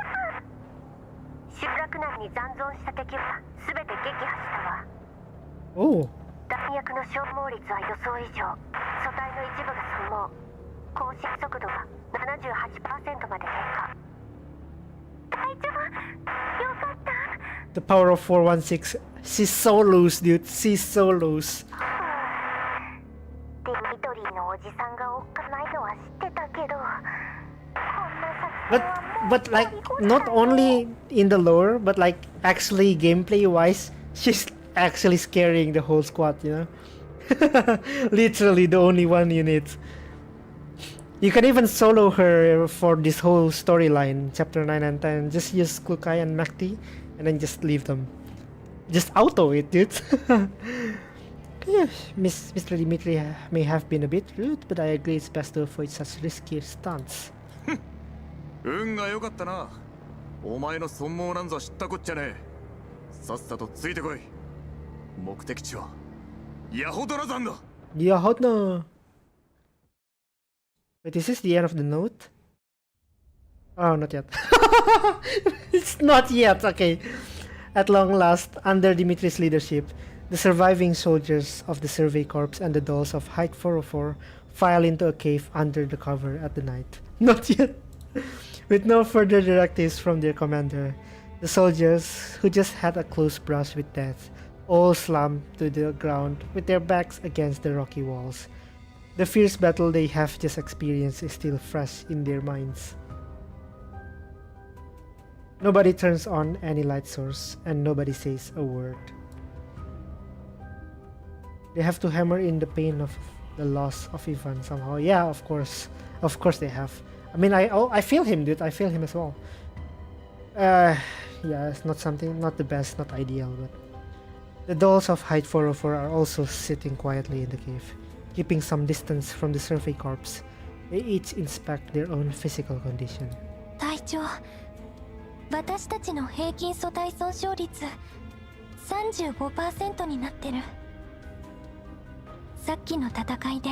集落内に残存した敵は全て撃破したわ。Oh. 弾薬の消耗率は予想以上。素体の一部が消耗。更新速度は 78% まで低下。大丈夫。よかった。The power of 416. She's so loose, dude. She's so loose. ディミトリーのおじさんがおっかないのは知ってたけど。But like not only in the lore, but like actually gameplay wise, she's actually scaring the whole squad, you know. Literally the only one unit. You can even solo her for this whole storyline, chapter 9 and 10. Just use Klukai and Makti and then just leave them. Just auto it, dude. Yeah, Mr. Dimitri may have been a bit rude, but I agree it's best to avoid such risky stunts. 運が良かったな。お前の損耗なんぞ知ったこっちゃねえ。さっさとついてこい。目的地はヤホドラ山だ。Yahodna. Wait, is this the end of the note? Oh, not yet. It's not yet. Okay. At long last, under Dimitri's leadership, the surviving soldiers of the Survey Corps and the dolls of Height 404 file into a cave under the cover at the night. Not yet. With no further directives from their commander, the soldiers, who just had a close brush with death, all slumped to the ground with their backs against the rocky walls. The fierce battle they have just experienced is still fresh in their minds. Nobody turns on any light source, and nobody says a word. They have to hammer in the pain of the loss of Ivan somehow. Yeah, of course. Of course they have. I mean, I feel him, dude. I feel him as well. Yeah, it's not the best, not ideal, but... The dolls of Height 404 are also sitting quietly in the cave, keeping some distance from the Survey Corps. They each inspect their own physical condition. 隊長、私たちの平均素体損傷率 35% になってる。さっきの戦いで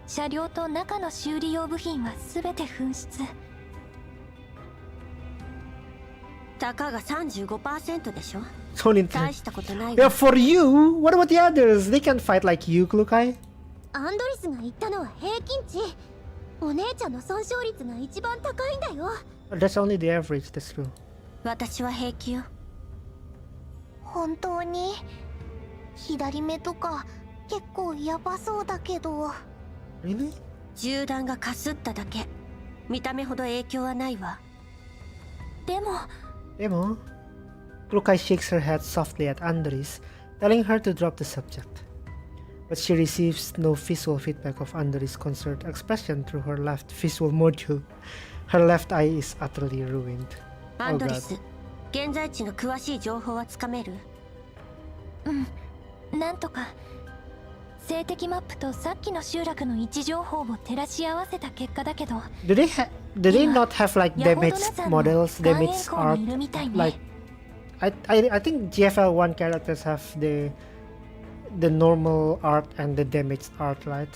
車両と中の修理用部品は全て紛失。たかが 35% でしょ。大したことない。Yeah, for you? What about the others? They can't fight like you, Klukai. アンドリスが言ったのは平均値。お姉ちゃんの損傷率が一番高いんだよ。 That's only the average, that's true. 私は平気よ。本当に左目とか結構ヤバそうだけど。 Really? 銃弾がかすっただけ。見た目ほど影響はないわ。でも Demo? Kurukai shakes her head softly at Andris, telling her to drop the subject. But she receives no visual feedback of Andris' concerned expression through her left visual module. Her left eye is utterly ruined. アンドリス、現在地の詳しい情報はつかめる？なんとか静的マップとさっきの集落の位置情報を照らし合わせた結果だけど。 Do they not have like damaged models, damaged art? Like I think GFL1 characters have the normal art and the damaged art, right?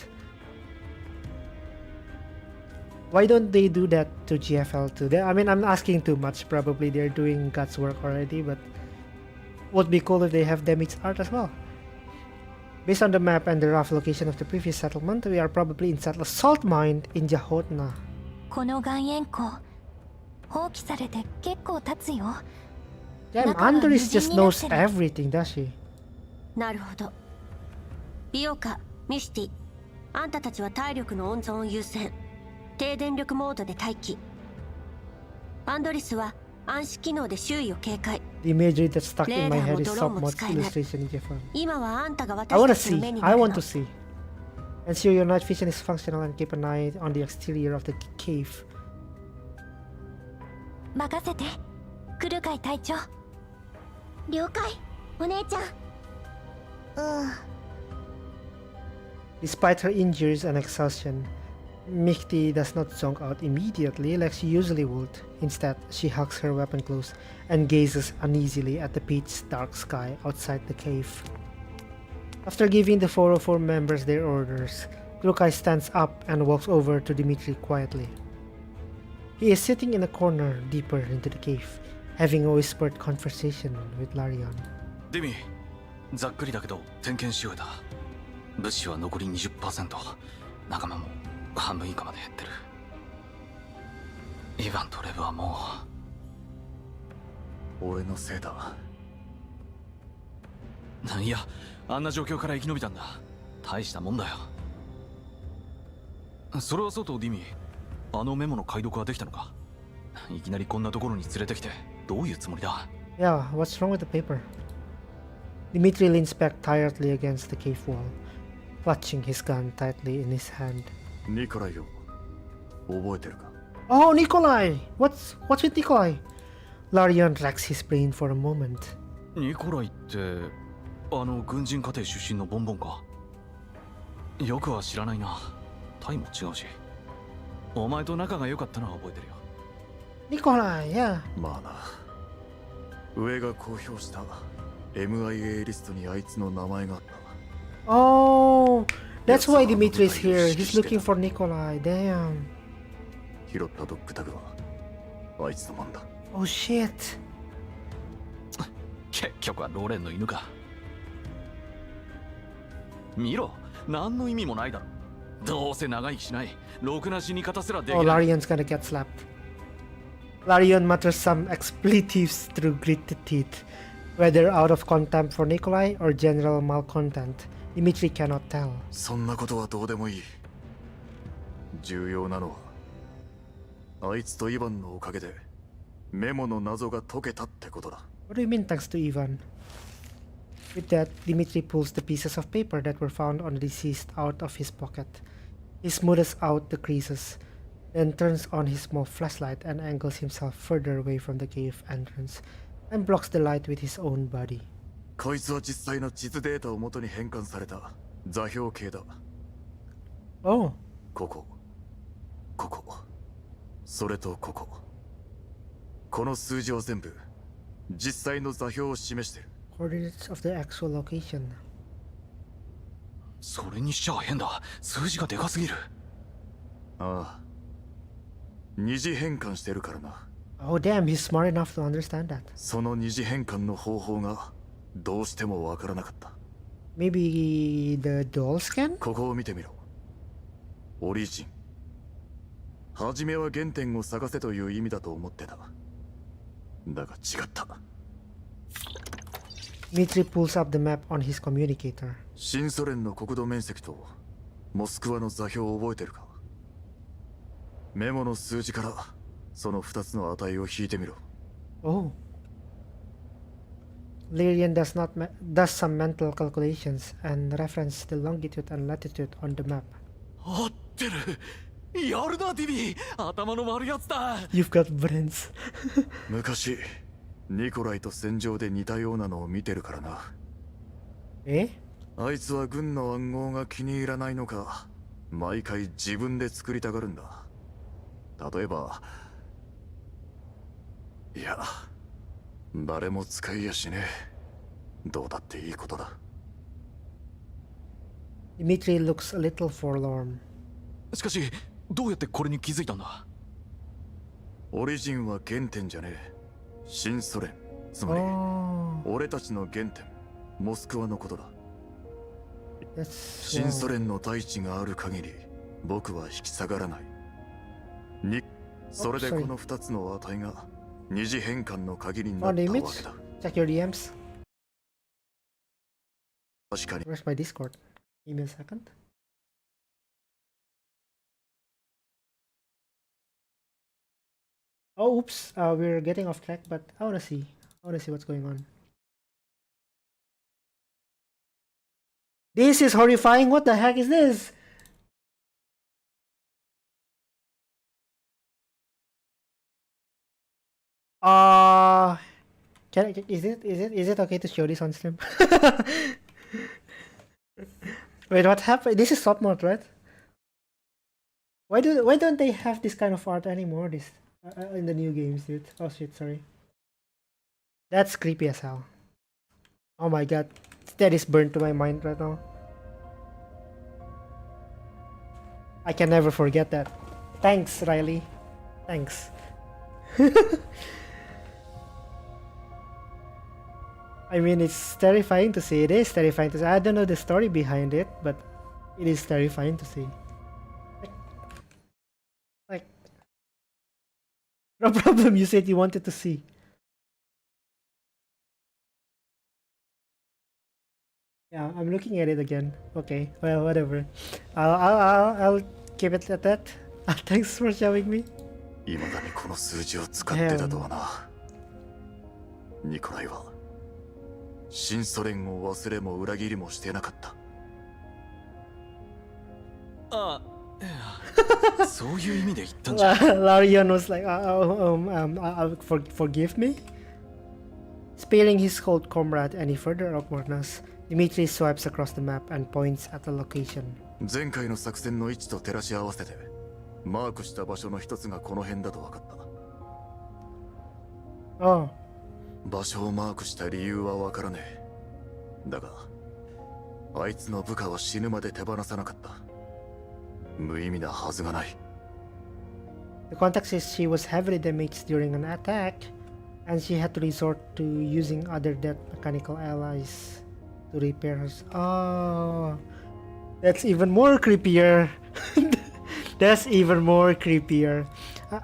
Why don't they do that to GFL2? I mean, I'm asking too much. Probably they're doing God's work already, but would be cool if they have damaged art as well. Based on the map and the rough location of the previous settlement, we are probably inside a salt mine in Jahotna. この岩塩湖放棄されて結構経つよ。 Damn, Andres just knows everything, does she? なるほど。ビオカ、ミスティ、あんたたちは体力の温存を優先。低電力モードで待機。アンドリスは暗視機能で周囲を警戒。 The imagery that's stuck レ in ーダ my ー head も is ドローン top も notch 使えない。 illustration in Japan. 今はあんたが I 私 wanna たちの see. 目にな I る want の to。see. Ensure your night vision is functional and keep an eye on the exterior of the cave. 任せてクルカイ隊長。了解、お姉ちゃん。Despite her injuries and exhaustion, Mikti does not zonk out immediately like she usually would. Instead, she hugs her weapon close and gazes uneasily at the pitch dark sky outside the cave. After giving the 404 members their orders, Klukai stands up and walks over to Dimitri quietly. He is sitting in a corner deeper into the cave, having a whispered conversation with Larion. デミ、ざっくりだけど点検し終えた。物資は残り 20%、 仲間も半分以下まで減ってる。イヴァンとレブはも俺のせいだ。う、いや、あんな状況から生き延びたんだ。大したもんだよ。それはそうとディミ、あのメモの解読はできたのか？いきなりこんなところに連れてきてどういうつもりだ？ Yeah, what's wrong with the paper? Dimitri leans back tiredly against the cave wall, clutching his gun tightly in his hand. ニコライを覚えてるか？ Oh, Nikolai! What's with Nikolai? Larion racks his brain for a moment. ニコライってあの軍人家庭出身のボンボンか？よくは知らないな。タイも違うし。お前と仲が良かったのは覚えてるよ。Nikolai, yeah. まあな。上が公表した MIA リストにあいつの名前があった。 Oh, that's why Dimitri is here. He's looking for Nikolai. Damn. 拾ったドッグタグはあいつのもんだ。 Oh shit. 結局はローレンの犬か。見ろ、何の意味もないだろ。どうせ長生きしない。ろくな死に方すらでき Oh, ない。 Larion's gonna get slapped. Larion mutters some expletives through gritted teeth. Whether out of contempt for Nikolai or general malcontent, Dimitri cannot tell. そんなことはどうでもいい。重要なのは、あいつとイヴァンのおかげでメモの謎が解けたってことだ。What do you mean thanks to Ivan? With that, Dimitri pulls the pieces of paper that were found on the deceased out of his pocket. He smoothes out the creases, then turns on his small flashlight and angles himself further away from the cave entrance, and blocks the light with his own body. こいつは実際の地図データを元に変換された座標系だ。 Oh. ここ、ここ、それとここ。この数字は全部実際の座標を示してる。 Coordinates of the actual location. それにしちゃ変だ。数字がでかすぎる。ああ。二次変換してるからな。Oh damn, he's smart enough to understand that. その二次変換の方法がどうしてもわからなかった。 Maybe the doll scan? ここを見てみろ。オリジン、初めは原点を探せという意味だと思ってた。だが違った。Dmitry pulls up the map on his communicator. 新ソ連の国土面積とモスクワの座標を覚えてるか？メモの数字からその2つの値を引いてみろ。Oh. Lyrian does some mental calculations and reference the longitude and latitude on the map. 合ってる。やるなディビー、頭の悪いやつだ。 You've got brains. 昔ニコライと戦場で似たようなのを見てるからな。え？あいつは軍の暗号が気に入らないのか、毎回自分で作りたがるんだ。例えば、いや、誰も使いやしねえ。どうだっていいことだ。Dmitry looks a little forlorn. しかし、どうやってこれに気づいたんだ？オリジンは原点じゃねえ。新ソ連。つまり、俺たちの原点、モスクワのことだ。新ソ連の大地がある限り、僕は引き下がらない。それでこの2つの値が二次変換の鍵になったわけだ。Check your DMs. 確かに。Where's my Discord? Give me a second. Oh, oops. We're getting off track, but I wanna see what's going on. This is horrifying. What the heck is this? Is it okay to show this on stream? Wait, what happened? This is soft mode, right? Why don't they have this kind of art anymore? This in the new games, dude. Oh shit, sorry. That's creepy as hell. Oh my god, that is burned to my mind right now. I can never forget that. Thanks, Riley. Thanks. I mean, it's terrifying to see. It is terrifying to see. I don't know the story behind it, but it is terrifying to see. Like no problem. You said you wanted to see. Yeah, I'm looking at it again. Okay, well, whatever. I'll keep it at that. Thanks for showing me. 未だにこの数字を使ってたとはな。ニコライは新ソ連を忘れも裏切りもしてなかった。あ、いや、そういう意味で言ったんじゃ。Larian was like, forgive me? Sparing his cold comrade any further awkwardness, Dmitry swipes across the map and points at the location. 前回の作戦の位置と照らし合わせて、マークした場所の一つがこの辺だと分かった。Oh. 場所をマークした理由は分からねえ。だが、あいつの部下は死ぬまで手放さなかった。無意味なはずがない。The contact says she was heavily damaged during an attack, and she had to resort to using other dead mechanical allies to repair her. Oh, that's even more creepier. That's even more creepier.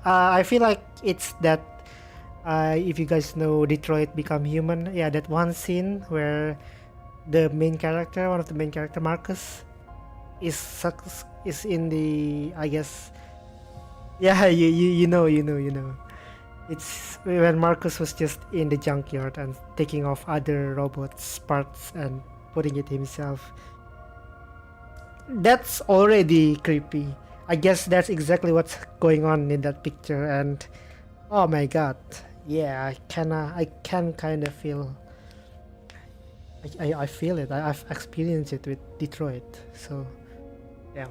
I feel like it's that. If you guys know Detroit Become Human, yeah, that one scene where the main character, one of the main character, Marcus, is in the, I guess, yeah, you know. It's when Marcus was just in the junkyard and taking off other robots' parts and putting it himself. That's already creepy. I guess that's exactly what's going on in that picture, and oh my god. Yeah, I can kind of feel. I feel it. I've experienced it with Detroit. So, yeah.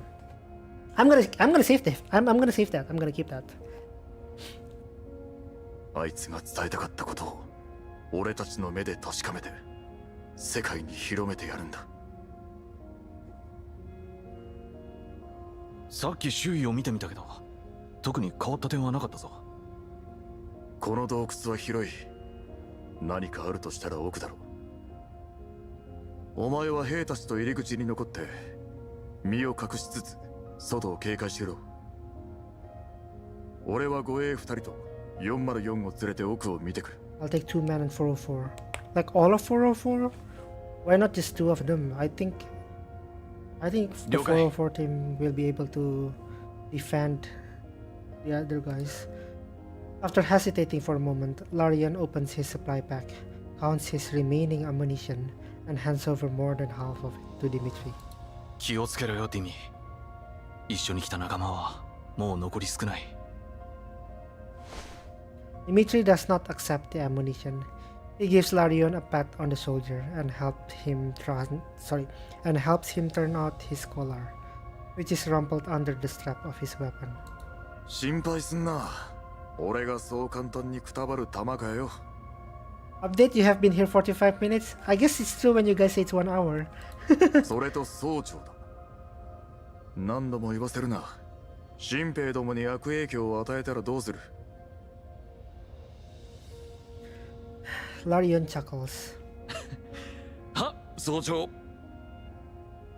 I'm gonna save that. I'm gonna save that. I'm gonna keep that. あいつが伝えたかったことを俺たちの目で確かめて世界に広めてやるんだ。さっき周囲を見てみたけど、特に変わった点はなかったぞ。この洞窟は広い。何かあるとしたら奥だろう。お前は兵たちと入り口に残って身を隠しつつ外を警戒しろ。俺は護衛2人と404を連れて奥を見てくる。 I'll take 2 men and 404. Like all of 404? Why not just 2 of them? I think the 404 team will be able to defend the other guys. After hesitating for a moment, Larian opens his supply pack, counts his remaining ammunition, and hands over more than half of it to Dimitri. 気をつけろよディミ。一緒に来た仲間はもう残り少ない。 Dimitri does not accept the ammunition. He gives Larion a pat on the shoulder and helps him turn out his collar, which is rumpled under the strap of his weapon. 心配すんな。俺がそう簡単にくたばる玉かよ。 Update, you have been here 45 minutes? I guess it's true when you guys say it's 1 hour. それと総長だ。何度も言わせるな。新兵どもに悪影響を与えたらどうする？ Larion chuckles. は、総長。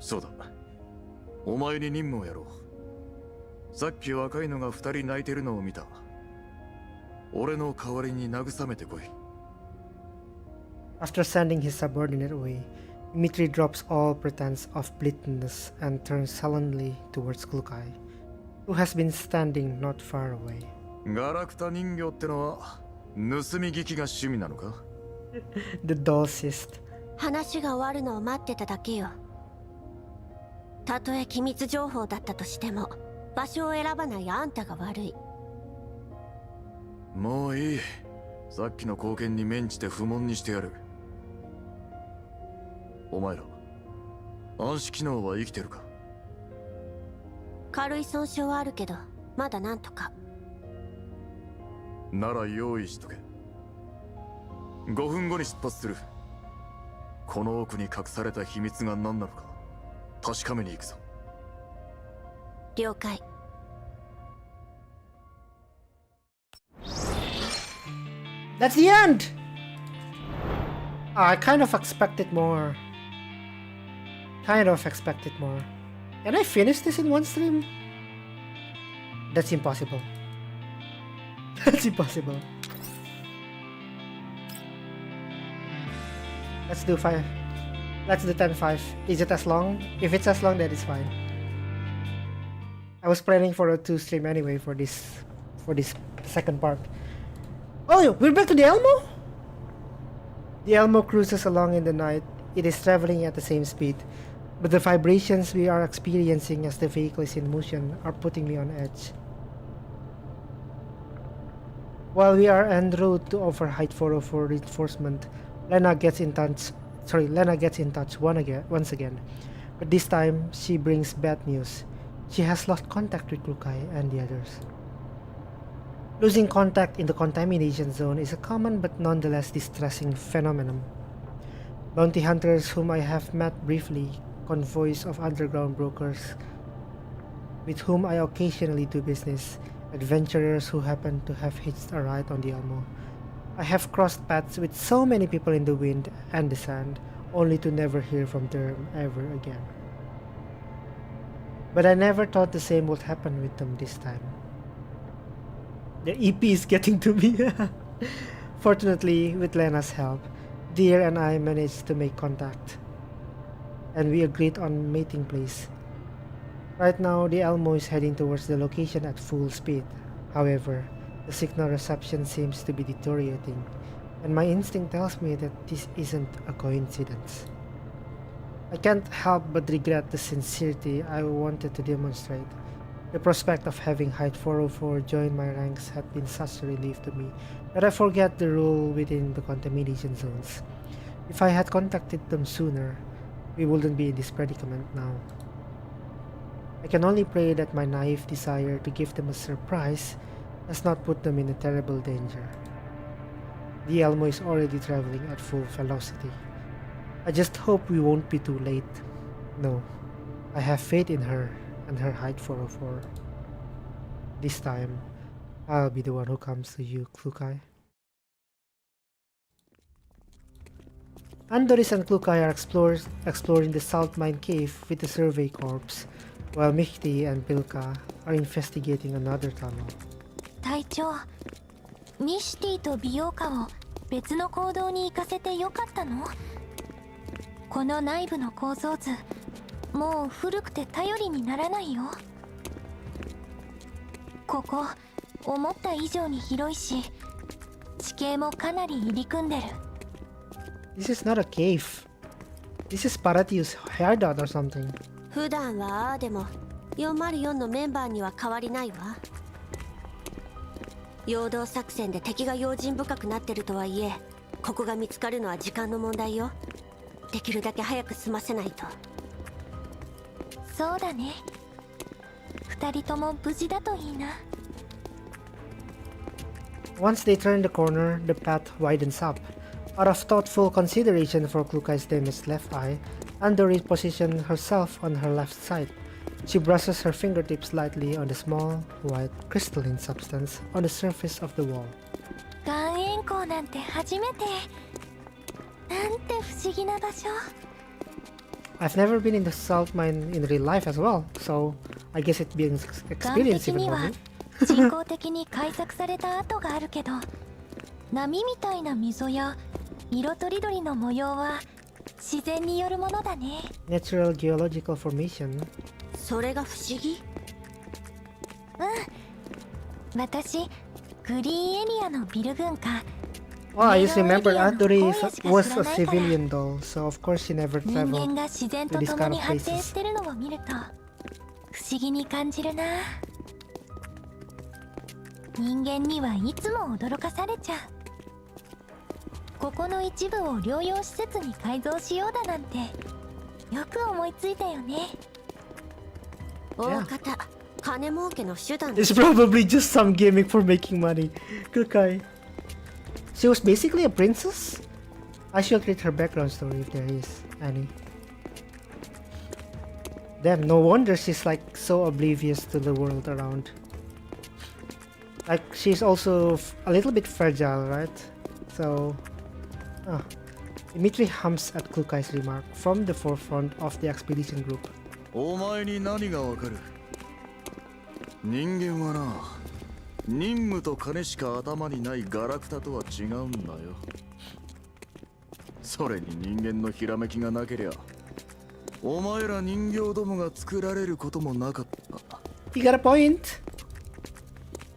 そうだ。お前に任務をやろう。さっき若いのが2人泣いてるのを見た。俺の代わりに慰めてこい。 After sending his subordinate away, Dmitri drops all pretense of blandness and turns sullenly towards Klukai, who has been standing not far away. ガラクタ人形ってのは盗み聞きが趣味なのか？ The doll hissed. 話が終わるのを待ってただけよ。たとえ機密情報だったとしても場所を選ばないあんたが悪い。もういい。さっきの貢献に免じて不問にしてやる。お前ら暗視機能は生きてるか？軽い損傷はあるけどまだなんとか。なら用意しとけ。5分後に出発する。この奥に隠された秘密が何なのか確かめに行くぞ。了解。That's the end! I kind of expected more. Can I finish this in one stream? That's impossible. That's impossible. Let's do 5. Let's do 10-5. Is it as long? If it's as long, then it's fine. I was planning for a 2 stream anyway for this second part. Oh, we're back to the Elmo? The Elmo cruises along in the night. It is traveling at the same speed, but the vibrations we are experiencing as the vehicle is in motion are putting me on edge. While we are en route to offer Height 404 reinforcement, Lena gets in touch once again, but this time she brings bad news. She has lost contact with Klukai and the others. Losing contact in the contamination zone is a common but nonetheless distressing phenomenon. Bounty hunters whom I have met briefly, convoys of underground brokers with whom I occasionally do business, adventurers who happen to have hitched a ride on the Elmo. I have crossed paths with so many people in the wind and the sand, only to never hear from them ever again. But I never thought the same would happen with them this time. The EP is getting to me. Fortunately, with Lena's help, Deer and I managed to make contact, and we agreed on mating place. Right now, the Elmo is heading towards the location at full speed. However, the signal reception seems to be deteriorating, and my instinct tells me that this isn't a coincidence. I can't help but regret the sincerity I wanted to demonstrate. The prospect of having Height 404 join my ranks had been such a relief to me that I forget the rule within the contamination zones. If I had contacted them sooner, we wouldn't be in this predicament now. I can only pray that my naive desire to give them a surprise has not put them in a terrible danger. The Elmo is already traveling at full velocity. I just hope we won't be too late. No, I have faith in her and her Height 404. This time, I'll be the one who comes to you, Klukai. Andoris and Klukai are exploring the salt mine cave with the survey corps, while Michti and Pilka are investigating another tunnel. 長、ミシティと美容家を別の行動に行かせてよかったの？この内部の構造図、もう古くて頼りにならないよ。ここ思った以上に広いし、地形もかなり入り組んでる。 This is not a cave. This is Paratius hairdo or something. 普段はああでも404のメンバーには変わりないわ。陽動作戦で敵が用心深くなってるとはいえ、ここが見つかるのは時間の問題よ。できるだけ早く済ませないと。そうだね。二人とも無事だといいな。 Once they turn the corner, the path widens up. Out of thoughtful consideration for Klukai's damaged left eye, Andori positions herself on her left side. She brushes her fingertips lightly on the small, white, crystalline substance on the surface of the wall. 岩塩港なんて初めて。なんて不思議な場所。 I've never been in the salt mine in real life as well, so I guess it'd be an experience even for me. 人工的に開削された跡があるけど、波みたいな溝や色とりどりの模様は自然によるものだね。 Natural geological formation. それが不思議？うん。私、グリーンエリアのビル群か。 Oh, I just remembered Andori was a civilian though, so of course she never 人 traveled 間が自然 to と these 共 kind に of 発展 places. してるのを見ると不思議に感じるな。人間にはいつも驚かされちゃう。ここの一部を療養施設に改造しようだなんてよく思いついたよね。大方金儲けの手段。 It's probably just some gimmick for making money. Kukai. She was basically a princess? I should read her background story if there is any. Damn, no wonder she's like so oblivious to the world around. Like, she's also a little bit fragile, right? So... Dimitri hums at Klukai's remark from the forefront of the expedition group. お前に何がわかる？人間はな、任務と金しか頭にないガラクタとは違うんだよ。それに人間のひらめきがなけりゃ、お前ら人形どもが作られることもなかった。 You got a point?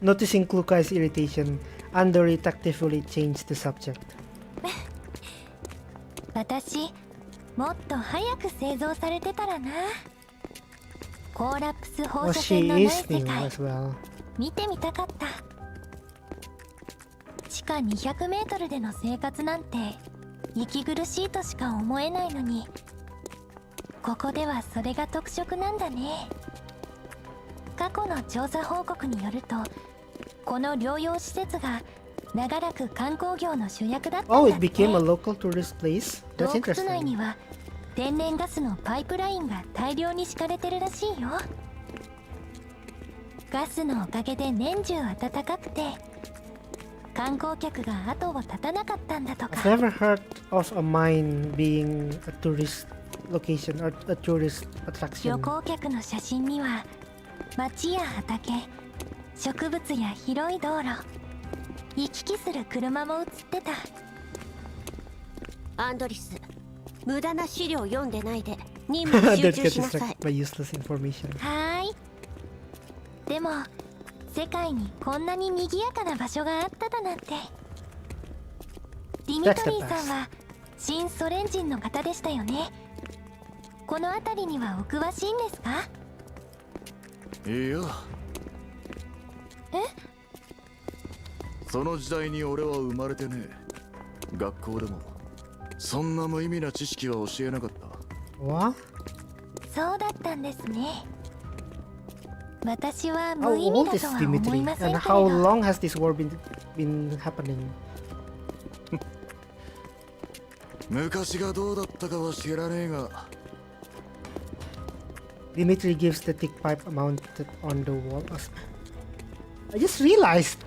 Noticing Klukai's irritation, Andori tactfully changed the subject. 私、もっと早く製造されてたらな。コーラプス放 Well, 射 she 線のない is 世 new 界 as well. 見てみたかった。地下200メートルでの生活なんて息苦しいとしか思えないのに、ここではそれが特色なんだね。過去の調査報告によると、この療養施設が長らく観光業の主役だったんだ Oh, っ it て。 became a local tourist place? 洞 That's 窟内 interesting. には天然ガスのパイプラインが大量に敷かれてるらしいよ。ガスのおかげで年中暖かくて、観光客が後を絶たなかったんだとか。 I've never heard of a mine being a tourist location or a tourist 旅 attraction. 行客の写真には街や畑、植物や広い道路、行き来する車も写ってた。アンドリス、無駄な資料読んでないで任務に Don't 集 get 中しなさい。 distracted by useless information. はーい。でも世界にこんなに賑やかな場所があっただなんて。ディミトリーさんは新ソ連人の方でしたよね。この辺りにはお詳しいんですか？いや。その時代に俺は生まれてねえ。学校でもそんな無意味な知識は教えなかった。 What? そうだったんですね。私は How 無意味 old だ is とは思い Dimitri? ませ And んけれど。 how long has this war been happening? 昔がどうだったかは知らねえが。Dimitri gives the thick pipe mounted on the wall. I just realized,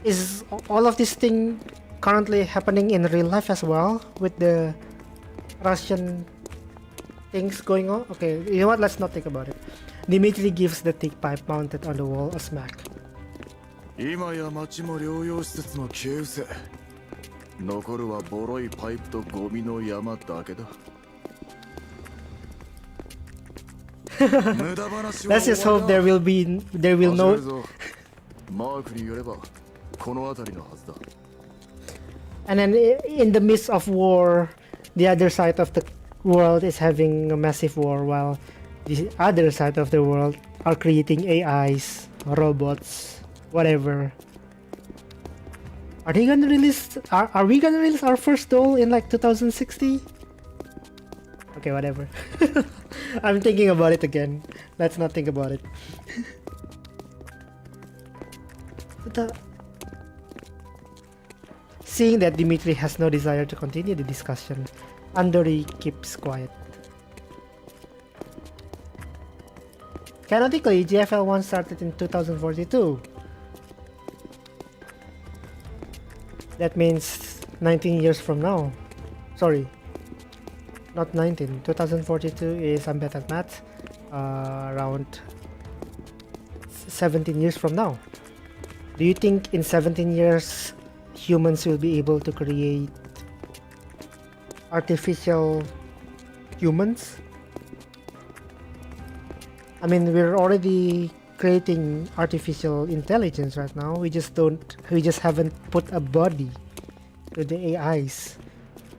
is all of this thing currently happening in real life as well with the Russian things going on? Okay, you know what? Let's not think about it. Dimitri gives the thick pipe mounted on the wall a smack. 今や町も療養施設の消え失せ。残るはボロいパイプとゴミの山だけだ。無駄話は Let's just hope there will no マークによればこの辺りのはずだ。 and then in the midst of war, the other side of the world is having a massive war while the other side of the world are creating AIs, robots, whatever. Are they gonna release are we gonna release our first doll in like 2060? Okay, whatever. I'm thinking about it again. Let's not think about it. Seeing that Dimitri has no desire to continue the discussion, Andori keeps quiet. Canonically, GFL 1 started in 2042. That means 19 years from now. Sorry, not 19. 2042 is, I'm bad at math, around 17 years from now. Do you think in 17 years humans will be able to create artificial humans? I mean, we're already creating artificial intelligence right now. We just haven't put a body to the AIs.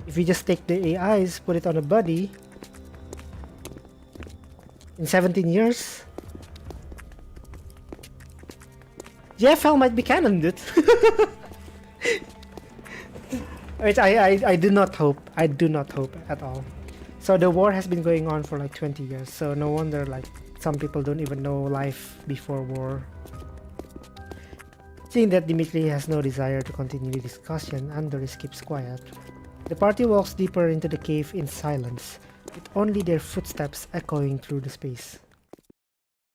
If we just take the AIs, put it on a body, in 17 years, GFL might be canon, dude. Which I do not hope. I do not hope at all. So the war has been going on for like 20 years. So no wonder like some people don't even know life before war. Seeing that Dimitri has no desire to continue the discussion, Andorus keeps quiet. The party walks deeper into the cave in silence, with only their footsteps echoing through the space.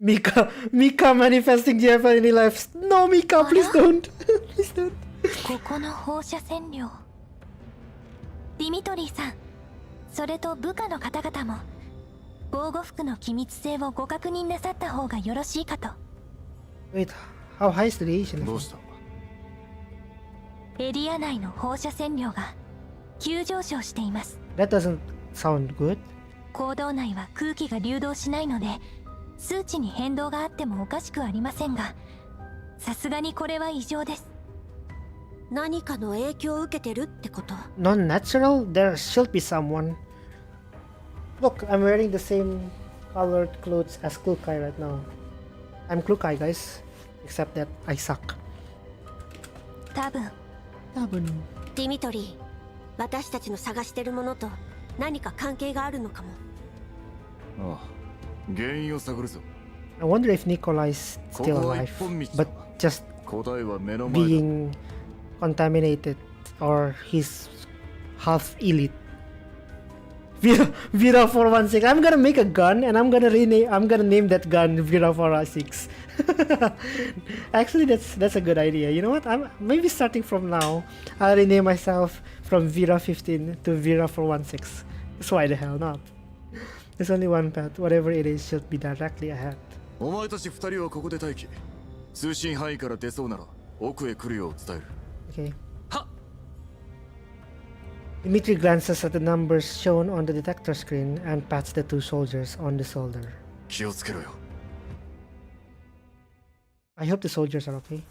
Mika manifesting GFL in real life. No, Mika, please don't. Please don't. ここの放射線量。ディミトリーさん、それと部下の方々も防護服の機密性をご確認なさった方がよろしいかと。Wait, how high is the radiation? どうした？エリア内の放射線量が急上昇しています。That doesn't sound good. 坑道内は空気が流動しないので、数値に変動があってもおかしくありませんが、さすがにこれは異常です。何かの影響を受けてるってこと？ Non-natural? There should be someone. Look, I'm wearing the same colored clothes as Klukai right now. I'm Klukai, guys. Except that I suck. 多分ディミトリー、私たちの探してるものと何か関係があるのかも。ああ、原因を探るぞ。 I wonder if Nikolai's still alive, but just 答えは目の前だ。 being contaminated or he's half elite. ViRA 416. I'm gonna make a gun and I'm gonna name that gun ViRA 416. Actually, that's a good idea. You know what? I'm maybe starting from now, I'll rename myself from ViRA 15 to ViRA 416. So why the hell not? There's only one path. Whatever it is should be directly ahead. お前たち二人はここで待機。通信範囲から出そうなら奥へ来るよう伝える。 Okay. Dimitri glances at the numbers shown on the detector screen and pats the two soldiers on the shoulder. 気をつけろよ。 I hope the soldiers are okay.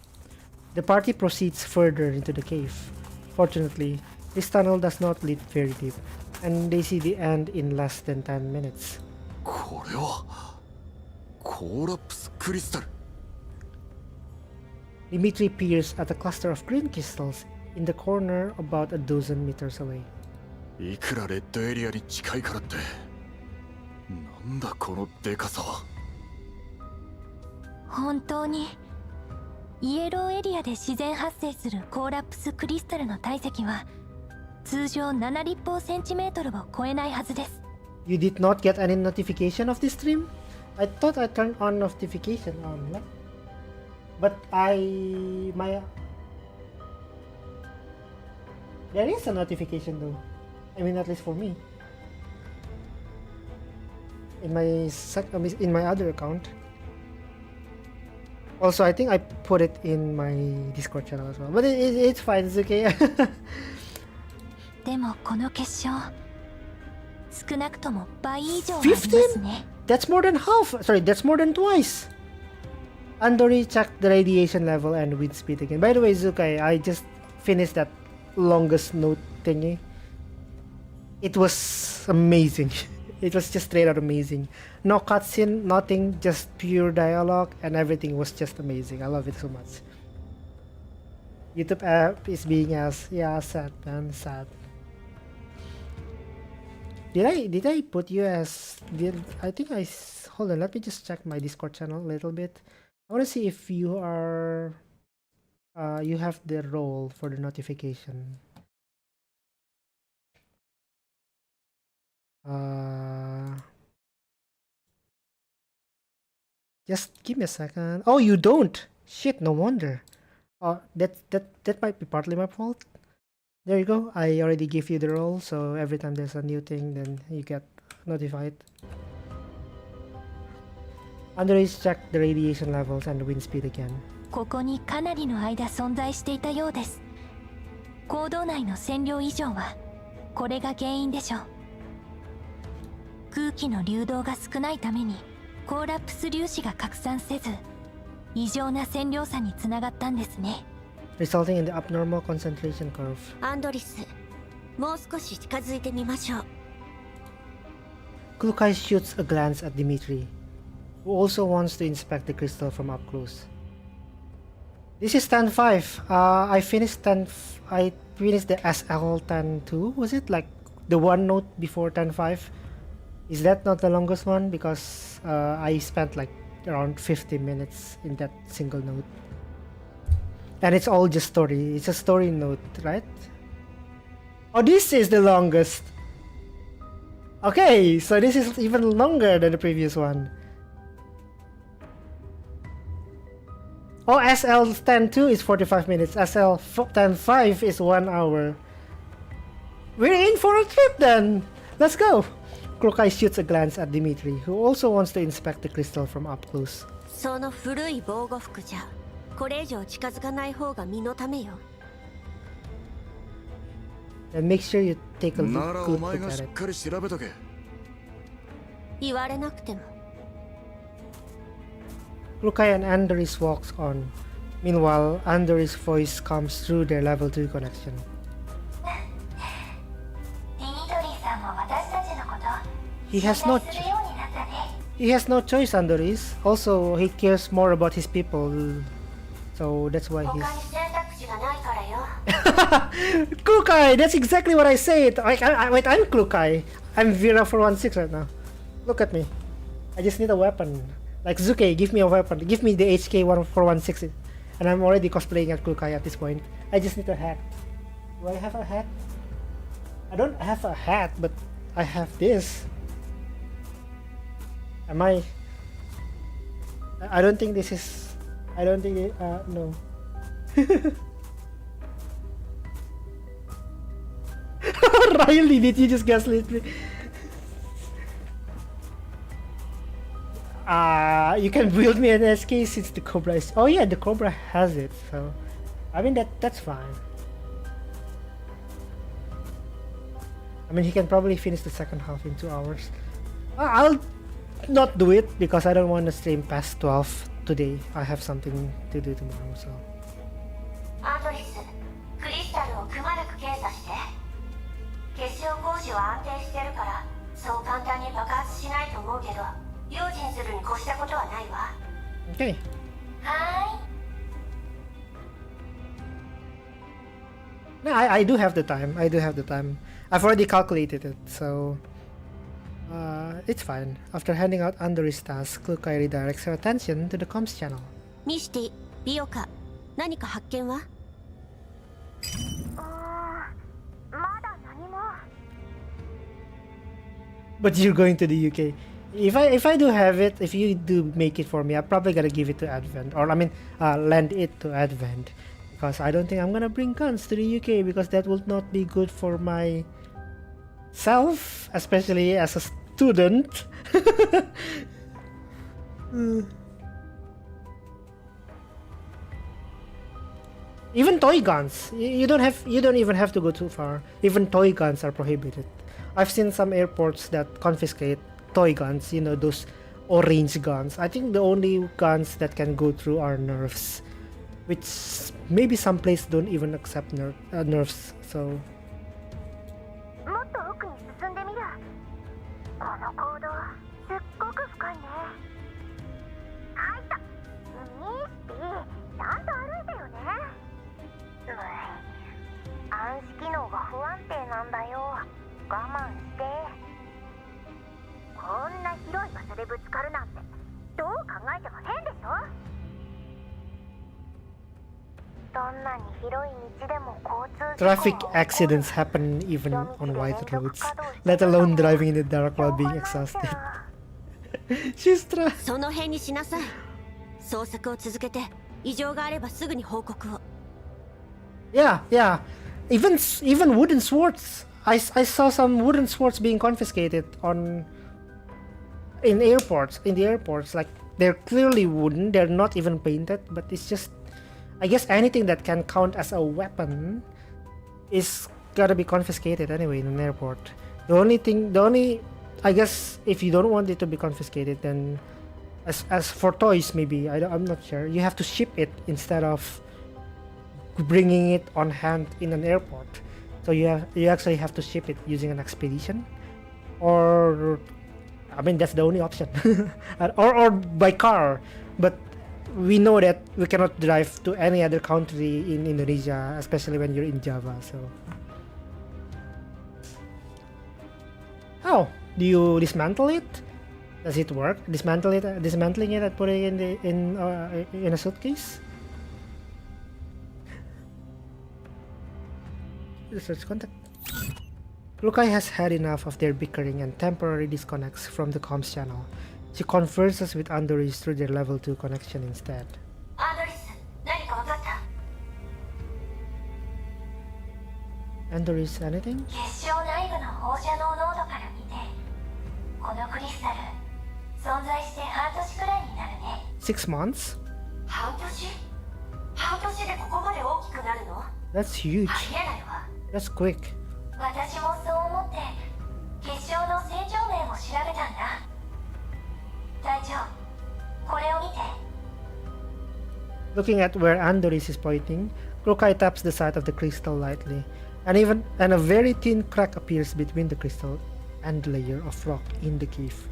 The party proceeds further into the cave. Fortunately, this tunnel does not lead very deep, and they see the end in less than 10 minutes. これはコーラプスクリスタル。 Dimitri peers at a cluster of green crystals in the corner about a dozen meters away. いくらレッドエリアに近いからって、なんだこのデカさは。本当にイエローエリアで自然発生するコーラプスクリスタルの体積は通常7立方センチメートルを超えないはずです。 You did not get any notification of this stream? I thought I turned on notification on, yeah? But there is a notification though. I mean, at least for me. In my other account. Also, I think I put it in my Discord channel as well. But it's fine, it's okay. でもこの結晶少なくとも倍以上ありますね。 That's more than half. Sorry, that's more than twice. Andori checked the radiation level and wind speed again. By the way, Zukai, I just finished that longest note thingy. It was amazing. It was just straight out amazing. No cutscene, nothing, just pure dialogue, and everything was just amazing. I love it so much. YouTube app is being as sad, man, sad. Did I put you as I think hold on, let me just check my Discord channel a little bit. I want to see if you are you have the role for the notification. Just give me a second. Oh, you don't. Shit, no wonder. That might be partly my fault. There you go. I already give you the role, so every time there's a new thing, then you get notified. Andres checked the radiation levels and the wind speed again. ここにかなりの間存在していたようです。坑道内の線量異常はこれが原因でしょう。空気の流動が少ないためにコーラプス粒子が拡散せず、異常な線量差につながったんですね。Resulting in the abnormal concentration curve. アンドリス、もう少し近づいてみましょう。Klukai shoots a glance at Dimitri, who also wants to inspect the crystal from up close. This is 10.5. I finished the SL 10.2. Was it like the one note before 10.5? Is that not the longest one? Because I spent like around 50 minutes in that single note. And it's all just story. It's a story note, right? Oh, this is the longest. Okay, so this is even longer than the previous one. Oh, SL 10.2 is 45 minutes. SL 10.5 is 1 hour. We're in for a trip then. Let's go. Krokai shoots a glance at Dimitri, who also wants to inspect the crystal from up close. その古い防護服じゃ、これ以上近づかない方が身のためよ。And make sure you take a good ならお look 前が at しっ it. かり調べとけ。言われなくても。Krokai and Andris walks on. Meanwhile, Andris' voice comes through their level 2 connection. ディミトリーさんも私たちのこと He has no するようになったね。He has no choice, Andris. Also, he cares more about his people. So that's why 他 he's... に選択肢がないからよ。Klukai! That's exactly what I said! Wait, I'm Klukai. I'm ViRA 416 right now. Look at me. I just need a weapon. Like Zuke, give me a weapon. Give me the HK 416. And I'm already cosplaying at Klukai at this point. I just need a hat. Do I have a hat? I don't have a hat, but I have this. Am I don't think this is... I don't think it... no. Riley, did you just gaslight me? You can build me an SK since the Cobra is... Oh yeah, the Cobra has it, so... I mean, that's fine. I mean, he can probably finish the second half in 2 hours. I'll not do it because I don't want to stream past 12 today. I have something to do tomorrow, so... アンドリス、クリスタルをくまなく検査して。結晶格子は安定してるから、そう簡単に爆発しないと思うけど、用心するに越したことはないわ。Okay. は No, I do have the time. I do have the time. I've already calculated it, so... it's fine. After handing out Andori's task, Klukai redirects her attention to the comms channel. ーい。ミシティ、ビオカ、何か発見は？まだ何も。 But you're going to the UK. If I do have it, if you do make it for me, I'm probably gonna give it to Advent, or I mean, lend it to Advent, because I don't think I'm gonna bring guns to the UK because that will not be good for my self, especially as a student. Even toy guns. You don't even have to go too far. Even toy guns are prohibited. I've seen some airports that confiscate toy guns, you know, those orange guns. I think the only guns that can go through are nerfs, which maybe some places don't even accept nerfs. So もっと奥に進んでみる。この行動すっごく深いね。あいた。ミスティちゃんと歩いてよね。暗視機能が不安定なんだよ。我慢して。こんな広い場所でぶつかるなんてどう考えても変でしょ。どんなに広い道でも交通 traffic accidents happen even on wide roads, let alone driving in the dark while being exhausted. She's trying. その辺にしなさい。捜索を続けて異常があればすぐに報告を。Yeah, yeah. Even wooden swords. I saw some wooden swords being confiscated in the airports. Like, they're clearly wooden. They're not even painted, but it's just, I guess anything that can count as a weapon is gotta be confiscated anyway in an airport. I guess if you don't want it to be confiscated, then as for toys, maybe I'm not sure. You have to ship it instead of bringing it on hand in an airport. So you actually have to ship it using an expedition, or I mean that's the only option, or by car. But we know that we cannot drive to any other country in Indonesia, especially when you're in Java. So how do you dismantle it? Does it work? Dismantling it and putting it in a suitcase? Research contact. Lukai has had enough of their bickering and temporarily disconnects from the comms channel. She converses with Andoris through their level 2 connection instead. Andoris, anything? 6 months? That's huge. That's quick. Looking at where Andoris is pointing, Krokai taps the side of the crystal lightly, and a very thin crack appears between the crystal and the layer of rock in the cave.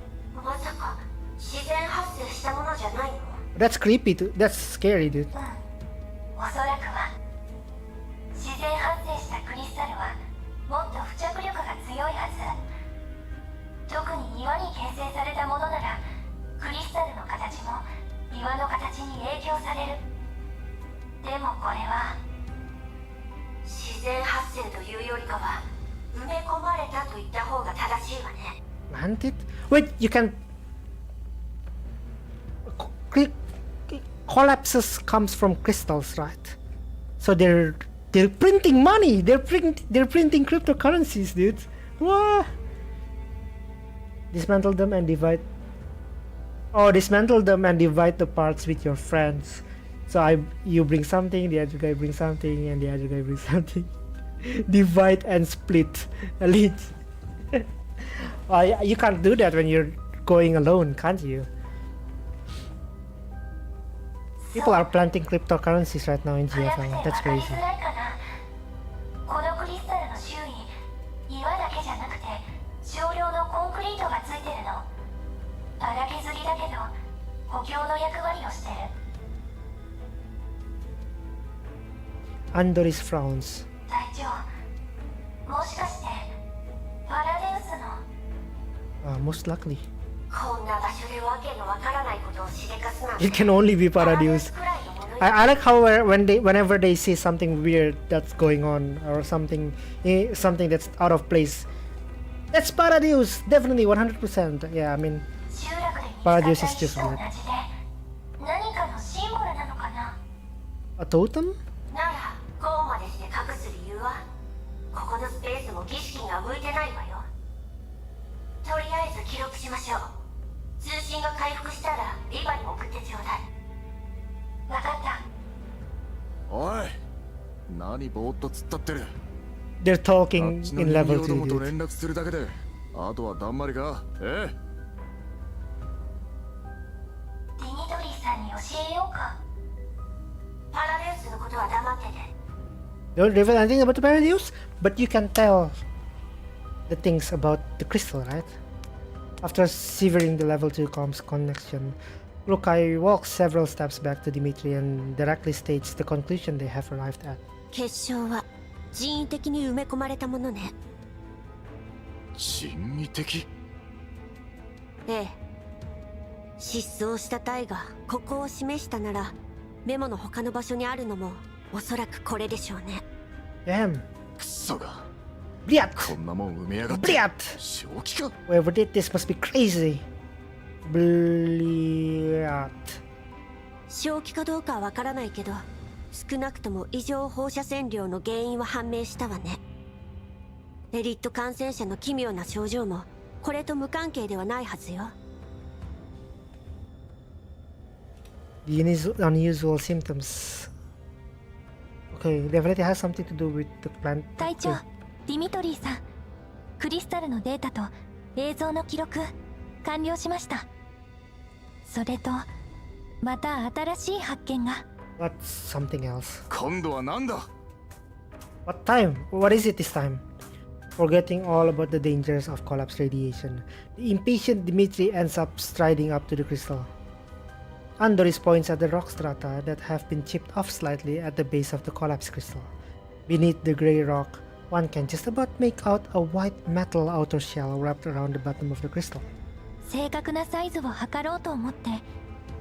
That's creepy, that's scary, dude. Planted? Wait, you can... Collapses comes from crystals, right? So they're printing money. They're printing cryptocurrencies, dude. What? Dismantle them and divide. Oh, dismantle them and divide the parts with your friends. So you bring something, the other guy brings something, and the other guy brings something. Divide and split. Elite. You can't do that when you're going alone, can't you? People are planting cryptocurrencies right now in GFL. That's crazy. Andoris frowns. Most likely. It can only be Paradius. I like how whenever they see something weird that's going on, or something that's out of place, that's Paradius, definitely 100%. Yeah, I mean, Paradius is just weird. A totem? 何ぼーっと突っ立ってる。 They're あ talking っちの in 人 level 形ど 2, もと dude. 連絡するだけで、あとはだんまりか。ええ。ディミトリーさんに教えようか。パラデウスのことは黙ってて。 Don't reveal anything about the Paradeus, but you can tell the things about the crystal, right? After severing the level 2 comms connection, Rukai walks several steps back to Dimitri and directly states the conclusion they have arrived at. 結晶は人為的に埋め込まれたものね。人為的。ええ。失踪した体がここを示したなら、メモの他の場所にあるのもおそらくこれでしょうね。Damn. クソが。Bliat! こんなもん埋めやがって。Bliat! 正気か。 Whoever did this must be crazy. Bliat. 正気かどうかはわからないけど、少なくとも異常放射線量の原因は判明したわね。エリット感染者の奇妙な症状もこれと無関係ではないはずよ。The unusual symptoms. Okay, definitely has something to do with the plant. 隊長、ディミトリーさん、クリスタルのデータと映像の記録完了しました。それとまた新しい発見が。 What's something else? 今度はなんだ。 What time? What is it this time? Forgetting all about the dangers of collapse radiation, the impatient Dmitri ends up striding up to the crystal. Andoris points at the rock strata that have been chipped off slightly at the base of the collapse crystal. Beneath the grey rock, one can just about make out a white metal outer shell wrapped around the bottom of the crystal. 正確なサイズを測ろうと思って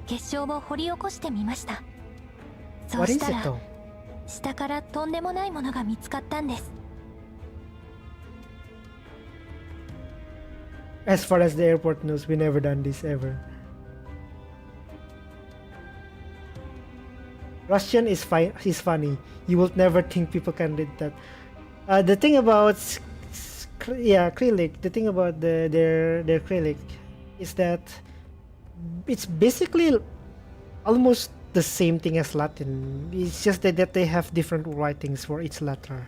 結晶を掘り起こしてみました。そう What し is た it ら though? 下からとんでもないものが見つかったんです。 As far as the airport knows, we never done this ever. Russian is funny. You will never think people can read that. The thing about acrylic. The thing about their acrylic is that it's basically almost the same thing as Latin. It's just that they have different writings for each letter.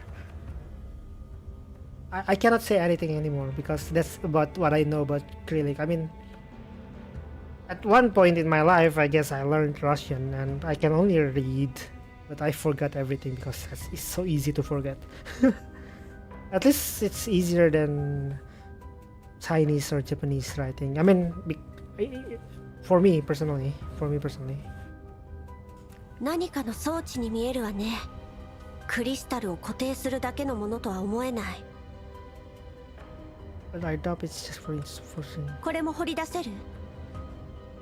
I cannot say anything anymore because that's about what I know about acrylic. I mean, at one point in my life, I guess I learned Russian and I can only read, but I forgot everything because it's so easy to forget. At least it's easier than Chinese or Japanese writing. I mean, for me personally. 何かの装置に見えるわね。クリスタルを固定するだけのものとは思えない。But I doubt it's just for reinforcing. これも掘り出せる？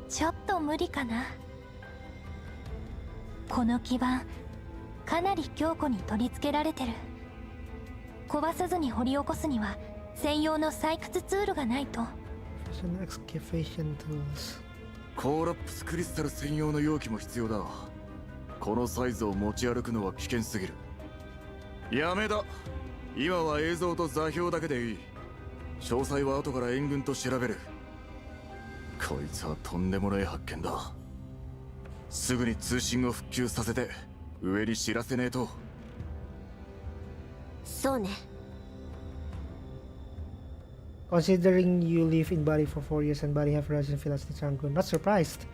ちょっと無理かな。この基板かなり強固に取り付けられてる。壊さずに掘り起こすには専用の採掘ツールがないと。Excavation tools. コーラップスクリスタル専用の容器も必要だ。このサイズを持ち歩くのは危険すぎる。やめだ。今は映像と座標だけでいい。詳細は後から援軍と調べる。こいつはとんでもない発見だ。すぐに通信を復旧させて上に知らせねえと。そうね。Considering you live in Bali for 4 years and Bali have Russian village in Changun, not surprised.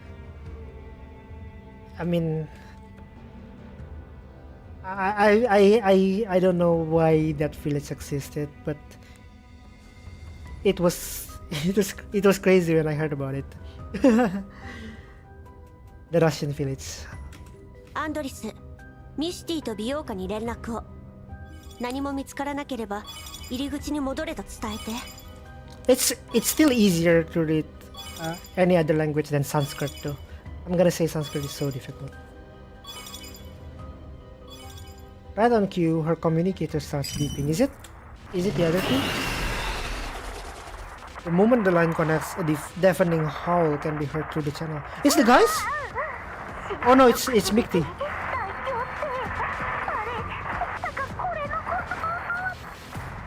I mean, I don't know why that village existed, but it was crazy when I heard about it. The Russian village. アンドリス、ミシティと美容家に連絡を。何も見つからなければ入り口に戻れと伝えて。It's still easier to read any other language than Sanskrit though. I'm gonna say Sanskrit is so difficult. Right on cue, her communicator starts beeping. Is it the other two? The moment the line connects, a deafening howl can be heard through the channel. It's the guys? Oh no, it's Mikti.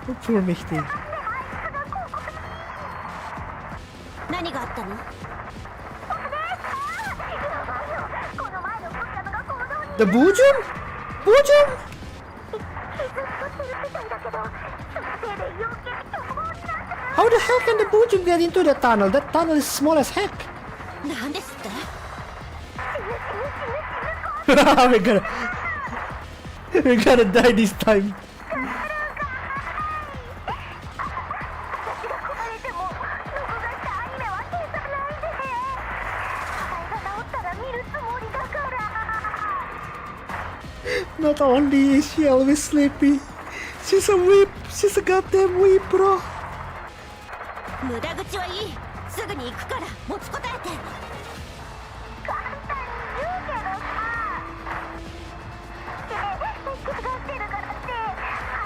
Oh, poor Mikti. 何があったの？ The Bujum? Bujum? How the hell can the Bujum get into the tunnel? That tunnel is small as heck. なんですって we're gonna die this time. Not only is she always sleepy, she's a weep. She's a goddamn weep, bro. 無駄口はいいすぐに行くから持ちこたえて簡単に言うけどさ怪我してるからって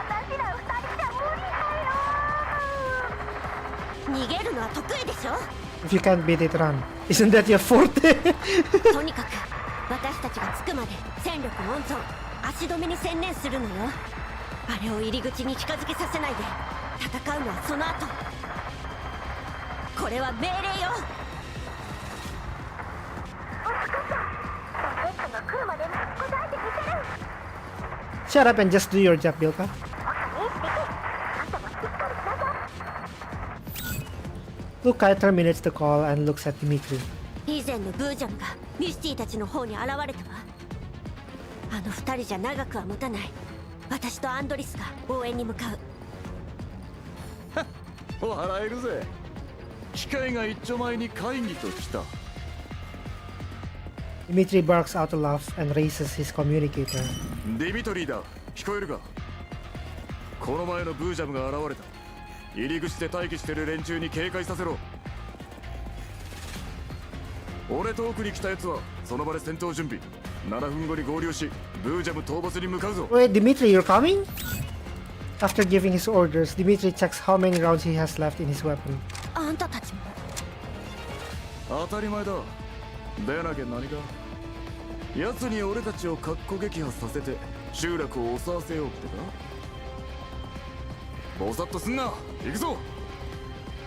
私ら二人じゃ無理だよ逃げるのは得意でしょ If you can't beat it, run. Isn't that your forte? とにかく私たちが着くまで戦力温存足止めに専念するのよあれを入り口に近づけさせないで戦うのはその後これは命令よ Shut up and just do your job, Bilka. Lukai terminates the call and looks at Dimitri. 以前のブージャムがミスティたちの方に現れたわあの二人じゃ長くは持たない私とアンドリスが応援に向かう笑えるぜ機械が一丁前に会議と来た Dimitri barks out a laugh and raises his communicator. ディミトリーだ聞こえるかこの前のブージャムが現れた入り口で待機してる連中に警戒させろ俺と奥に来たやつはその場で戦闘準備7分後に合流しブージャム討伐に向かうぞ Wait, Dimitri, you're coming? After giving his orders, Dimitri checks how many rounds he has left in his weapon. あんたたちも当たり前だでなきゃ何か奴に俺たちを格好撃破させて集落を襲わせようってかぼさっとすんな行くぞ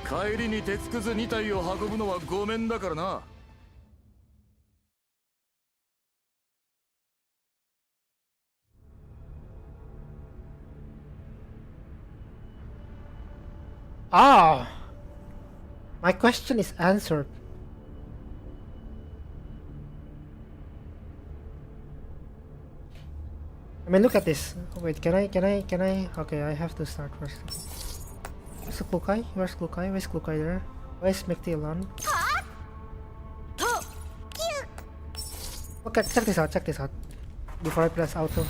帰りに鉄くず2体を運ぶのはごめんだからなAh! My question is answered. I mean, look at this. Wait, can I? Okay, I have to start first. Where's the Klukai? Where's Klukai there? Where's McTillon? Okay, check this out. Before I press auto.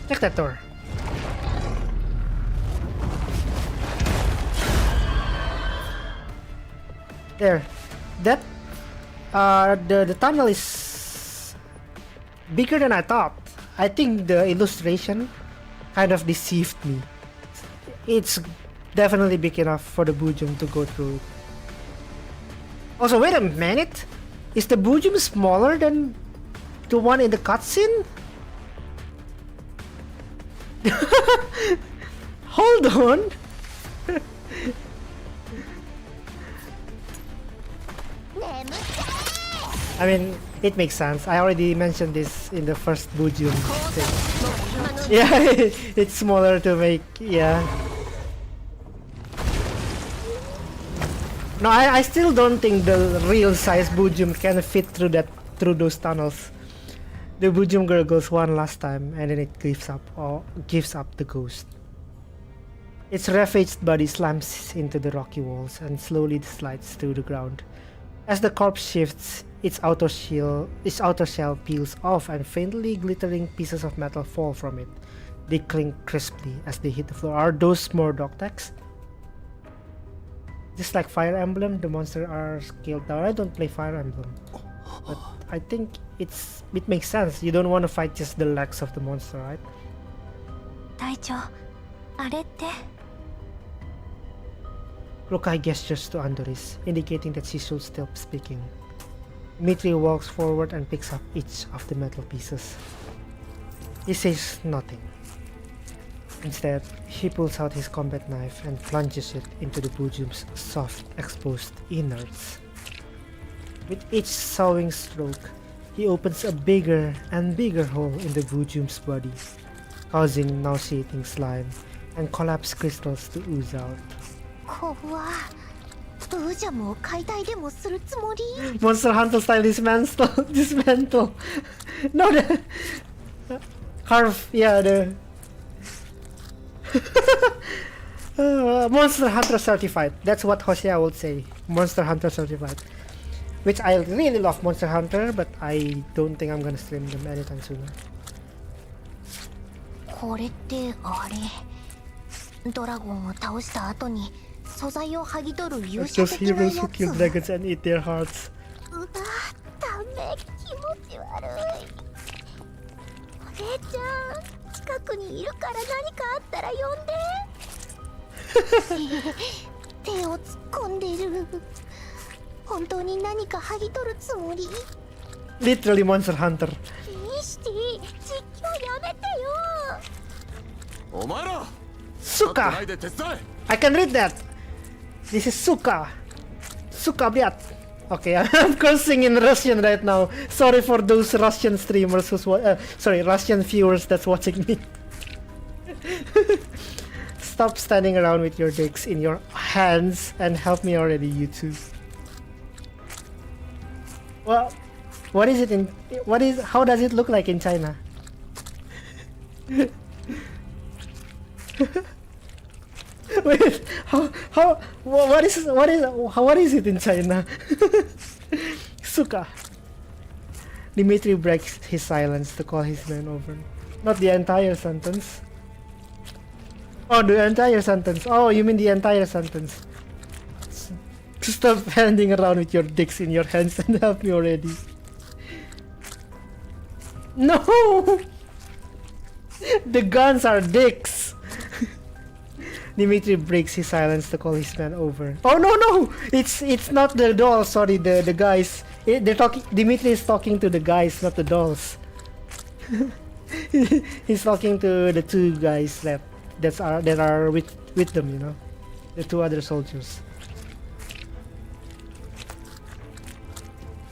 Check that door. There. That the tunnel is bigger than I thought. I think the illustration kind of deceived me. It's definitely big enough for the Bujum to go through it. Also, wait a minute. Is the Bujum smaller than the one in the cutscene? Hold on. I mean, it makes sense. I already mentioned this in the first Bujum thing. Yeah, it's smaller to make, yeah. No, I still don't think the real size Bujum can fit through those tunnels. The Bujum girl goes one last time and then it gives up the ghost. Its ravaged body slams into the rocky walls and slowly slides through the ground. As the corpse shifts, its outer shell peels off and faintly glittering pieces of metal fall from it. They clink crisply as they hit the floor. Are those more dog tags? Just like Fire Emblem, the monsters are scaled down. I don't play Fire Emblem, but I think it makes sense. You don't want to fight just the legs of the monster, right? 隊長、あれって Rukai gestures to Andoris, indicating that she should stop speaking. Dmitri walks forward and picks up each of the metal pieces. He says nothing. Instead, he pulls out his combat knife and plunges it into the Bujum's soft, exposed innards. With each sawing stroke, He opens a bigger and bigger hole in the Bujum's body, causing nauseating slime and collapsed crystals to ooze out. 怖っ。ブージャムを解体でもするつもり？ Monster Hunter style dismantle. No, the carve. Yeah, the Monster Hunter certified. That's what Hosea would say. Monster Hunter certified. Which I really love Monster Hunter, but I don't think I'm gonna stream them anytime soon. これってあれ？ドラゴンを倒した後に素材を剥ぎ取る勇者 Those 的な heroes や who つ。 kill dragons and eat their hearts. うわ、ダメ、気持ち悪い。お姉ちゃん、近くにいるから何かあったら呼んで。手を突っ込んでる。本当に何か剥ぎ取るつもり？ Literally Monster Hunter. ミシティ、実況やめてよ。お前ら Suka! ないで手伝え I can read that! This is Suka! Suka, блядь! Okay, I'm cursing in Russian right now. Sorry for those Russian streamers who's sorry, Russian viewers that's watching me. Stop standing around with your dicks in your hands and help me already, you two. Well, what is it in... How does it look like in China? Wait, what is it in China? Suka. Dimitri breaks his silence to call his men over. Not the entire sentence. Oh, the entire sentence. Oh, you mean the entire sentence. Stop standing around with your dicks in your hands and help me already. No! The guns are dicks! Dimitri breaks his silence to call his men over. Oh no! It's not the dolls, sorry, the guys. They're talking. Dimitri is talking to the guys, not the dolls. He's talking to the two guys that are with them, you know, the two other soldiers.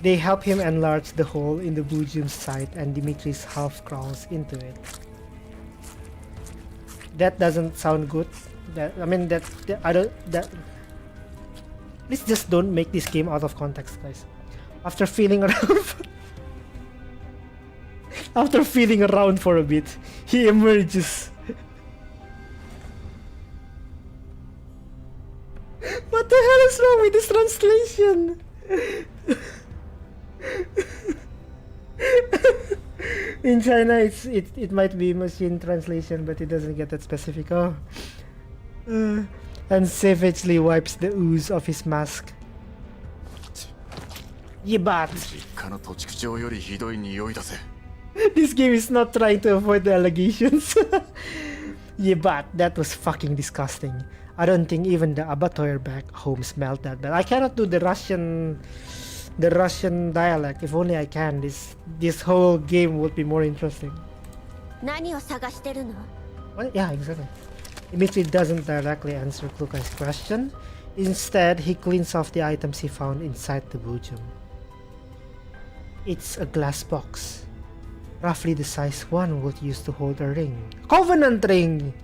They help him enlarge the hole in the Bujum's side, and Dimitri's half crawls into it. That doesn't sound good. Please just don't make this game out of context, guys. After feeling around for a bit, he emerges. What the hell is wrong with this translation? In China, it might be machine translation, but it doesn't get that specific. Oh. And savagely wipes the ooze off his mask. Yebat! This game is not trying to avoid the allegations. Yebat, that was fucking disgusting. I don't think even the abattoir back home smelled that bad. I cannot do the Russian dialect. If only I can, this whole game would be more interesting. 何を探してるの? What? Yeah, exactly. Dimitri doesn't directly answer Klukai's question. Instead, he cleans off the items he found inside the Bujum. It's a glass box, roughly the size one would use to hold a ring. Covenant ring!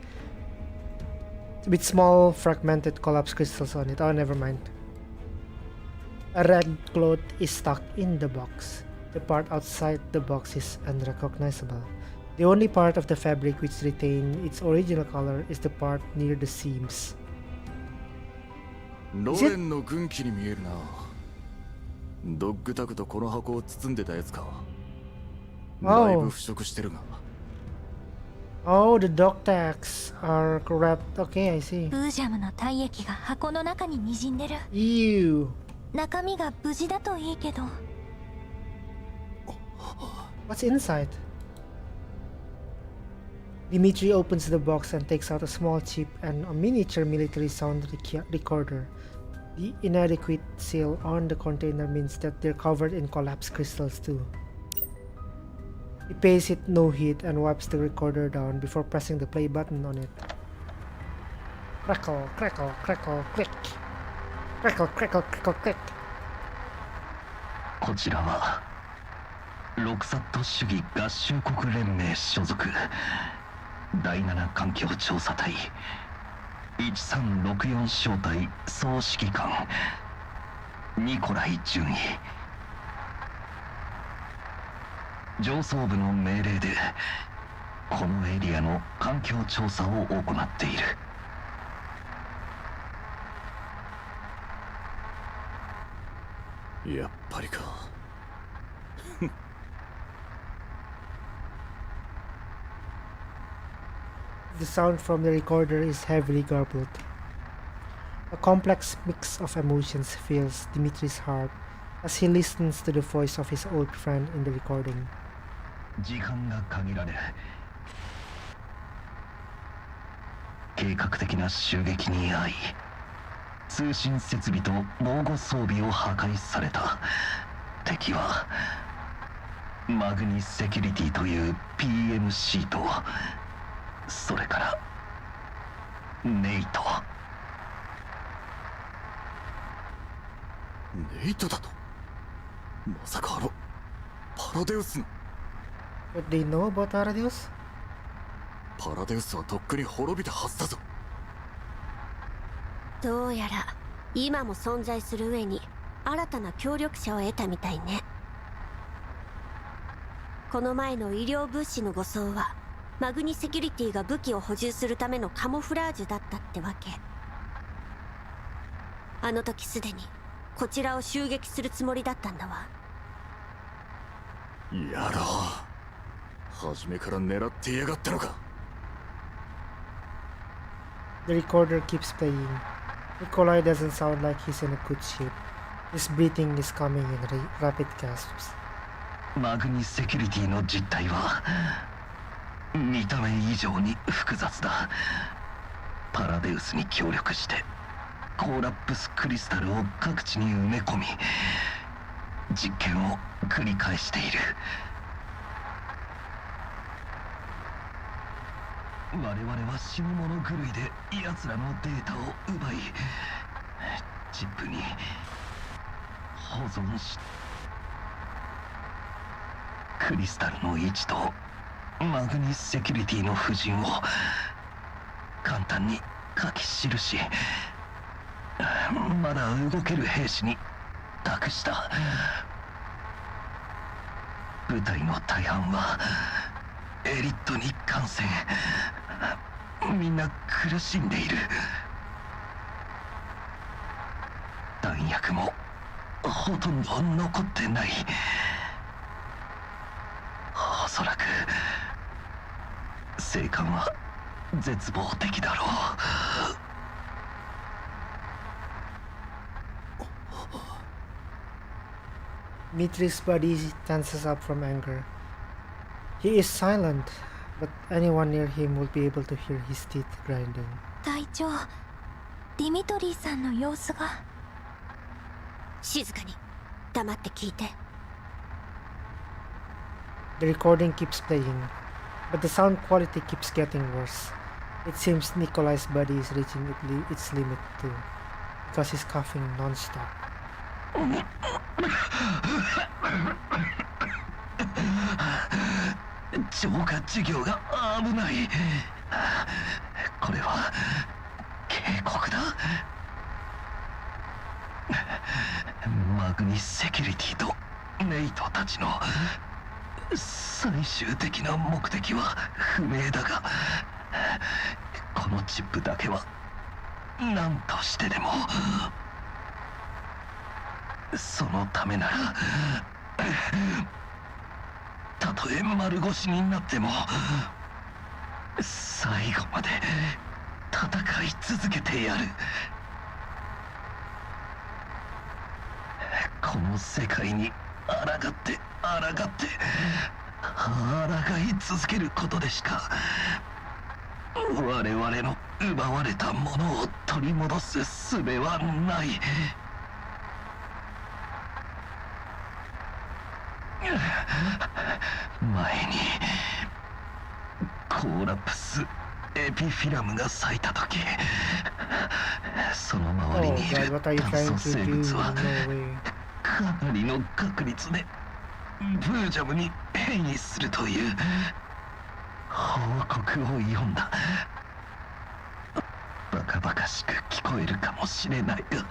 With small, fragmented, collapsed crystals on it. Oh, never mind. A red cloth is stuck in the box. The part outside the box is unrecognizable. The only part of the fabric which retains its original color is the part near the seams. Is it? Oh, the dog tags are corrupt. Okay, I see. ブージャムの体液が箱の中に滲んでる。Ew. 中身が無事だといいけど。What's inside? Dimitri opens the box and takes out a small chip and a miniature military sound recorder. The inadequate seal on the container means that they're covered in collapsed crystals too. He pays it no heed and wipes the recorder down before pressing the play button on it. Crackle, crackle, crackle, click. Crackle, crackle, crackle, click. ロクサット主義合衆国連盟所属第7環境調査隊1364小隊総指揮官ニコライ准尉。上層部の命令でこのエリアの環境調査を行っている。やっぱりか。The sound from the recorder is heavily garbled. A complex mix of emotions fills Dimitri's heart as he listens to the voice of his old friend in the recording. 時間が限られ、計画的な襲撃に遭い、通信設備と防護装備を破壊された。敵はマグニセキュリティという PMC と、それからネイト。ネイトだと？まさかパラデウスの。What they know about Aradeus? パラデウスはとっくに滅びたはずだぞ。どうやら今も存在する上に新たな協力者を得たみたいね。この前の医療物資の護送はマグニセキュリティが武器を補充するためのカモフラージュだったってわけ。あの時すでにこちらを襲撃するつもりだったんだわ。やろう。初めから狙っていやがったのか。The recorder keeps playing. Nikolai doesn't sound like he's in a good shape. His breathing is coming in rapid gasps. マグニセキュリティの実態は見た目以上に複雑だ。パラデウスに協力してコーラップスクリスタルを各地に埋め込み実験を繰り返している。我々は死に物狂いで奴らのデータを奪いチップに保存し、クリスタルの位置とマグニセキュリティの布陣を簡単に書き記し、まだ動ける兵士に託した。部隊の大半はエリットに感染、みんな苦しんでいる。弾薬もほとんど残ってない。おそらく生還は絶望的だろう。Dimitri's body tenses up from anger. He is silent, but anyone near him will be able to hear his teeth grinding. 隊長、ディミトリーさんの様子が。静かに黙って聞いて。The recording keeps playing, but the sound quality keeps getting worse. It seems Nikolai's body is reaching its limit too, because he's coughing non-stop. 浄化事業が危ない。これは警告だ。マグニセキュリティとネイトたちの最終的な目的は不明だが、このチップだけは何としてでも、そのためならたとえ丸腰になっても最後まで戦い続けてやる。この世界に抗って抗い続けることでしか我々の奪われたものを取り戻す術はない。前にコーラプスエピフィラムが咲いた時、その周りにいる炭素生物はかなりの確率でブージャムに変異するという報告を読んだ。バカバカしく聞こえるかもしれないが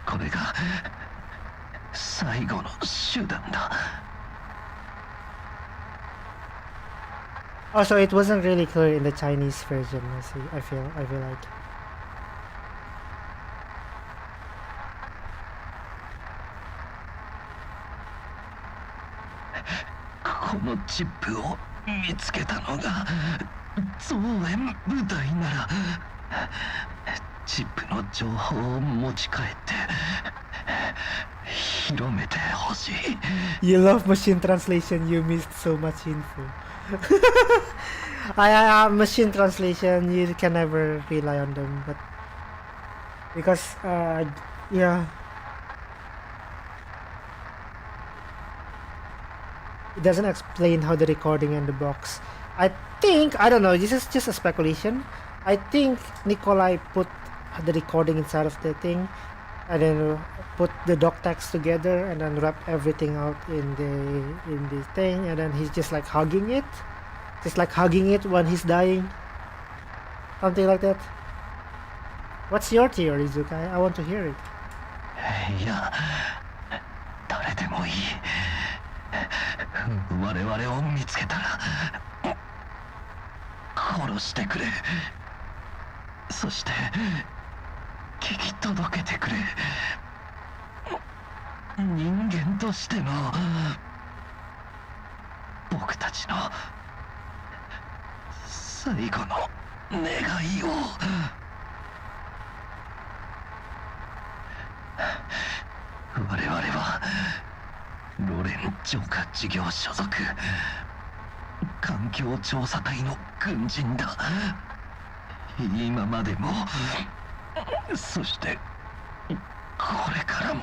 これが最後の手段だ。Also, it wasn't really clear in the Chinese version. I feel like. このチップを見つけたのが増援部隊なら、チップの情報を持ち帰って広めてほしい。 You love machine translation. You missed so much info. Machine translation, you can never rely on them, but because yeah, it doesn't explain how the recording and the box. I don't know, this is just a speculation. I think Nikolai put the recording inside of the thing and then put the doc text together and then wrap everything out in the thing, and then he's just like hugging it when he's dying, something like that. What's your theory, Zukai? I want to hear it. いや、誰でもいい。我々を見つけたら殺してくれ。そして聞き届けてくれ。人間としての僕たちの最後の願いを。我々はロレン浄化事業所属環境調査隊の軍人だ。今までも、そしてこれからも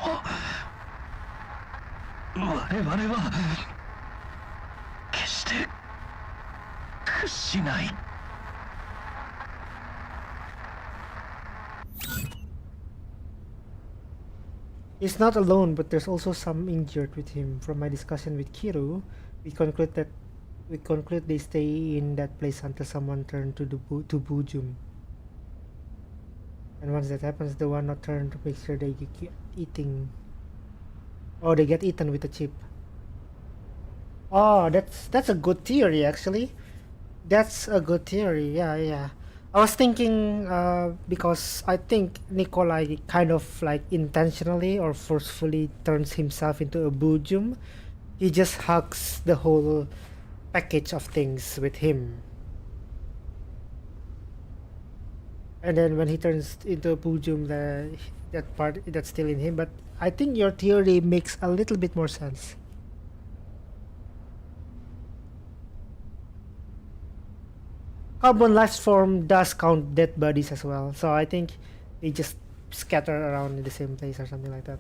我々は決して屈しない。He's not alone, but there's also some injured with him. From my discussion with Kiru, we conclude they stay in that place until someone turns to Bujum. And once that happens, the one not turned to make sure they get eating. Oh, they get eaten with a chip. Oh, that's a good theory actually. That's a good theory. Yeah. I was thinking because I think Nikolai kind of like intentionally or forcefully turns himself into a Bujum. He just hugs the whole package of things with him. And then when he turns into a Bujum, that part that's still in him. But I think your theory makes a little bit more sense. Carbon life form does count dead bodies as well, so I think they just scatter around in the same place or something like that.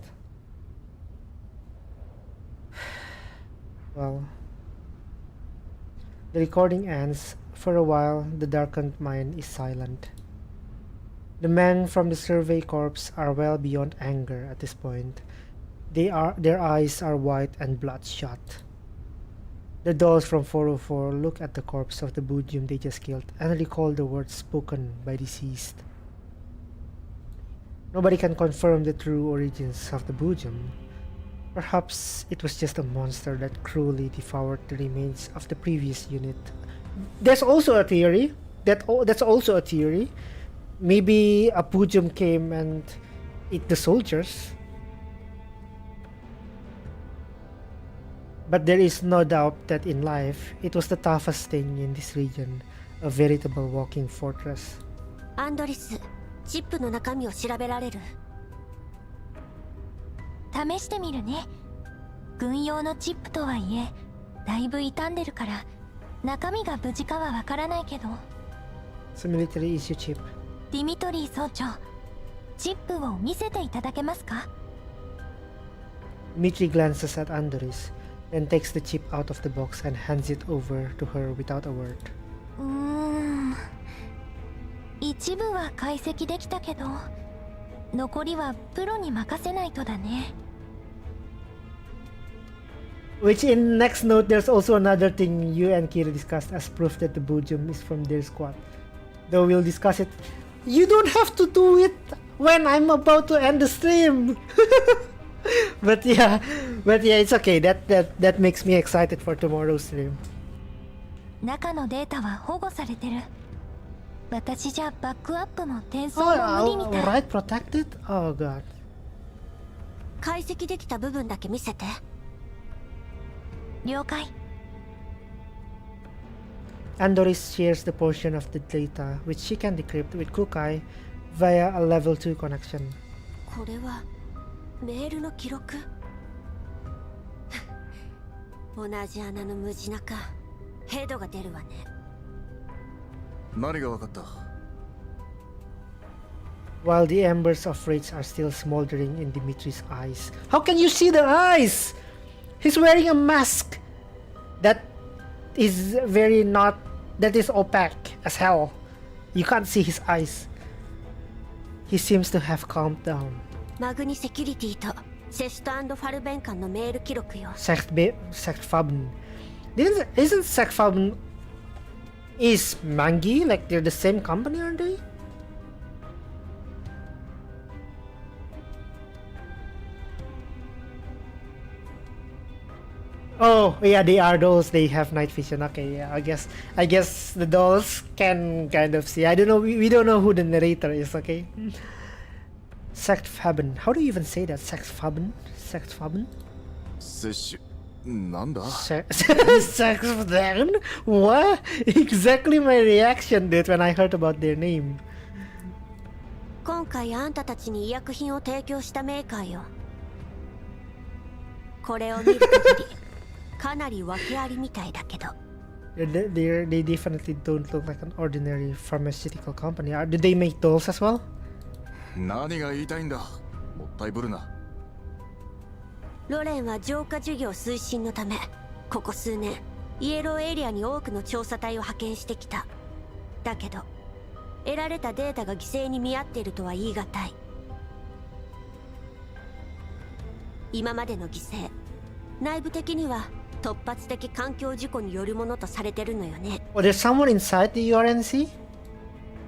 Well, the recording ends. For a while, the darkened mine is silent. The men from the survey corps are well beyond anger at this point. Their eyes are wide and bloodshot. The dolls from 404 look at the corpse of the Bujum they just killed and recall the words spoken by deceased. Nobody can confirm the true origins of the Bujum. Perhaps it was just a monster that cruelly devoured the remains of the previous unit. That's also a theory. That's also a theory. Maybe a Bujum came and ate the soldiers. But there is no doubt that in life, it was the toughest thing in this region, a veritable walking fortress. アンドリス、チップの中身を調べられる？試してみるね。軍用のチップとはいえ、だいぶ傷んでるから、中身が無事かはわからないけど。It's a military issue chip. ディミトリー総長、チップを見せていただけますか？ Dmitri glances at Andoris, then takes the chip out of the box and hands it over to her without a word. 一部は解析できたけど、残りはプロに任せないとだね。Which in next note, there's also another thing you and Kira discussed as proof that the Bujum is from their squad. Though we'll discuss it. You don't have to do it when I'm about to end the stream. but yeah, it's okay. That makes me excited for tomorrow's stream. 中のデータは保護されてる。私じゃバックアップも転送も無理みたい。Right, protected? Oh god. 解析できた部分だけ見せて。了解。Andoris shares the portion of the data which she can decrypt with Kukai via a level 2 connection. これはメールの記録同じ穴の無地中ヘドが出るわね。何が分かった？ While the embers of rage are still smoldering in Dimitri's eyes. How can you see the eyes? He's wearing a mask that is that is opaque as hell. You can't see his eyes. He seems to have calmed down. マグニセキュリティとセシュト&ファルベン間のメール記録よ。Sektfaben. Isn't Sektfaben is Mangi? Like they're the same company, aren't they? Oh yeah, they are dolls. They have night vision. Okay, yeah. I guess the dolls can kind of see. I don't know. We don't know who the narrator is. Okay. Sektfaben. How do you even say that? Sektfaben. Sektfaben. なんだ Sektfaben? What? Exactly my reaction did when I heard about their name. 今回あんたたちに医薬品を提供したメーカーよ。これを見る限りかなり訳ありみたいだけど。They definitely don't look like an ordinary pharmaceutical company. Do they make dolls as well? 何が言いたいんだ。もったいぶるな。ロレンは浄化事業推進のためここ数年イエローエリアに多くの調査隊を派遣してきた。だけど得られたデータが犠牲に見合っているとは言い難い。今までの犠牲内部的には突発的環境事故によるものとされてるのよね。Oh, there's someone inside the URNC?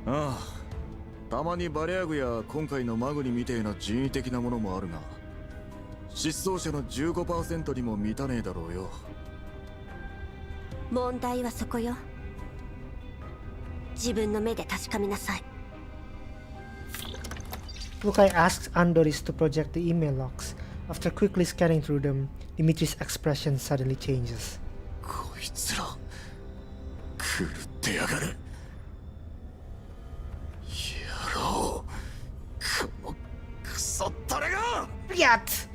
ああ、たまにバレアグや今回のマグニみてえな人為的なものもあるが失踪者の 15% にも満たねえだろうよ。問題はそこよ。自分の目で確かめなさい。Kukai asks Andoris to project the email logs. After quickly scanning through them, Dimitri's expression suddenly changes. こいつら狂ってやがる。野郎、このクソったれが。Yat!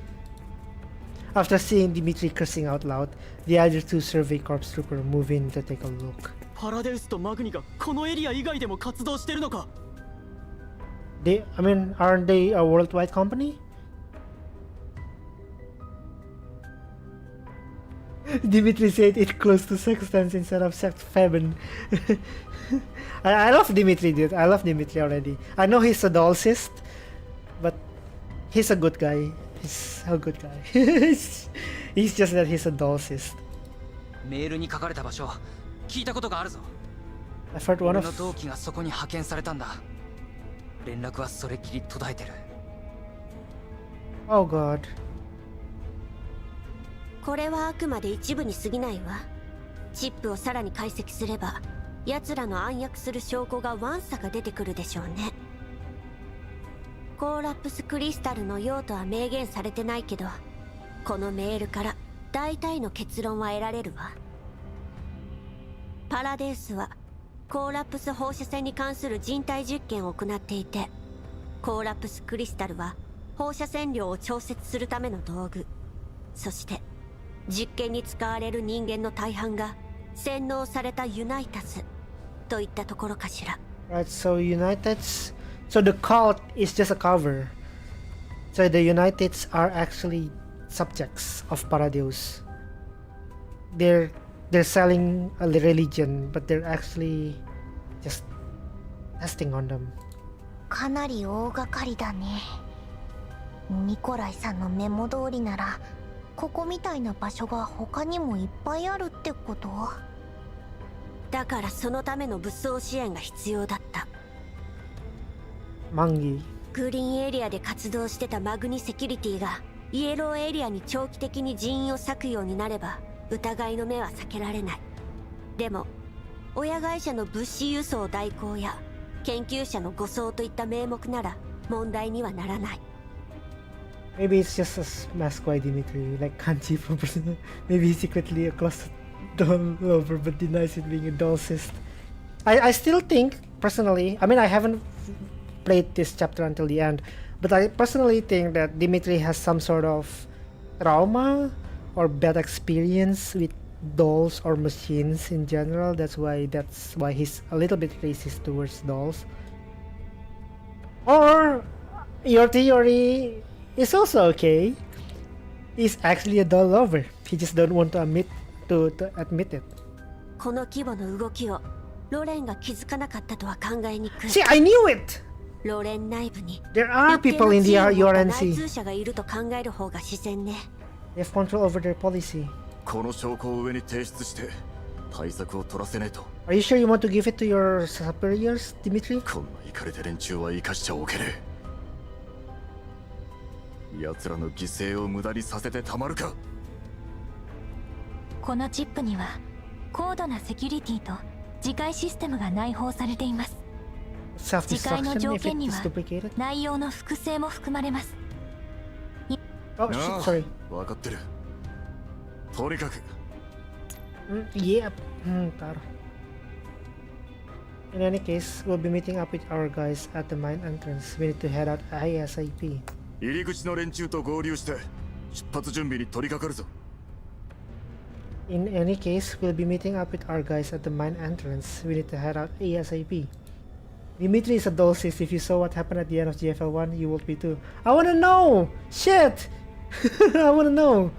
After seeing Dimitri cursing out loud, the other two survey corps troopers move in to take a look. パラデウスとマグニがこのエリア以外でも活動してるのか。 Aren't they a worldwide company? Dimitri said it close to Sextans instead of Sektfaben. I love Dimitri, dude. I love Dimitri already. I know he's a dollcist, but he's a good guy. He's a good guy. He's just that he's a dollcist. メールに書かれた場所聞いたことがあるぞ。 I've heard one 俺 of... の同期がそこに派遣されたんだ。連絡はそれっきり途絶えてる。 Oh god. これはあくまで一部に過ぎないわ。チップをさらに解析すれば奴らの暗躍する証拠がわんさか出てくるでしょうね。コーラップスクリスタルの用途は明言されてないけどこのメールから大体の結論は得られるわ。パラデウスはコーラップス放射線に関する人体実験を行っていてコーラップスクリスタルは放射線量を調節するための道具。そして実験に使われる人間の大半が洗脳されたユナイタスといったところかしら。 Right, so Uniteds... So the cult is just a cover. So the Uniteds are actually subjects of Paradeus. They're selling a religion, but they're actually just testing on them. かなり大掛かりだね。ニコライさんのメモ通りならここみたいな場所が他にもいっぱいあるってこと？だからそのための武装支援が必要だった。マンギ。グリーンエリアで活動してたマグニセキュリティがイエローエリアに長期的に人員を割くようになれば疑いの目は避けられない。でも親会社の物資輸送代行や研究者の護送といった名目なら問題にはならない。 Maybe it's just a mask by Dimitri, like kanji from person. Maybe he's secretly a closet doll lover but denies it being a doll cyst. I still think, personally, I mean I haven't played this chapter until the end, but I personally think that Dimitri has some sort of trauma or bad experience with dolls or machines in general. That's why he's a little bit racist towards dolls. Or your theory is also okay. He's actually a doll lover. He just don't want to admit it. この規模の動きをロレンが気づかなかったとは考えにくい。 See, I knew it! ロレン内部に There are people in the 内 URNC. 通者がいると考える方が自然ね。 They have control over their policy. この証拠を上に提出して対策を取らせねえと。 Are you sure you want to give it to your superiors, Dimitri? こんなイカれた連中は生かしちゃおけねえ。奴らの犠牲を無駄にさせてたまるか。このチップには高度なセキュリティと自戒システムが内包されています。自戒の Self-destruction 条 if 件 it に is は duplicated? 内容の複製も含まれます。 Oh shit, sorry. 分かってる。とにかく Yep. Tar. In any case, we'll be meeting up with our guys at the mine entrance. We need to head out ASAP. 入り口の連中と合流して出発準備に取り掛かるぞ。 In any case, we'll be meeting up with our guys at the mine entrance. We need to head out ASAP. Dimitri is a doll sis. If you saw what happened at the end of GFL1, you would be too. I wanna know! Shit! I wanna know!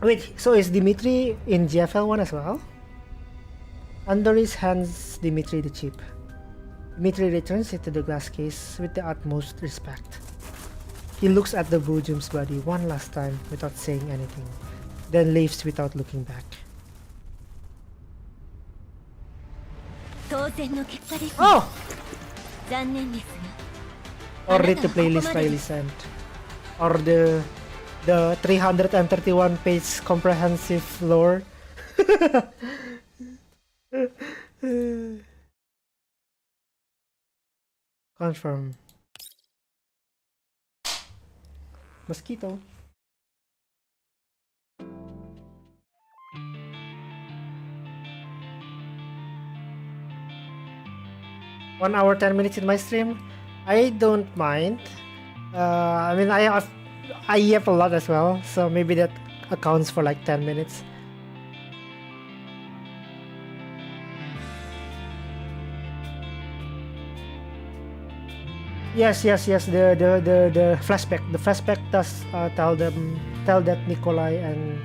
Wait, so is Dimitri in GFL1 as well? Andoris hands Dimitri the chip. Dimitri returns it to the glass case with the utmost respect. He looks at the Bujum's body one last time without saying anything, then leaves without looking back. 当然の結果です。 Oh! 残念ですが。 Or read the playlist Riley sent. Or the 331 page comprehensive lore. Confirm. Mosquito. One hour 10 minutes in my stream. I don't mind. I mean, I yap a lot as well, so maybe that accounts for like 10 minutes. Yes. The flashback. The flashback does tell that Nikolai and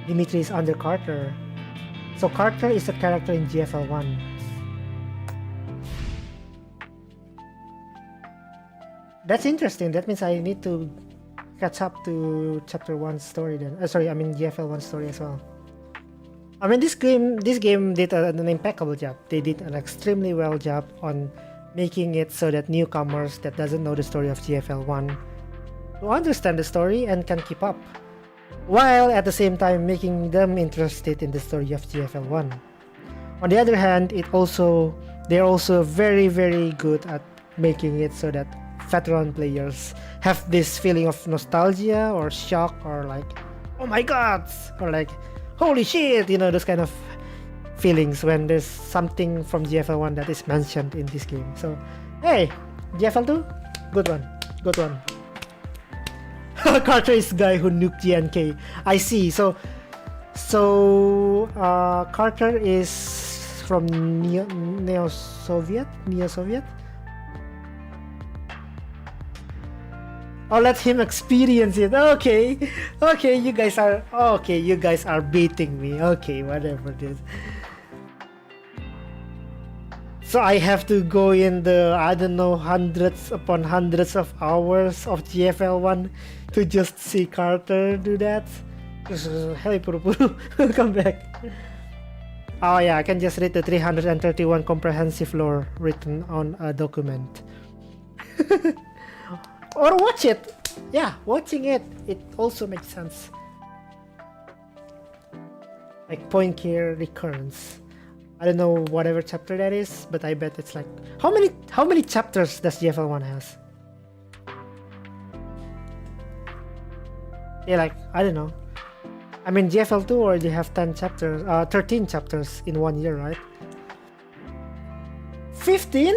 Dimitri is under Carter. So Carter is a character in GFL1. That's interesting. That means I need to catch up to chapter 1 story then. GFL1 story as well. I mean, this game did an impeccable job. They did an extremely well job on making it so that newcomers that doesn't know the story of GFL1 to understand the story and can keep up, while at the same time making them interested in the story of GFL1. On the other hand, they're also very, very good at making it so that veteran players have this feeling of nostalgia or shock or like, oh my god, or like, holy shit, those kind of feelings when there's something from GFL1 that is mentioned in this game. So, hey, GFL2, good one. Carter is the guy who nuked GNK. I see. So Carter is from Neo-Soviet. Oh, let him experience it. Okay, you guys are baiting me. Okay, whatever it is. So I have to go in the, I don't know, hundreds upon hundreds of hours of GFL1 to just see Carter do that. Hey Puru, welcome back. Oh yeah, I can just read the 331 comprehensive lore written on a document. Or watch it. Yeah, watching it also makes sense. Like point here recurrence. I don't know whatever chapter that is, but I bet it's like how many chapters does GFL1 has? Yeah, like I don't know. I mean GFL2 already have 10 chapters, 13 chapters in 1 year, right? 15?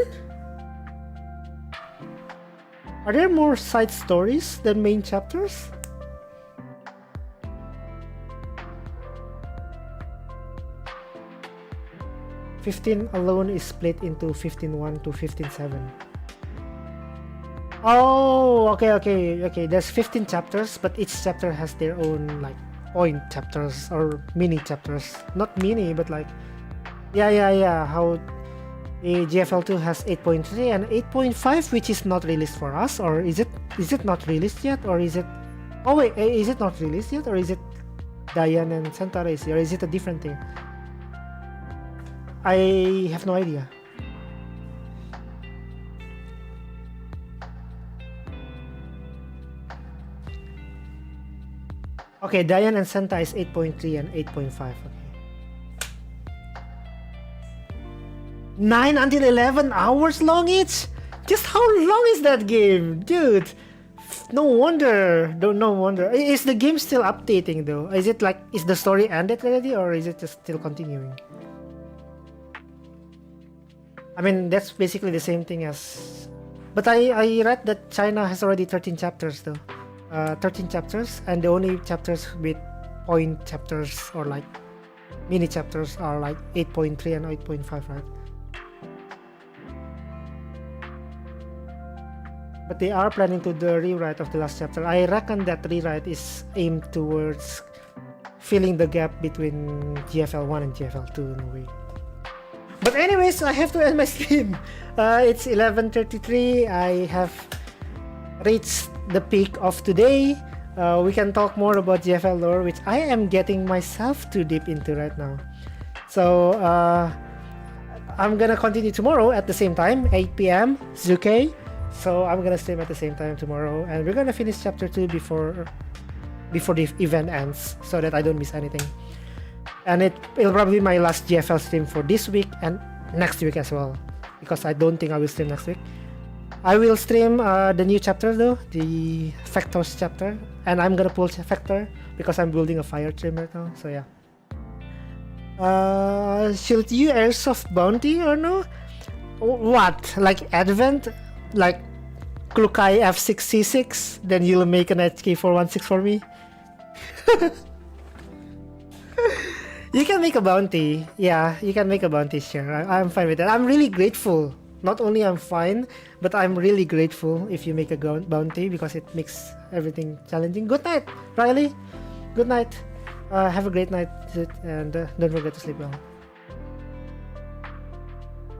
Are there more side stories than main chapters? '15 alone is split into 15.1 to 15.7. Oh, okay. There's 15 chapters, but each chapter has their own like point chapters or mini chapters. Not mini, but like yeah. How GFL2 has 8.3 and 8.5, which is not released for us, or is it not released yet, or is it? Oh wait, is it not released yet, or is it Diane and Santa Race, or is it a different thing? I have no idea. Okay, Diane and Santa is 8.3 and 8.5. Okay. 9 until 11 hours long each? Just how long is that game? Dude, no wonder. No wonder. Is the game still updating though? Is it like, is the story ended already, or is it just still continuing? I mean, that's basically the same thing as... But I read that China has already 13 chapters though. 13 chapters, and the only chapters with point chapters or like mini chapters are like 8.3 and 8.5, right? But they are planning to do a rewrite of the last chapter. I reckon that rewrite is aimed towards filling the gap between GFL1 and GFL2 in a way. But anyways, I have to end my stream. It's 11:33. I have reached the peak of today. We can talk more about GFL lore, which I am getting myself too deep into right now. So I'm gonna continue tomorrow at the same time, 8 p.m. UK. So I'm gonna stream at the same time tomorrow, and we're gonna finish chapter 2 before the event ends, so that I don't miss anything. And it'll probably be my last GFL stream for this week and next week as well, because I don't think I will stream next week. I will stream the new chapter though, the Factors chapter, and I'm gonna pull Factor because I'm building a fire stream right now, so yeah. Should you airsoft bounty or no? What? Like Advent? Like Klukai F6C6? Then you'll make an HK416 for me? You can make a bounty. Yeah, you can make a bounty, sure. I'm fine with that. I'm really grateful. Not only I'm fine, but I'm really grateful if you make a bounty, because it makes everything challenging. Good night, Riley. Good night. Have a great night, and don't forget to sleep well.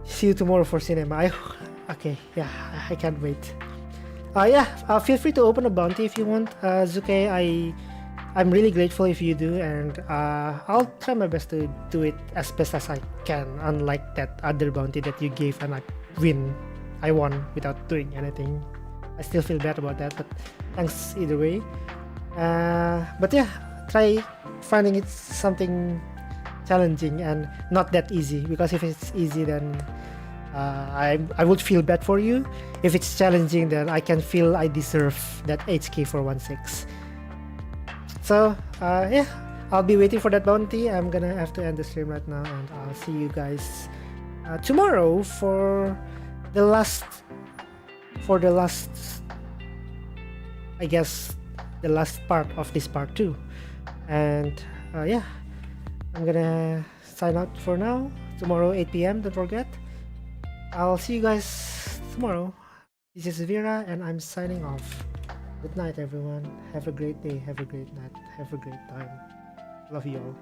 See you tomorrow for cinema. Okay, yeah, I can't wait. Feel free to open a bounty if you want, Zuke. I'm really grateful if you do, and I'll try my best to do it as best as I can, unlike that other bounty that you gave and I won without doing anything. I still feel bad about that, but thanks either way. But yeah, try finding it something challenging and not that easy, because if it's easy, then I would feel bad for you. If it's challenging, then I can feel I deserve that HK416. So yeah, I'll be waiting for that bounty. I'm gonna have to end the stream right now, and I'll see you guys tomorrow for the last, I guess, the last part of this part 2. And yeah, I'm gonna sign out for now. Tomorrow 8 p.m. don't forget. I'll see you guys tomorrow. This is ViRA, and I'm signing off. Good night, everyone. Have a great day. Have a great night. Have a great time. Love you all.